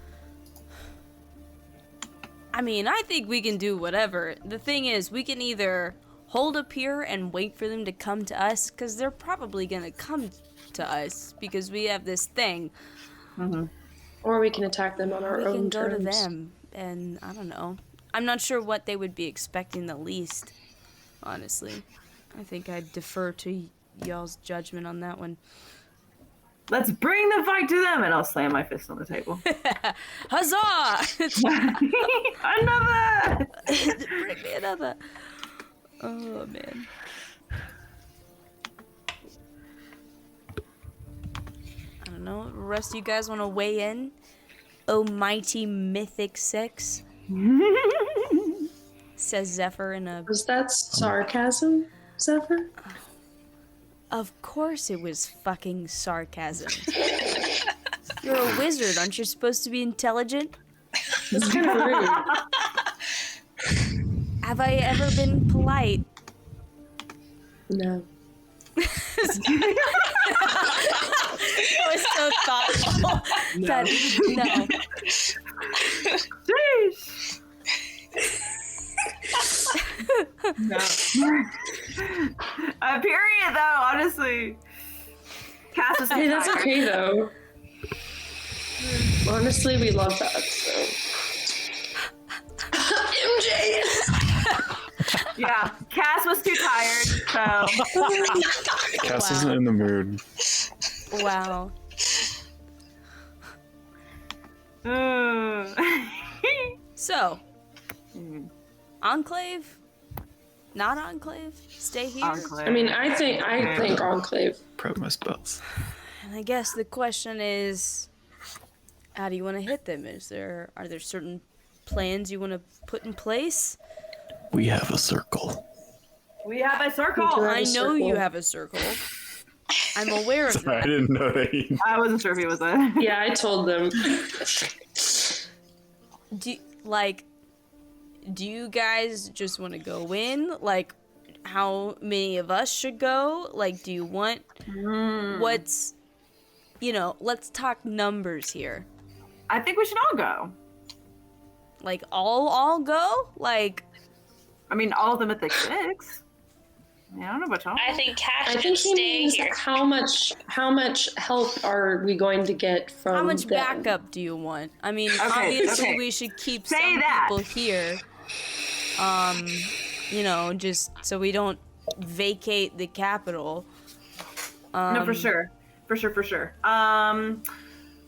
I mean, I think we can do whatever. The thing is, we can either hold up here and wait for them to come to us, because they're probably going to come to us, because we have this thing. Mm-hmm. Or we can attack them on our We own can go terms. to them, and I don't know. I'm not sure what they would be expecting the least, honestly. I think I'd defer to y'all's judgment on that one. Let's bring the fight to them, and I'll slam my fist on the table. Huzzah! Another! Bring me another. Oh, man. I don't know. The rest of you guys want to weigh in? Oh, mighty Mythic Six? Says Zephyr in a... Was that sarcasm, Zephyr? Of course it was fucking sarcasm. You're a wizard. Aren't you supposed to be intelligent? That's kind of rude. Have I ever been polite? No. That was so thoughtful. No. No. No. Period, though, honestly. Cass is Hey, that's okay, though. Honestly, we love that, so. MJ! Yeah, Cass was too tired, so. Cass isn't in the mood. Wow. So, Enclave? Not Enclave? Stay here? Enclave. I mean, I think Enclave. Prep my spells. And I guess the question is, how do you want to hit them? Are there certain plans you want to put in place? We have a circle. We have a circle. We do. I know circle. you have a circle. I'm aware of Sorry, I that. didn't know that. I wasn't sure if he was a. Yeah, I told them. Do you guys just want to go in? Like, how many of us should go? Like, do you want what's, let's talk numbers here. I think we should all go. Like, all go? Like, I mean, all of them at the Six. I don't know about y'all. I think Cash I should think he stay means here. how much help are we going to get from how much them? backup do you want? I mean, Okay, obviously okay. we should keep Say some that. people here. Just so we don't vacate the capital. No, for sure. For sure. I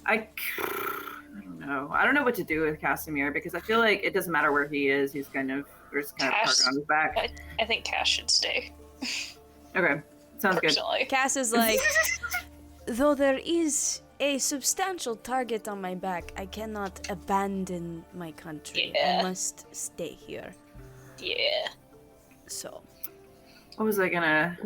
don't know. I don't know what to do with Casimir because I feel like it doesn't matter where he is. He's kind of Zephyrs kind of Cass. parking on his back. I think Cass should stay. Okay, sounds good. Personally. Cass is like, though there is a substantial target on my back, I cannot abandon my country. Yeah. I must stay here. Yeah. So, What was I gonna?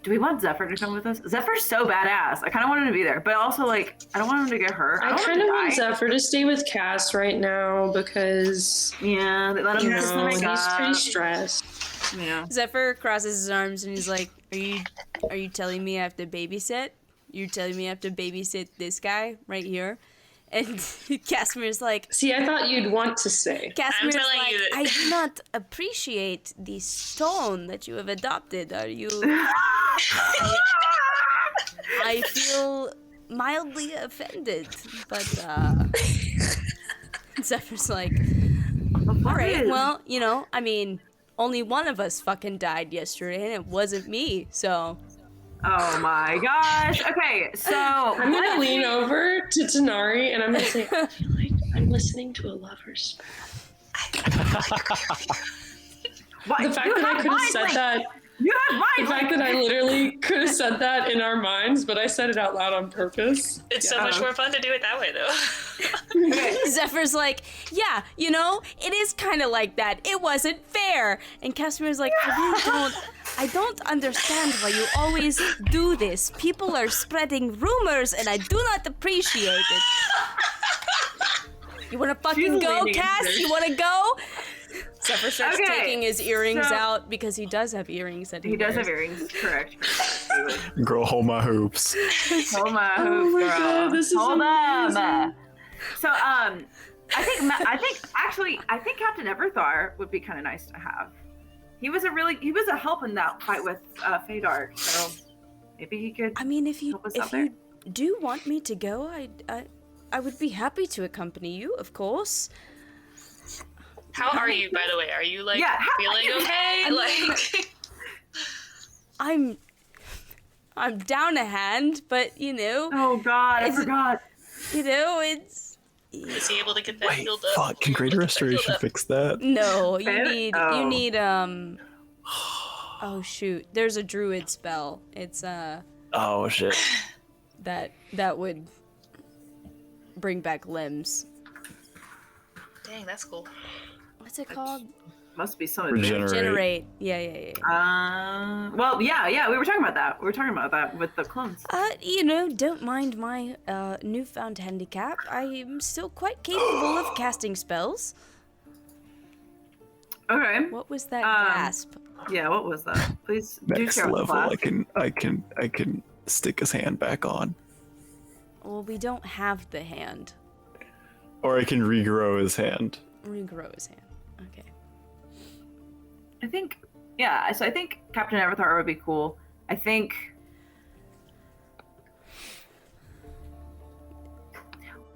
Do we want Zephyr to come with us? Zephyr's so badass. I kind of want him to be there, but also like I don't want him to get hurt. I don't kind of him want to die. Zephyr to stay with Cass right now because Yeah, they let him just he's like pretty stressed. Yeah. Zephyr crosses his arms and he's like, are you telling me I have to babysit? You're telling me I have to babysit this guy right here? And Casimir's like, See, I thought you'd want to stay. Casimir's telling like, you that- I do not appreciate the tone that you have adopted. Are you... I feel mildly offended, but Zephyr's like, all right, well, you know, I mean, only one of us fucking died yesterday, and it wasn't me, so... Oh my gosh. Okay, so I'm gonna lean over to Tanari and I'm gonna say, I feel like I'm listening to a lover's what? The fact You that I have could have mind said link. that, You have the mind fact link. that I literally could have said that in our minds, but I said it out loud on purpose. It's so much more fun to do it that way, though. Zephyr's like, yeah, you know, it is kind of like that. It wasn't fair. And Casimir's like, I don't understand why you always do this. People are spreading rumors, and I do not appreciate it. You want to fucking She's go, leaning Cass? into- You want to go? Zephyr starts Okay, taking his earrings so- out because he does have earrings that He does have wears. earrings, correct. Girl, hold my hoops. Hold my Oh hoops, my girl. God, this is Hold amazing. them. So, I think Captain Everthar would be kind of nice to have. He was a help in that fight with Feydark, so maybe he could. I mean, if you Help us out do want me to go, I would be happy to accompany you, of course. How are you, by the way? Are you, like, Yeah, how are feeling you? okay? Like, I'm down a hand, but you know, Oh God, I Is it- forgot. you know, it's is he able to get that Wait, healed up? fuck, can Greater Restoration fix that? no, you Fair? need Oh. oh shoot, there's a druid spell. It's Oh, shit. that would bring back limbs. Dang, that's cool. What's it called? Must be some Regenerate. Yeah. Well, yeah, we were talking about that. We were talking about that with the clones. You know, don't mind my newfound handicap. I am still quite capable of casting spells. Okay. What was that Um, gasp? Yeah, what was that? Please do Next share with the level, class. I can stick his hand back on. Well, we don't have the hand. Or I can regrow his hand. Regrow his hand. Okay. I think, yeah. So I think Captain Everthar would be cool. I think.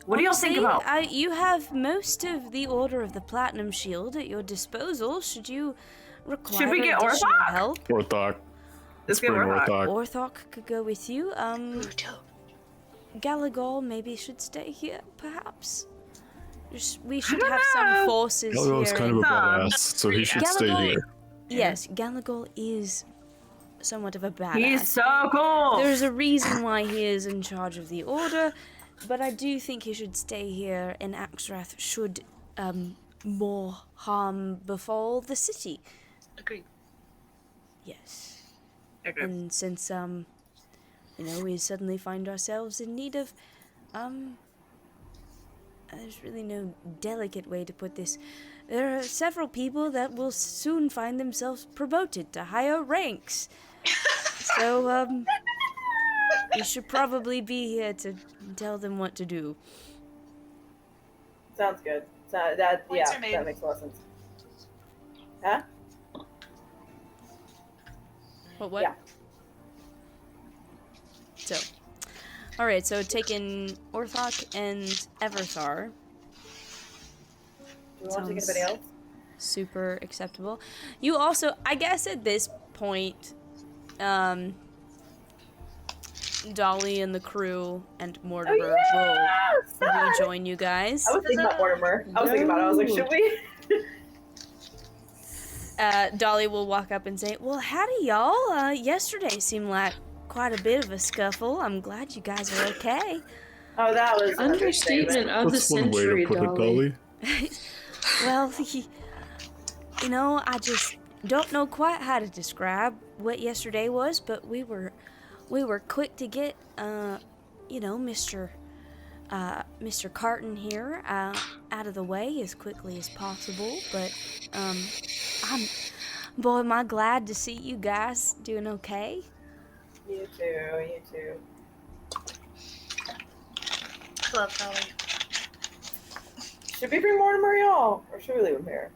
What do y'all think See, about? you have most of the Order of the Platinum Shield at your disposal. Should you require Should we get additional Orthok? help? Orthok. Let's get Bring Orthok. Orthok. Orthok could go with you. Ooh, dope. Galagol maybe should stay here, perhaps. We should don't have some know. forces Galagol's here. kind of a Some. badass, so he should stay Galagol- here. Yes, Galagol is somewhat of a badass. He's so cool. There's a reason why he is in charge of the Order, but I do think he should stay here in Axrath should more harm befall the city. Agreed. Yes. Okay. And since we suddenly find ourselves in need of there's really no delicate way to put this. There are several people that will soon find themselves promoted to higher ranks. So you should probably be here to tell them what to do. Sounds good. Points are made. makes a lot of sense. Huh? What? Yeah. So, all right. So taking Orthok and Everthar. Do you want to take anybody else? Super acceptable. You also, I guess, at this point, Dolly and the crew and Mortimer rejoin you guys. I was thinking about Mortimer. I was thinking about it. I was like, should we? Dolly will walk up and say, well, howdy, y'all. Yesterday seemed like quite a bit of a scuffle. I'm glad you guys are okay. Oh, that was an Understatement of the That's one way century, to put it, Dolly. Well, you know, I just don't know quite how to describe what yesterday was, but we were quick to get, you know, Mr. Carton here out of the way as quickly as possible. But am I glad to see you guys doing okay. You too. Love Dolly. Should we bring Mortimer, y'all? Or should we leave him here?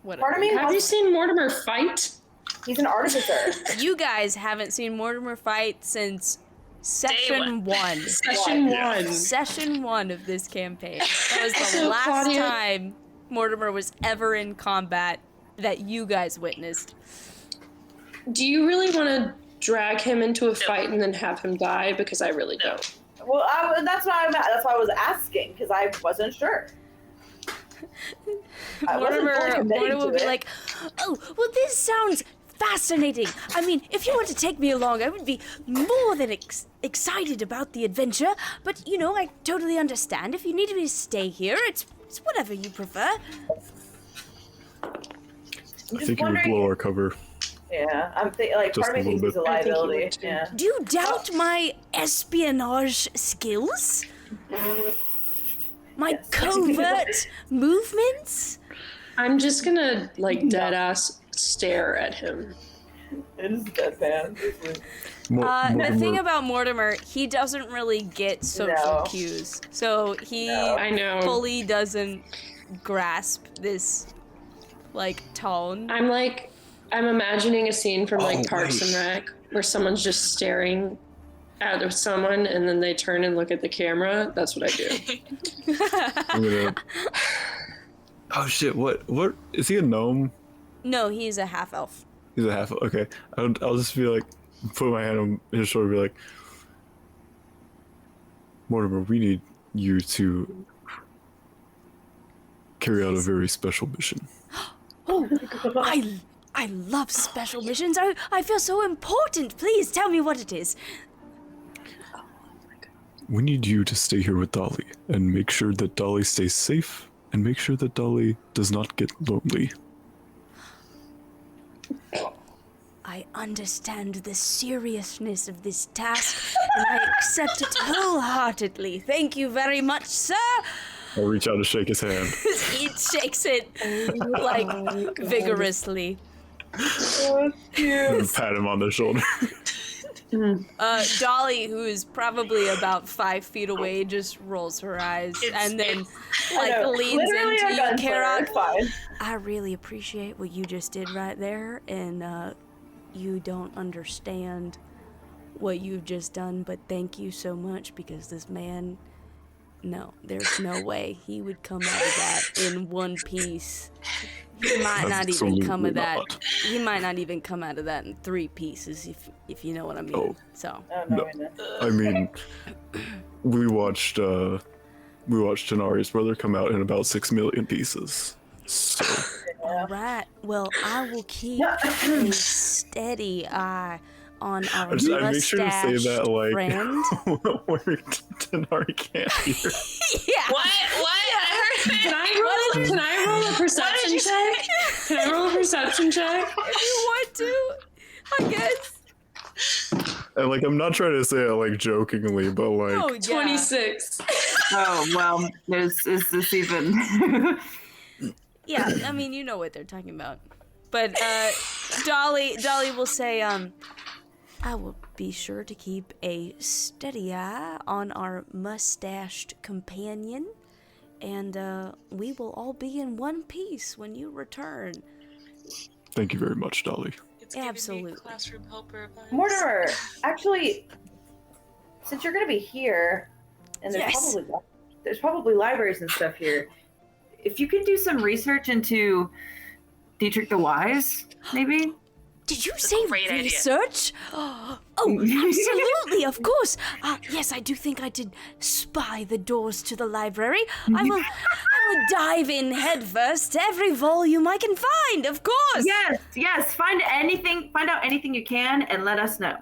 Whatever. Part of me Have you seen Mortimer fight? He's an artificer. You guys haven't seen Mortimer fight since session one. Session one of this campaign. That was the So, last Claudia- time Mortimer was ever in combat that you guys witnessed. Do you really want to drag him into a fight and then have him die? Because I really don't. Well, that's why I was asking, because I wasn't sure. I wasn't fully committing Mortimer to will be it. like, oh, well, this sounds fascinating. I mean, if you want to take me along, I would be more than excited about the adventure. But, you know, I totally understand. If you need me to stay here, it's whatever you prefer. I think you would blow our cover. Yeah, I'm like Just part of me a thinks little he's a bit. I think he liability. would too. Yeah. Do you doubt my espionage skills? My Yes. covert movements? I'm just gonna dead ass stare at him. It is deadpan. The thing about Mortimer, he doesn't really get social No. cues. So he No. I know. fully doesn't grasp this, tone. I'm imagining a scene from Parks wait. and Rec where someone's just staring at someone and then they turn and look at the camera. That's what I do. I'm gonna... Oh shit! What is he a gnome? No, he's a half-elf. He's a half. Okay, I'll just be like, put my hand on his shoulder, and be like, Mortimer, we need you to carry out a very special mission. Oh, I love special missions. I feel so important. Please tell me what it is. We need you to stay here with Dolly and make sure that Dolly stays safe and make sure that Dolly does not get lonely. I understand the seriousness of this task, and I accept it wholeheartedly. Thank you very much, sir. I'll reach out to shake his hand. He shakes it, vigorously. And pat him on the shoulder. Dolly, who is probably about 5 feet away, just rolls her eyes and then leans Literally into our you, guns Karak. it's fine. I really appreciate what you just did right there, and you don't understand what you've just done, but thank you so much, because this man, no, there's no way he would come out of that in one piece. He might not even come of that. He might not even come out of that in 3 pieces, if you know what I mean. Oh. So. Oh, no, No. I mean, we watched Tenari's brother come out in about 6 million pieces. So All right. Well, I will keep a steady eye on our I make sure to say that friend. where Tenari can't hear. Yeah. What? I heard it. Can I roll a perception check? Can I roll a perception check? If you want to, I guess. And I'm not trying to say it jokingly, but Oh, yeah. 26. Oh, well, is this even... Yeah, I mean, you know what they're talking about. But Dolly will say, I will be sure to keep a steady eye on our mustached companion, and we will all be in one piece when you return. Thank you very much, Dolly. It's giving me Absolutely. classroom helper vibes. Mortimer, actually, since you're going to be here, and there's probably libraries and stuff here, if you could do some research into Dietrich the Wise, maybe? Did you It's a say great idea. research? Oh, absolutely, of course. Yes, I do think I did spy the doors to the library. I will dive in headfirst to every volume I can find, of course. Yes. Find out anything you can, and let us know.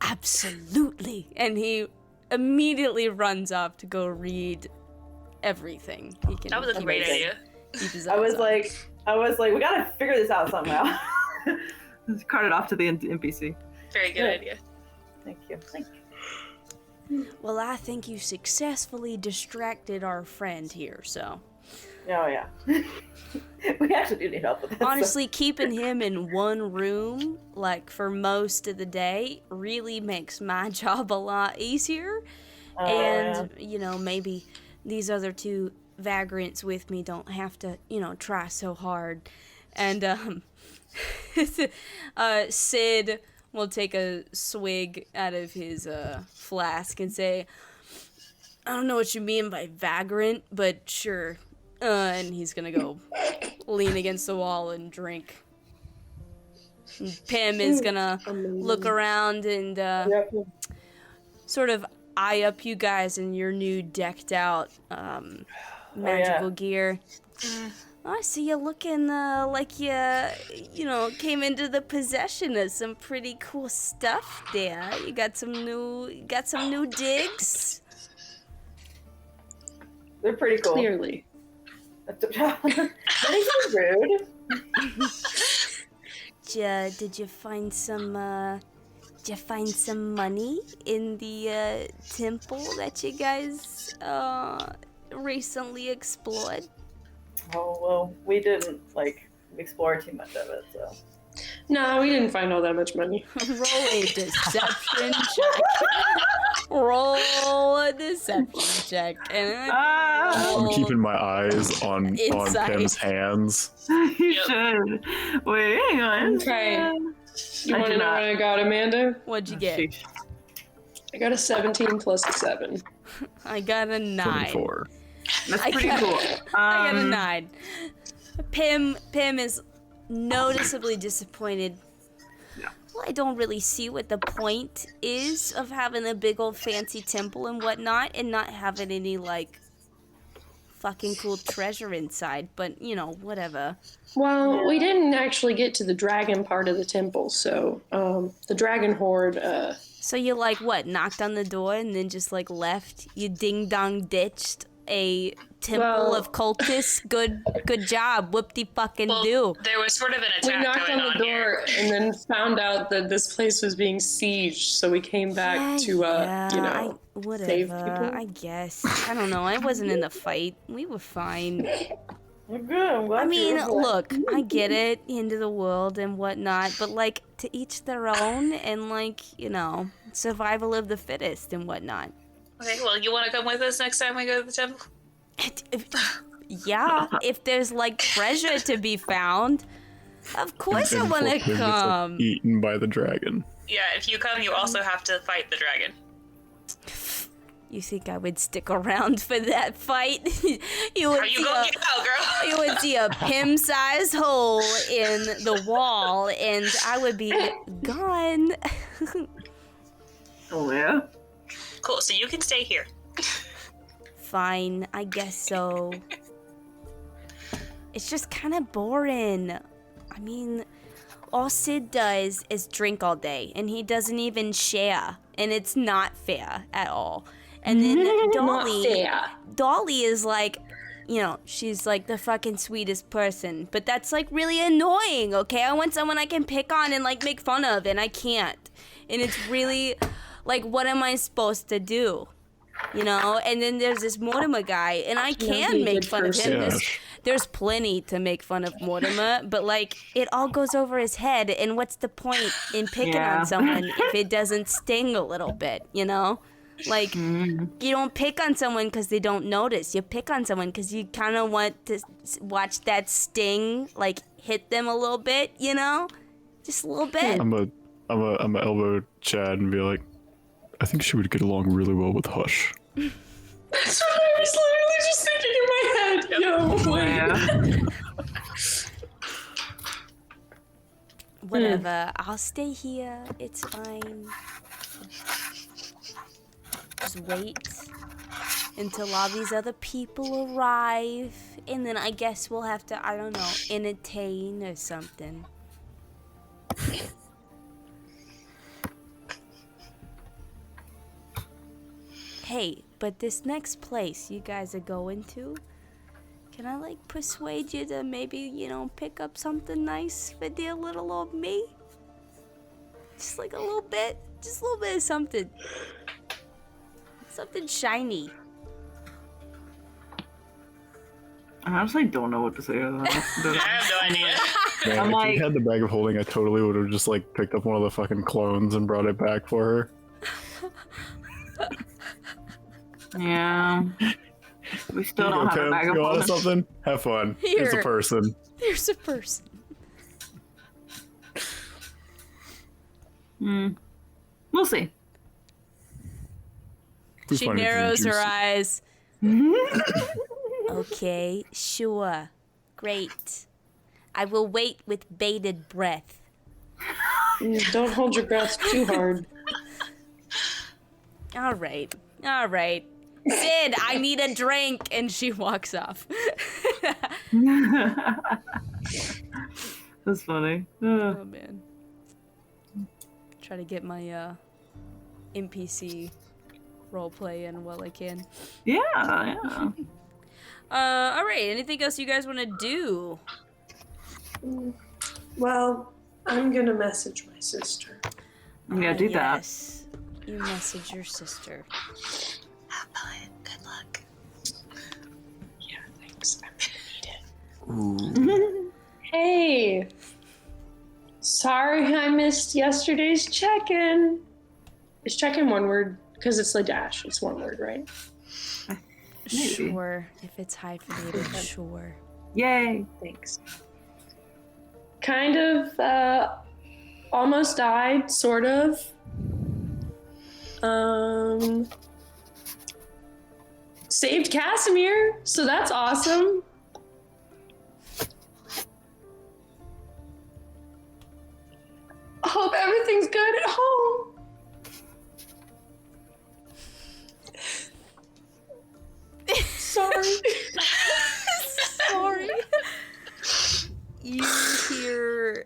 Absolutely. And he immediately runs off to go read everything he can. That was a great idea. I was like, we gotta figure this out somehow. Just carted off to the NPC. Very good idea. Thank you. Well, I think you successfully distracted our friend here, so. Oh, yeah. We actually do need help with this. Honestly, keeping him in one room, like, for most of the day, really makes my job a lot easier. And, you know, maybe these other two vagrants with me don't have to, you know, try so hard. And, Sid will take a swig out of his, flask and say, I don't know what you mean by vagrant, but sure. And he's gonna go lean against the wall and drink. And Pim is gonna look around and sort of eye up you guys in your new decked out magical gear. I see you looking like you know, came into the possession of some pretty cool stuff there. You got some new digs. They're pretty cool. Clearly. That is rude. Did you find some money in the temple that you guys recently explored? Oh, well, we didn't, explore too much of it, so. No, we didn't find all that much money. Roll a deception check. Roll a deception check. And I'm keeping my eyes on Pim's hands. You should. Wait, hang on. Okay. You want to know what I got, Amanda? What'd you get? I got a 17 plus a 7. I got a 9. 24. That's pretty cool. I got a 9. Pim is noticeably disappointed. Well, I don't really see what the point is of having a big old fancy temple and whatnot and not having any, fucking cool treasure inside, but, you know, whatever. Well, we didn't actually get to the dragon part of the temple, so, the dragon horde, So you, knocked on the door and then just, left? You ding-dong ditched a temple of cultists? Good job. Whoop-de-fucking-do. There was sort of an we attack knocked going on the door and then found out that this place was being sieged, so we came back to, Whatever, save people. I guess. I don't know. I wasn't in the fight. We were fine. We're good. I'm glad I mean, you were look, I get it, end of the world and whatnot, but, to each their own and, survival of the fittest and whatnot. Okay, well, you want to come with us next time we go to the temple? Yeah, if there's, treasure to be found, of course I want to Pim gets, come. eaten by the dragon. Yeah, if you come, you also have to fight the dragon. You think I would stick around for that fight? You would Are you gonna get out, girl? You would see a Pim-sized hole in the wall, and I would be gone. Oh, yeah? Cool, so you can stay here. Fine, I guess so. It's just kind of boring. I mean, all Sid does is drink all day, and he doesn't even share, and it's not fair at all. And then Dolly is she's the fucking sweetest person, but that's really annoying, okay? I want someone I can pick on and make fun of, and I can't. And it's really what am I supposed to do? You know? And then there's this Mortimer guy, and I can make fun of him. There's plenty to make fun of Mortimer, but it all goes over his head, and what's the point in picking on someone if it doesn't sting a little bit, you know? You don't pick on someone because they don't notice. You pick on someone because you kind of want to watch that sting, hit them a little bit, you know? Just a little bit. I'm a elbow Chad and be like, I think she would get along really well with Hush. That's what I was literally just thinking in my head. Yo, wait. Whatever. I'll stay here. It's fine. Just wait until all these other people arrive, and then I guess we'll have to, I don't know, entertain or something. Hey, but this next place you guys are going to, can I, like, persuade you to maybe, you know, pick up something nice for dear little old me? Just like a little bit. Just a little bit of something. Something shiny. I honestly don't know what to say to that. I have no idea. Man, I'm if like- you had the bag of holding, I totally would have just like picked up one of the fucking clones and brought it back for her. Yeah. We still don't have a bag of You want holding. something? Have fun. It's a Here. person. There's a person. We'll see. Who's She finding narrows juice? her eyes. Okay, sure. Great. I will wait with bated breath. Don't hold your breath too hard. All right. All right. Sid, I need a drink. And she walks off. That's funny. Oh, man. Try to get my NPC roleplay in while I can. Yeah. All right. Anything else you guys want to do? Well, I'm gonna message my sister. Yeah, do that. Yes. You message your sister. Have fun. Good luck. Yeah, thanks. I'm gonna need it. Hey! Sorry I missed yesterday's check-in. Is check-in one word? Because it's the dash. It's one word, right? Maybe. Sure. If it's hyphenated, sure. Yay. Thanks. Kind of, almost died, sort of. Saved Casimir, so that's awesome. Hope everything's good at home. Sorry. Sorry. You hear,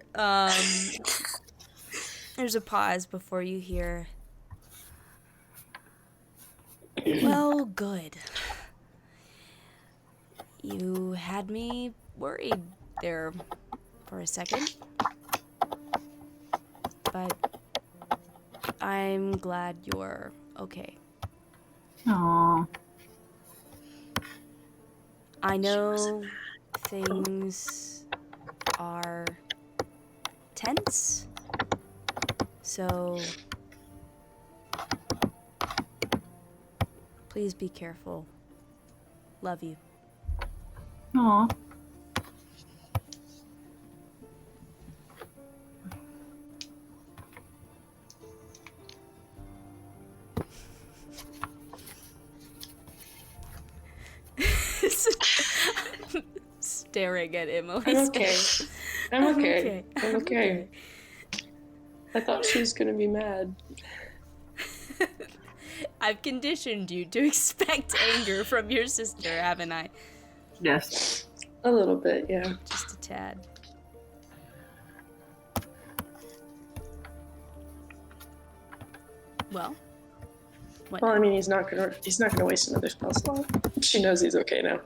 there's a pause before you hear, well, good. You had me worried there for a second, but I'm glad you're okay. Aww. I know things are tense, so please be careful. Love you. Aw. Staring at Emily. I'm okay. I'm okay. Okay. I'm okay. I thought she was gonna be mad. I've conditioned you to expect anger from your sister, haven't I? Yes. A little bit, yeah. Just a tad. Well, what Well, I now? mean, he's not gonna waste another spell slot. She knows he's okay now.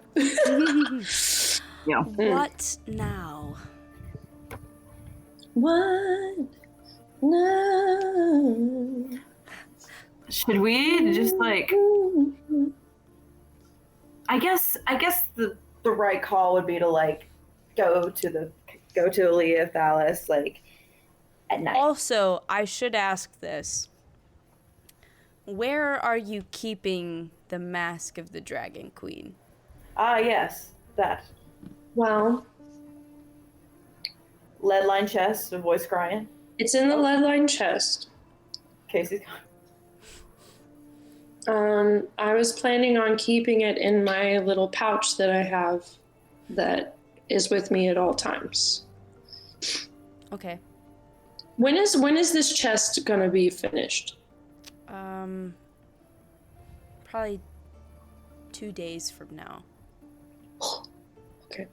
Yeah. What now? What? No. Should we just like? I guess the right call would be to like go to Aaliyah Thalas like at night. Also, I should ask this. Where are you keeping the mask of the Dragon Queen? Ah, yes, that Well, lead line chest, a voice crying. it's in the lead line chest. Casey's. I was planning on keeping it in my little pouch that I have that is with me at all times. Okay. When is this chest gonna be finished? Probably 2 days from now. Okay.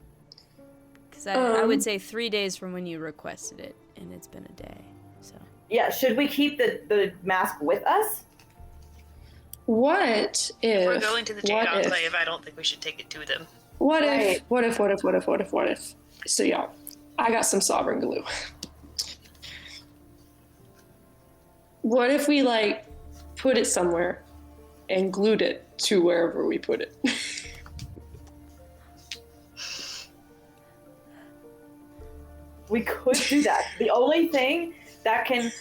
Because I would say 3 days from when you requested it, and it's been a day. So. Yeah, should we keep the mask with us? What if If we're going to the Jade what if- Enclave, I don't think we should take it to them. What Right. if? So y'all, I got some sovereign glue. What if we like put it somewhere and glued it to wherever we put it? We could do that. The only thing that can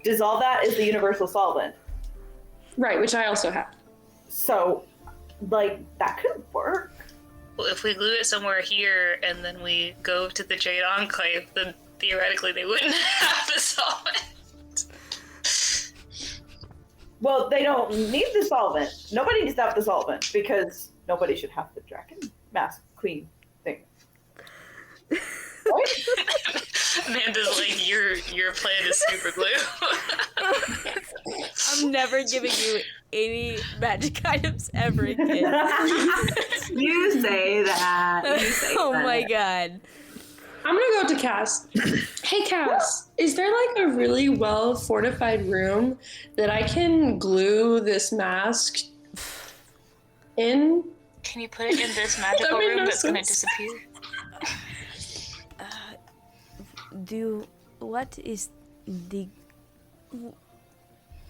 dissolve that is the universal solvent. Right, which I also have. So, like, that could work. Well, if we glue it somewhere here and then we go to the Jade Enclave, then theoretically they wouldn't have the solvent. Well, they don't need the solvent. Nobody needs to have the solvent because nobody should have the dragon mask queen thing. Right? Amanda's like, your plan is super glue. I'm never giving you any magic items ever again. You say that. You say Oh that. my god. I'm gonna go to Cass. Hey Cass, is there like a really well fortified room that I can glue this mask in? Can you put it in this magical made room no that's gonna sense. disappear? What is the...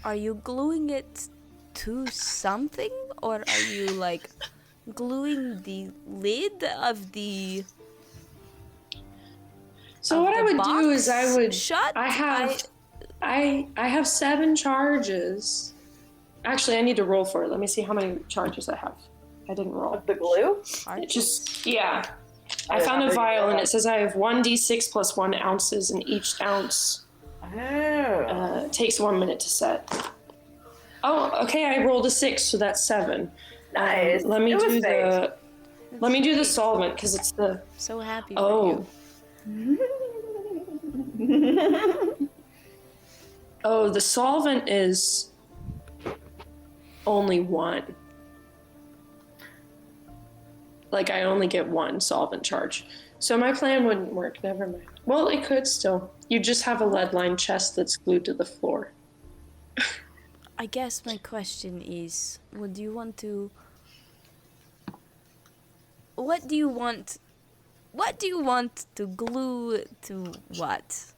Are you gluing it to something? Or are you, like, gluing the lid of the... So of what the I would do is I box would shut? I have 7 charges. Actually, I need to roll for it. Let me see how many charges I have. I didn't roll. Of the glue? It just yeah. I found a vial and it says I have 1d6 plus 1 ounces, and each ounce Oh. takes 1 minute to set. Oh, okay. I rolled a 6, so that's 7. Nice. Let me It was do safe. let me do the solvent because it's the So happy for oh you. oh the solvent is only 1. Like I only get 1 solvent charge. So my plan wouldn't work. Never mind. Well, it could still. You just have a lead-lined chest that's glued to the floor. I guess my question is, would you want to... What do you want to glue to what?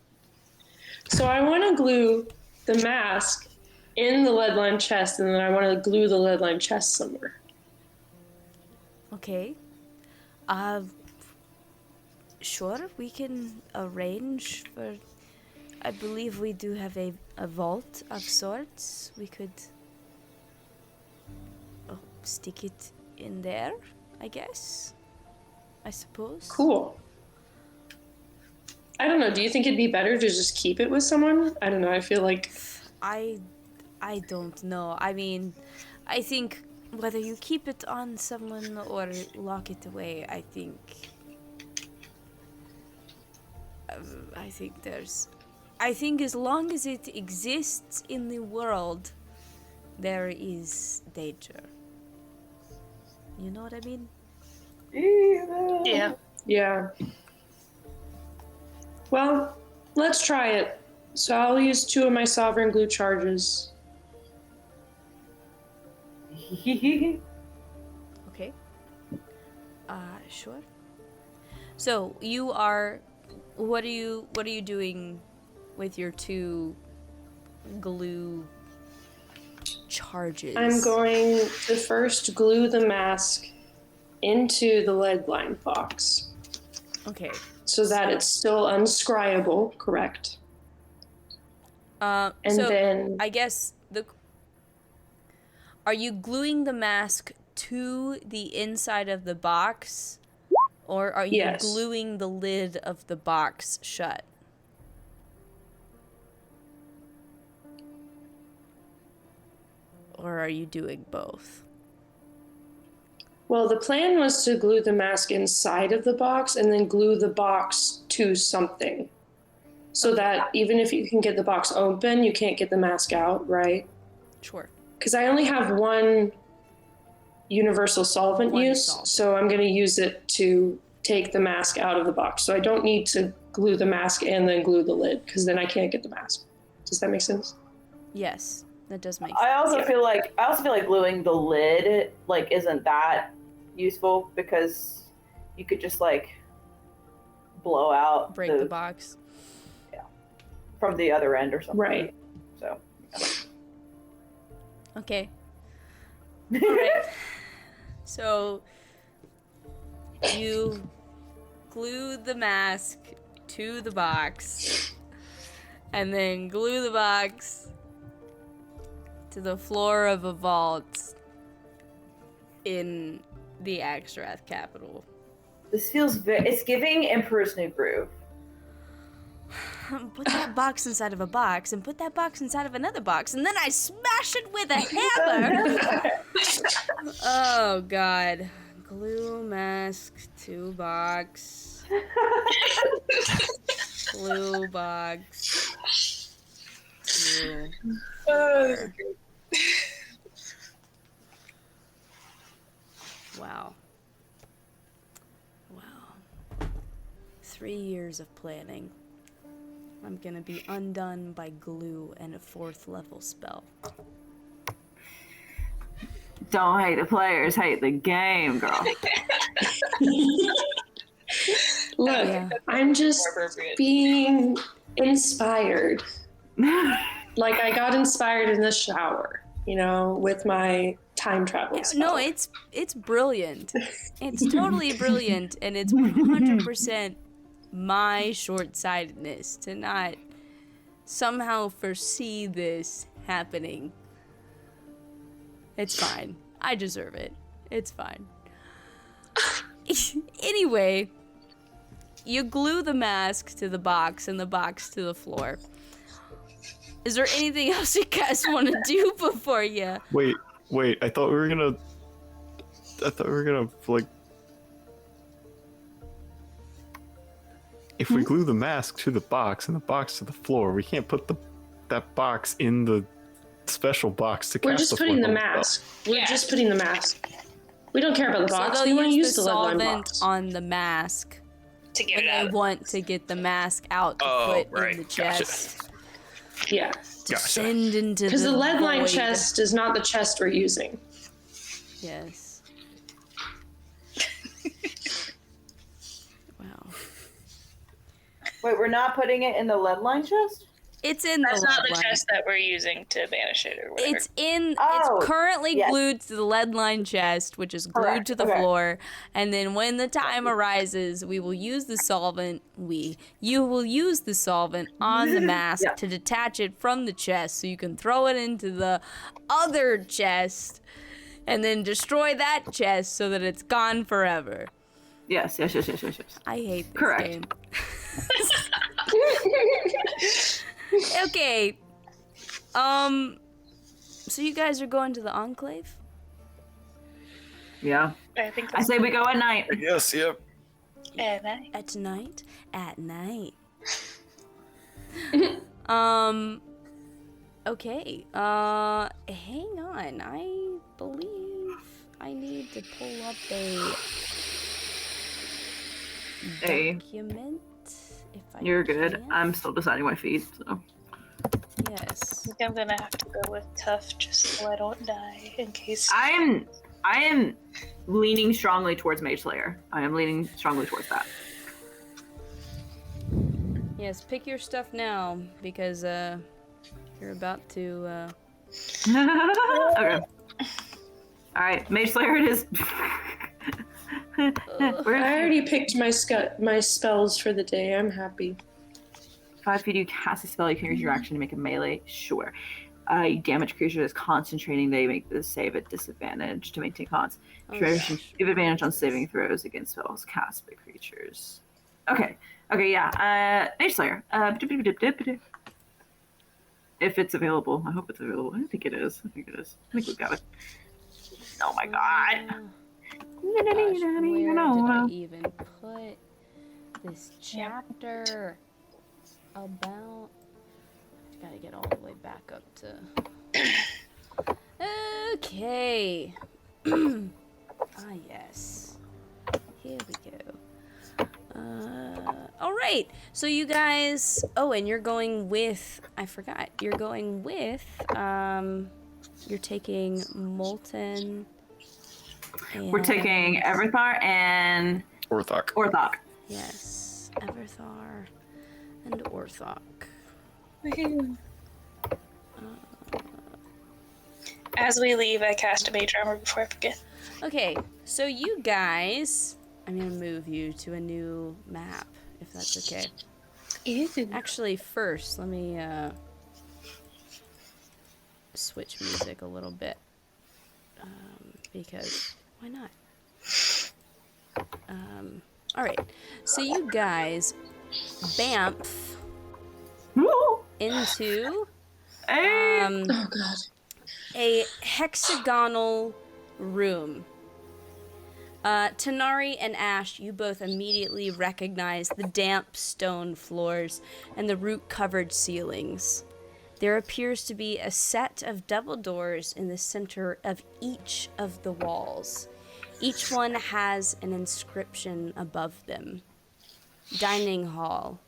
So I want to glue the mask in the lead-lined chest, and then I want to glue the lead-lined chest somewhere. Okay. Sure, we can arrange for... I believe we do have a vault of sorts. We could stick it in there, I guess. I suppose. Cool. I don't know. Do you think it'd be better to just keep it with someone? I don't know. I feel like I don't know. I mean, I think whether you keep it on someone or lock it away, I think as long as it exists in the world, there is danger. You know what I mean? Yeah. yeah. Well, let's try it. So I'll use 2 of my sovereign glue charges. Okay. Sure. So you are. What are you doing with your 2 glue charges? I'm going to first glue the mask into the lead-lined box Okay. so that it's still unscryable, correct? And so then I guess are you gluing the mask to the inside of the box, or are you Yes. gluing the lid of the box shut? Or are you doing both? well, the plan was to glue the mask inside of the box and then glue the box to something. so that even if you can get the box open, you can't get the mask out, right? Sure. Because I only have one universal solvent One use, solvent. so I'm going to use it to take the mask out of the box. So I don't need to glue the mask and then glue the lid, because then I can't get the mask. Does that make sense? Yes, that does make sense. I also feel like gluing the lid like isn't that useful because you could just like blow out Break the box. from the other end or something. Right. So. Okay. All right. So you glue the mask to the box and then glue the box to the floor of a vault in the Axrath capital. This feels it's giving Emperor's New Groove. Put that box inside of a box and put that box inside of another box and then I smash it with a hammer. Oh god. Glue mask to box. Glue box to floor. Wow. Wow. 3 years of planning. I'm gonna be undone by glue and a 4th level spell. Don't hate the players, hate the game, girl. Look, Yeah. I'm just appropriate. being inspired. Like I got inspired in the shower, with my time travel spell. No, it's brilliant. It's totally brilliant, and it's 100% my short-sightedness to not somehow foresee this happening. It's fine. I deserve it. It's fine. Anyway, you glue the mask to the box and the box to the floor. Is there anything else you guys want to do before you? Wait. I thought we were gonna like. If we glue the mask to the box and the box to the floor, we can't put that box in the special box to cast We're just putting the mask. We're just putting the mask. We don't care about the box. So We they'll want to use use the the lead line solvent box. on the mask To get when it they out. want to get the mask out to Oh, put right. in the Gotcha. chest. Yeah, To send into because the lead line void. chest is not the chest we're using. Yes. Wow. Wait, we're not putting it in the lead line chest? It's in That's the not lead the line. chest that we're using to banish it or whatever. Oh, It's currently yes. glued to the lead line chest, which is glued Correct, to the okay. floor. And then when the time arises, we will use the solvent. You will use the solvent on the mask Yeah. to detach it from the chest, so you can throw it into the other chest, and then destroy that chest so that it's gone forever. Yes. I hate this Correct. game. Okay. So you guys are going to the Enclave? Yeah. I think I say we go at night. Yes. Yep. At night? At night. Okay. Hang on. I believe I need to pull up a Hey, document. If I you're good. can. I'm still deciding my feed, so. Yes. I think I'm gonna have to go with tough just so I don't die in case. I am leaning strongly towards Mage Slayer. I am leaning strongly towards that. Yes, pick your stuff now because you're about to Okay. Alright, Mage Slayer it is. I already picked my spells for the day. I'm happy. 5 feet, you cast a spell, you can use your action to make a melee. Sure. You damage creature that is concentrating, they make the save at disadvantage to maintain cons. Creatures give advantage on saving throws against spells cast by creatures. Okay, yeah. Mage Slayer. If it's available. I hope it's available. I think it is. I think we've got it. Oh my god. Gosh, where did I even put this chapter? about... Gotta get all the way back up to... Okay. Ah, yes. Here we go. Alright. So you guys... Oh, and you're going with... I forgot. You're going with... You're taking Molten... We're taking Everthar and Orthok. Orthok. Yes. Everthar and Orthok. As we leave, I cast a mage armor before I forget. Okay, so you guys... I'm gonna move you to a new map, if that's okay. Actually, first, let me switch music a little bit. Because, why not? Alright, so you guys bamf into Oh god. a hexagonal room. Tanari and Ash, you both immediately recognize the damp stone floors and the root-covered ceilings. There appears to be a set of double doors in the center of each of the walls. Each one has an inscription above them. Dining hall,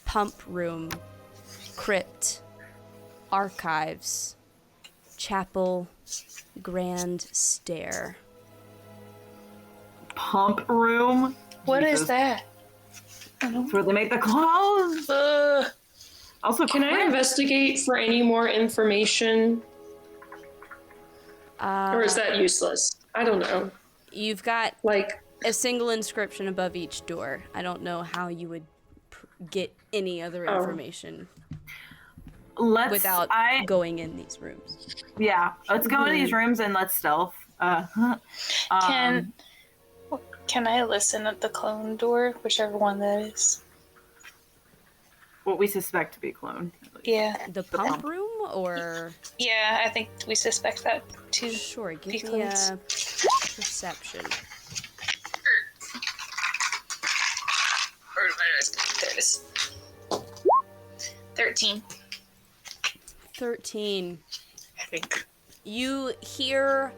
pump room, crypt, archives, chapel, grand stair. Pump room. What is Jesus. that? That's where they make the clothes. Also, Can I investigate for any more information? Or is that useless? I don't know. You've got Like, a single inscription above each door. I don't know how you would get any other information let's without going in these rooms. Yeah, let's go in these rooms and let's stealth. Can I listen at the clone door, whichever one that is? What we suspect to be clone. Yeah. The pump room, or Yeah, I think we suspect that too. sure, give me Because- a perception. There it is. 13. 13. I think. You hear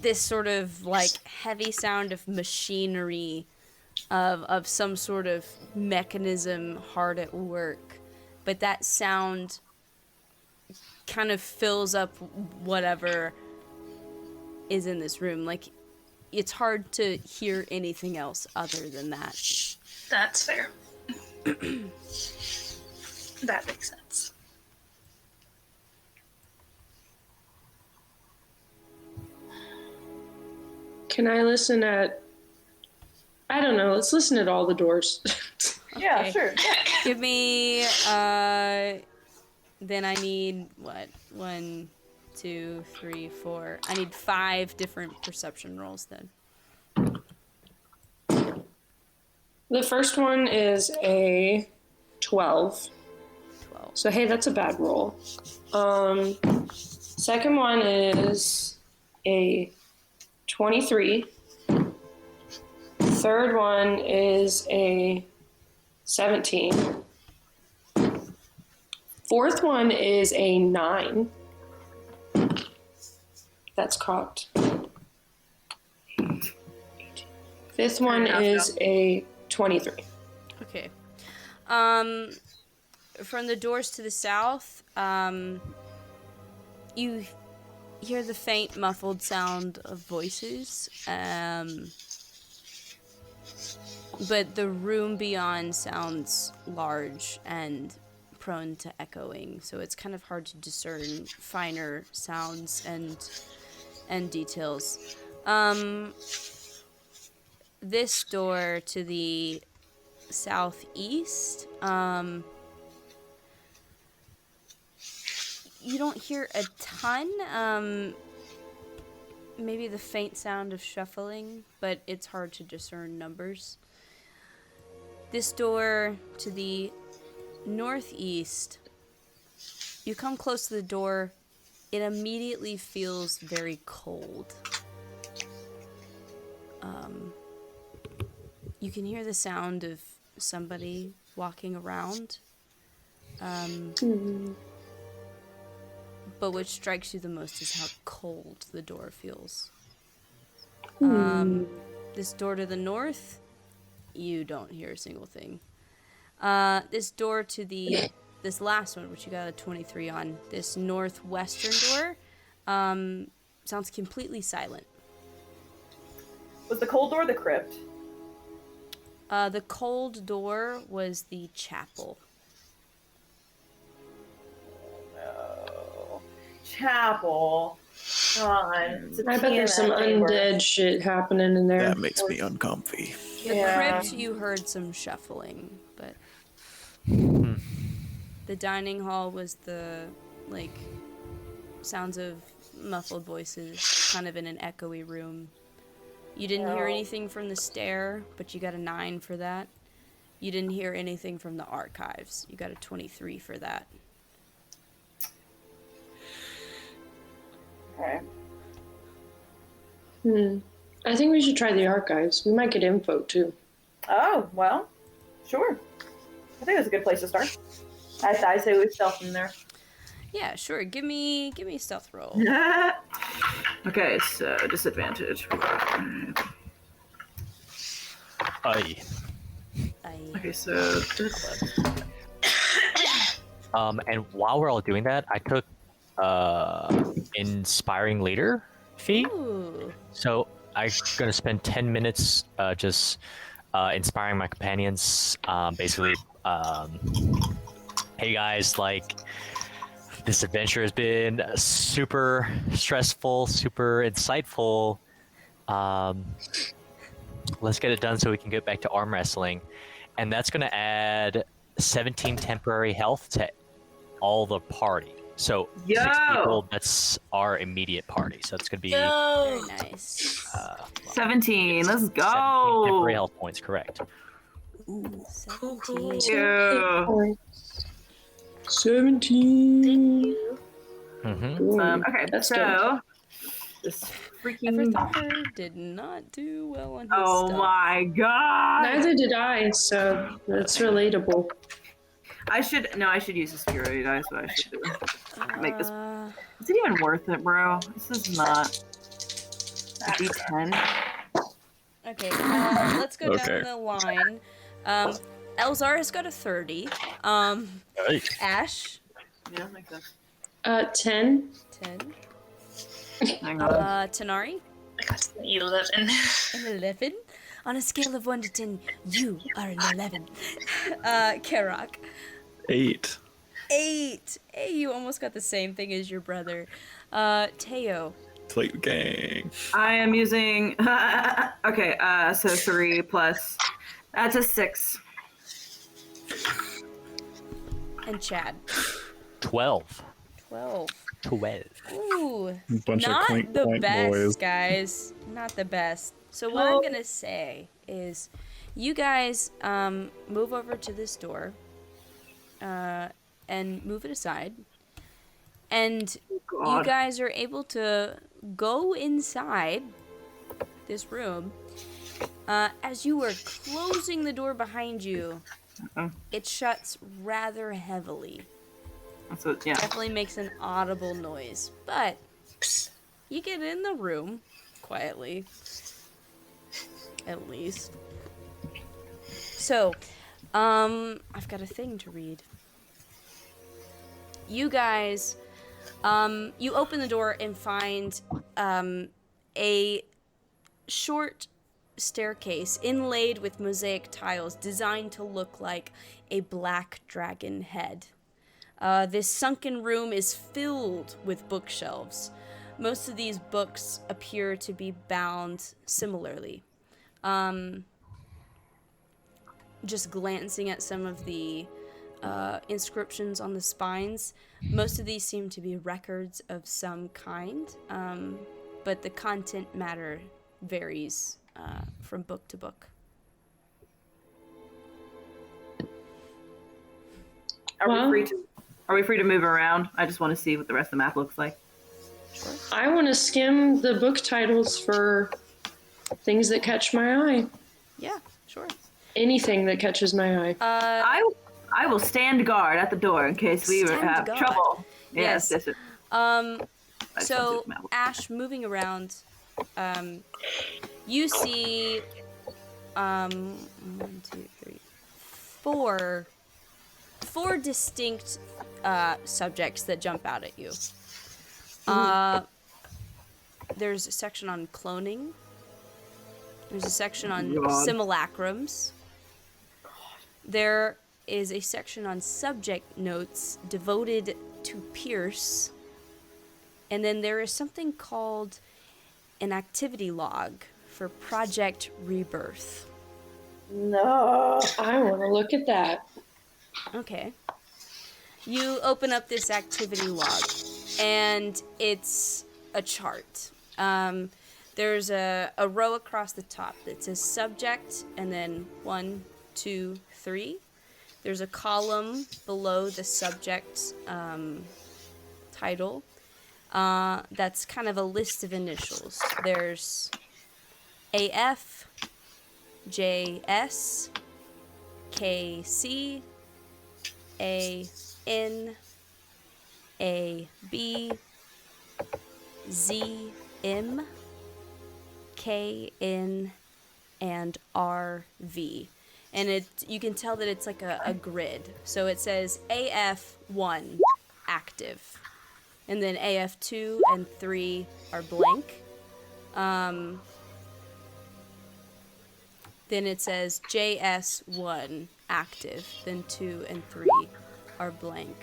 this sort of like heavy sound of machinery, of some sort of mechanism hard at work, but that sound kind of fills up whatever is in this room. Like, it's hard to hear anything else other than that. That's fair. That makes sense. can I listen at... I don't know. Let's listen at all the doors. Yeah, Okay. sure. Give me, then I need, what? 1, 2, 3, 4. I need 5 different perception rolls then. The first one is a 12. 12. So, hey, that's a bad roll. Second one is a 23. Third one is a 17. Fourth one is a 9. That's cocked. Fifth one is a 23. Okay. From the doors to the south, you hear the faint, muffled sound of voices. But the room beyond sounds large and prone to echoing, so it's kind of hard to discern finer sounds and details. This door to the southeast, you don't hear a ton. Maybe the faint sound of shuffling, but it's hard to discern numbers. This door to the northeast, you come close to the door, it immediately feels very cold. You can hear the sound of somebody walking around. But what strikes you the most is how cold the door feels. This door to the north, you don't hear a single thing. This door to this last one, which you got a 23 on, this northwestern door, sounds completely silent. Was the cold door the crypt? The cold door was the chapel. No. Chapel. Come on. It's a I bet there's some undead shit happening in there. That makes me uncomfy. The crypt, you heard some shuffling, but the dining hall was the, like, sounds of muffled voices, kind of in an echoey room. You didn't hear anything from the stair, but you got a 9 for that. You didn't hear anything from the archives. You got a 23 for that. Okay. I think we should try the archives. We might get info too. Oh, well, sure. I think that's a good place to start. I say we stealth in there. Yeah, sure. Give me a stealth roll. Okay, so disadvantage. Aye. Okay, so And while we're all doing that, I took inspiring leader fee. Ooh. So I'm gonna spend 10 minutes just inspiring my companions. Basically, hey guys, like, this adventure has been super stressful, super insightful. Let's get it done so we can get back to arm wrestling. And that's going to add 17 temporary health to all the party. So 6 people, that's our immediate party. So it's going to be Very nice. 17. Let's 17 go. temporary health points, correct. 17. Yeah. 17. Mm-hmm. Okay, That's so this freaking. Everthofer did not do well on his Oh stuff. my god! Neither did I, so that's relatable. I should use the security dice. What I should do. Make this. Uh, Is it even worth it, bro? This is not a D10. Okay, let's go Okay. down the line. Elzara's got a 30. Ash, Yeah, like this. 10. 10. Hang on. Tanari, I got an 11. an 11. On a scale of 1 to 10, you are an 11. Karok, 8. 8. Hey, you almost got the same thing as your brother. Teo, Plate gang. I am using. Okay, so 3 plus. That's a 6. and Chad, 12. 12. 12. Ooh, Bunch of not clink the clank best, boys. guys. Not the best. So what I'm gonna say is, you guys move over to this door, and move it aside, and you guys are able to go inside this room. As you are closing the door behind you, it shuts rather heavily. That's what. Yeah. Definitely makes an audible noise, but you get in the room quietly, at least. So, I've got a thing to read. You guys, you open the door and find a short staircase inlaid with mosaic tiles designed to look like a black dragon head. This sunken room is filled with bookshelves. Most of these books appear to be bound similarly. Just glancing at some of the inscriptions on the spines, most of these seem to be records of some kind, but the content matter varies from book to book. Are we free to move around? I just want to see what the rest of the map looks like. I want to skim the book titles for things that catch my eye. Yeah, sure. anything that catches my eye. I will stand guard at the door in case we Stand have guard. trouble. Yes. Yes. So Ash, moving around, you see, 1, 2, 3, 4 distinct subjects that jump out at you. There's a section on cloning. There's a section on simulacrums. There is a section on subject notes devoted to Pierce. And then there is something called an activity log for Project Rebirth. No, I want to look at that. Okay. You open up this activity log, and it's a chart. There's a row across the top that says subject, and then 1, 2, 3. There's a column below the subject title. That's kind of a list of initials. There's AF, JS, KC, AN, AB, ZM, KN, and RV. And you can tell that it's like a grid. So it says AF1 active. And then AF2 and 3 are blank. Then it says JS1 active. Then 2 and 3 are blank.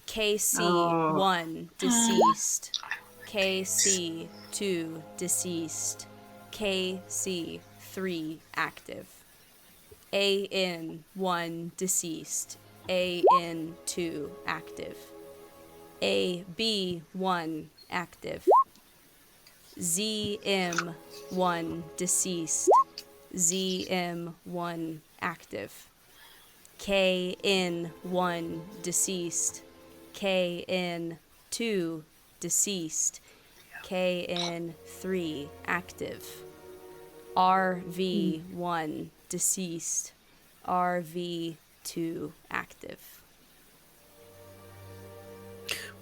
KC1 deceased. KC2 deceased. KC3 active. AN1 deceased. AN2 active. AB1 active. ZM1 deceased. ZM1 active. KN1 deceased. KN2 deceased. KN3 active. RV1 deceased. RV2 active.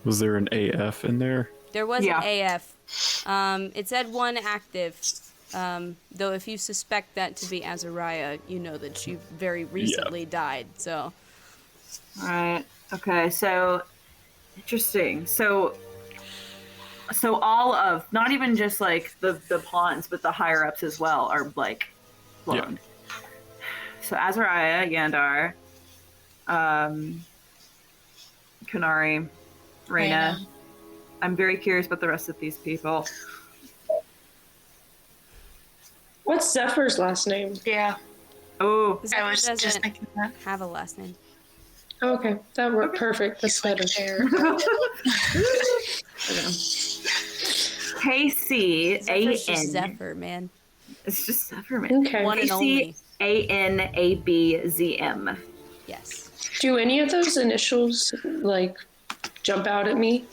Was there an AF in there? There was an AF. It said 1 active. Though if you suspect that to be Azariah, you know that she very recently died, so. Alright. Okay, so interesting. So all of, not even just like the pawns, but the higher ups as well are like cloned. Yeah. So Azariah, Yandar, Kunari, Reyna. I'm very curious about the rest of these people. What's Zephyr's last name? Yeah. Oh, I was just thinking that. Have a last name. Oh, okay, that worked perfect. That's better. KC-A-N. Zephyr, man. It's just Zephyr, man. Okay. One and only. KC-A-N-A-B-Z-M. Yes. Do any of those initials like jump out at me?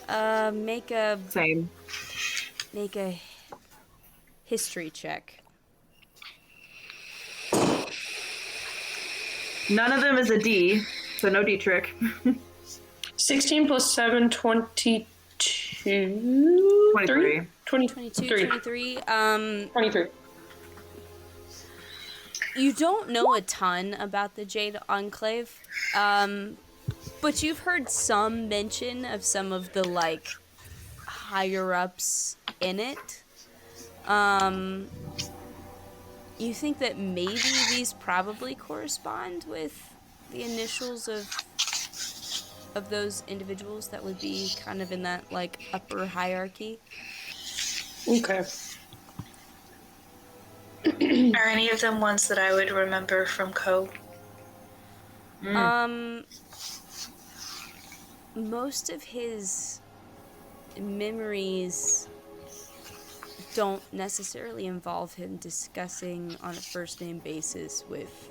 Make a history check. None of them is a D, so no D trick. 16 plus 7, 22. 23. 23. 23. You don't know a ton about the Jade Enclave, but you've heard some mention of some of the, like, higher-ups in it. You think that maybe these probably correspond with the initials of those individuals that would be kind of in that, like, upper hierarchy. Okay. Are any of them ones that I would remember from Code? Most of his memories don't necessarily involve him discussing on a first-name basis with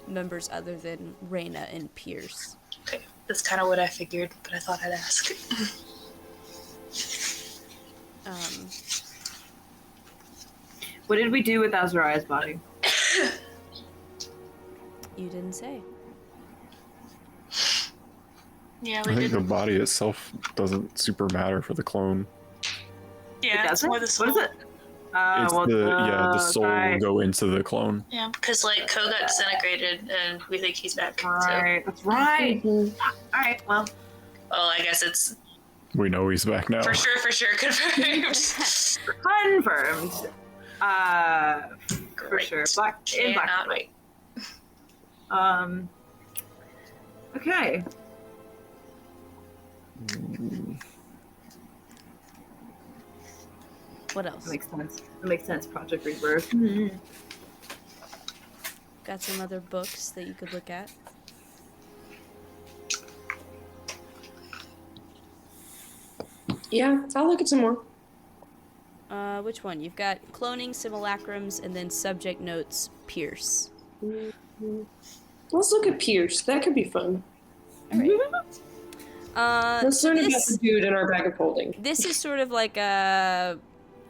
members other than Reyna and Pierce. Okay, that's kind of what I figured, but I thought I'd ask. What did we do with Azariah's body? You didn't say. Yeah, I we think did. the body itself doesn't super matter for the clone. Yeah, It it's doesn't? more the What soul. is it? It's the soul right. will go into the clone. Yeah, because like Ko got disintegrated, and we think he's back. Right, that's right. Mhm. All right, well, So, well, I guess it's We know he's back now. for sure confirmed. confirmed. For Great. sure. Black and black. Cannot wait. Okay. What else? That makes sense. That makes sense. Project Rebirth. Got some other books that you could look at. Yeah, I'll look at some more. Which one? You've got cloning, simulacrums, and then subject notes, Pierce. Let's look at Pierce. That could be fun. Let's So learn about this, the dude in our bag of holding. this is sort of like a,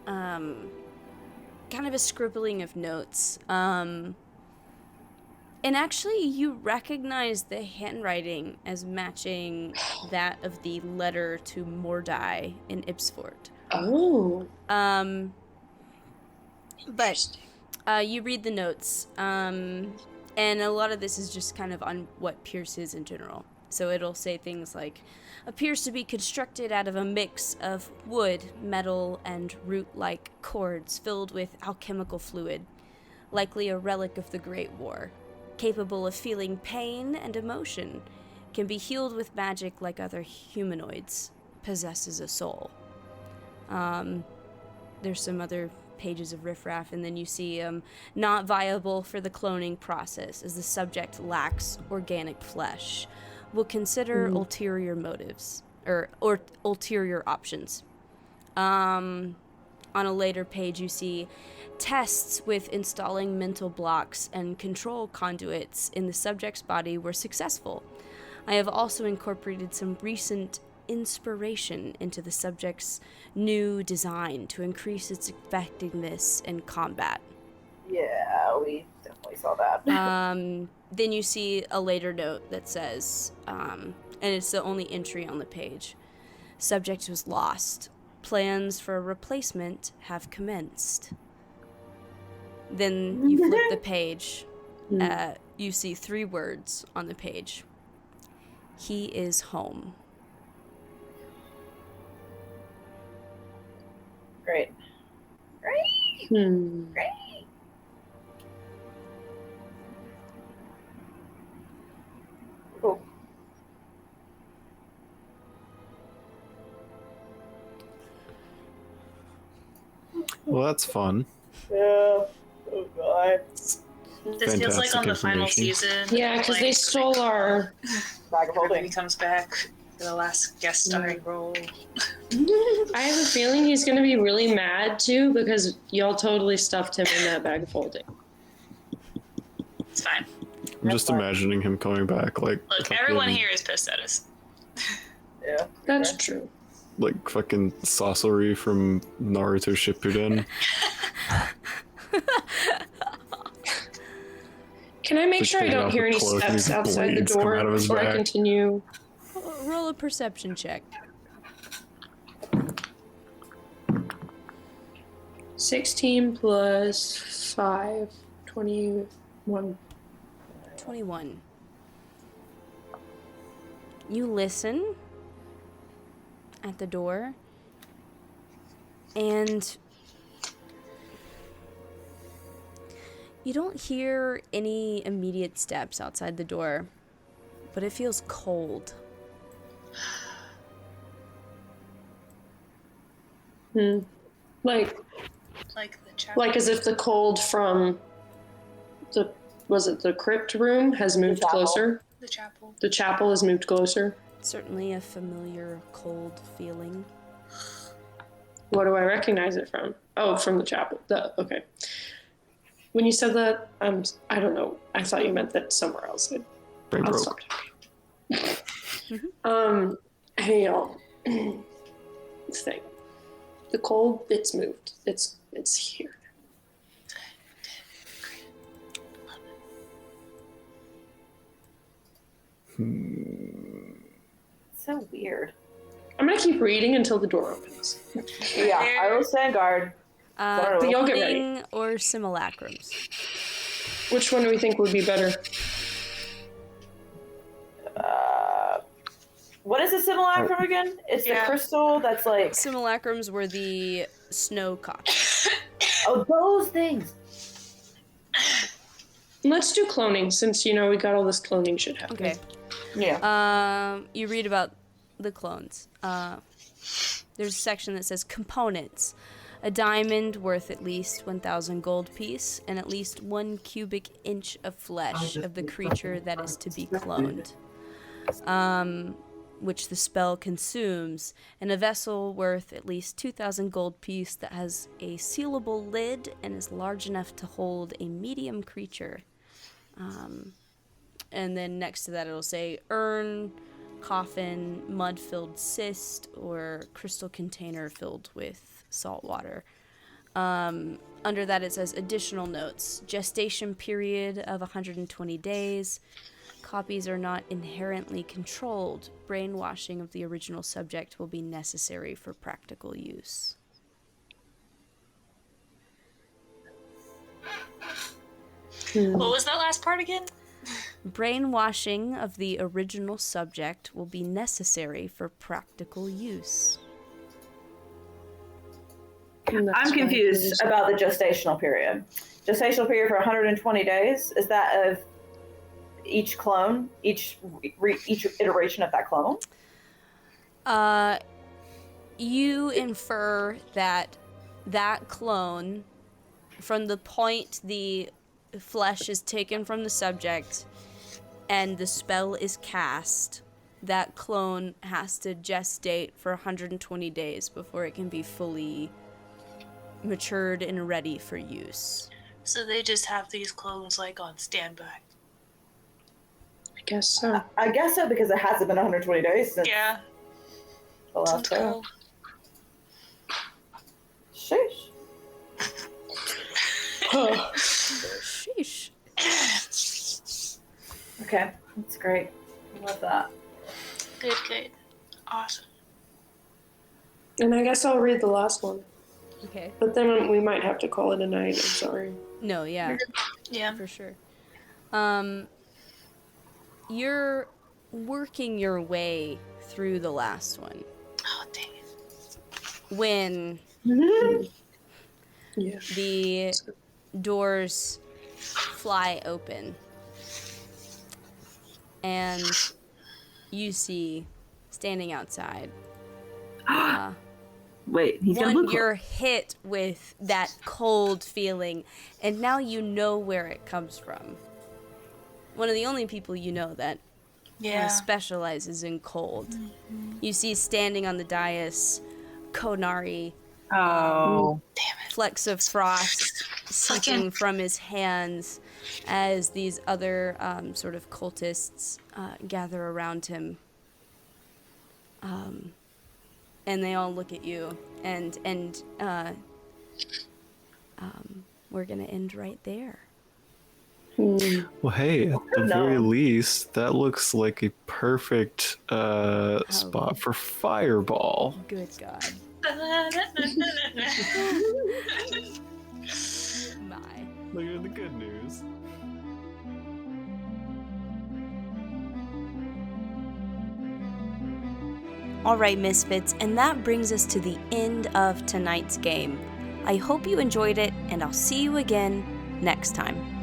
kind of a scribbling of notes. And actually, you recognize the handwriting as matching that of the letter to Mordai in Ipsfort. Oh. But you read the notes, and a lot of this is just kind of on what Pierce is in general. So it'll say things like, appears to be constructed out of a mix of wood, metal, and root-like cords filled with alchemical fluid, likely a relic of the Great War. Capable of feeling pain and emotion, can be healed with magic like other humanoids, possesses a soul. There's some other pages of riffraff, and then you see not viable for the cloning process as the subject lacks organic flesh. Will consider ulterior motives or ulterior options. On a later page, you see tests with installing mental blocks and control conduits in the subject's body were successful. I have also incorporated some recent inspiration into the subject's new design to increase its effectiveness in combat. Yeah, we definitely saw that. Then you see a later note that says, and it's the only entry on the page, subject was lost. Plans for a replacement have commenced. Then you flip the page. You see 3 words on the page. He is home. Great. Hmm. Great. Cool. Well, that's fun. Yeah. Oh god. This feels like Fantastic on the final information. season. Yeah, because they like, stole our. Bag of He holding. comes back for the last guest starring role. I have a feeling he's going to be really mad too because y'all totally stuffed him in that bag of holding. It's fine. I'm just imagining him coming back like Look, fucking- everyone here is pissed at us. Yeah. That's true. like fucking Sasori from Naruto Shippuden. Can I make Just sure I taking don't off hear the any cloak and steps these outside the blades come door out of his before I back. continue? Roll a perception check. 16 plus 5, 21. 21. You listen at the door, and you don't hear any immediate steps outside the door, but it feels cold. Like Like the chapel. Like as if the cold from the crypt room has moved chapel. closer? The chapel. The chapel has moved closer. Certainly a familiar cold feeling. What do I recognize it from? Oh, from the chapel. Okay. When you said that, I don't know. I thought you meant that somewhere else. Brain I'll broke. stop. Hey y'all. Thing. The cold, it's moved. It's here. So weird. I'm gonna keep reading until the door opens. Yeah, I will stand guard. But y'all get ready. Cloning or simulacrums? Which one do we think would be better? What is a simulacrum again? It's the crystal that's like... Simulacrums were the snow copies. Oh, those things! Let's do cloning, since, we got all this cloning shit happening. Okay. Yeah. You read about the clones. There's a section that says components. A diamond worth at least 1,000 gold piece and at least 1 cubic inch of flesh of the creature that is to be cloned. Which the spell consumes, and a vessel worth at least 2,000 gold piece that has a sealable lid and is large enough to hold a medium creature. And then next to that it'll say urn, coffin, mud-filled cyst, or crystal container filled with salt water. Under that it says additional notes. Gestation period of 120 days. Copies are not inherently controlled. Brainwashing of the original subject will be necessary for practical use. What was that last part again? Brainwashing of the original subject will be necessary for practical use. I'm confused about the gestational period. Gestational period for 120 days, is that of each clone, each iteration of that clone? You infer that clone, from the point the flesh is taken from the subject and the spell is cast, that clone has to gestate for 120 days before it can be fully matured and ready for use. So they just have these clones like on standby. I guess so. I guess so, because it hasn't been 120 days since the last Sounds go. cool. Sheesh. Sheesh. Okay, that's great. I love that. Good. Awesome. And I guess I'll read the last one. Okay. But then we might have to call it a night. I'm sorry. No, yeah. Yeah. For sure. You're working your way through the last one. Oh, dang it. When Yeah. the doors fly open and you see standing outside Wait, he's gonna look. you're hit with that cold feeling, and now you know where it comes from. One of the only people you know that specializes in cold. You see standing on the dais Konari, Oh, flecks of frost seeping from his hands as these other sort of cultists gather around him. And they all look at you, and we're gonna end right there. Well, hey, at the very least, that looks like a perfect spot for Fireball. Good God. My. Look at the good news. Alright, Misfits, and that brings us to the end of tonight's game. I hope you enjoyed it, and I'll see you again next time.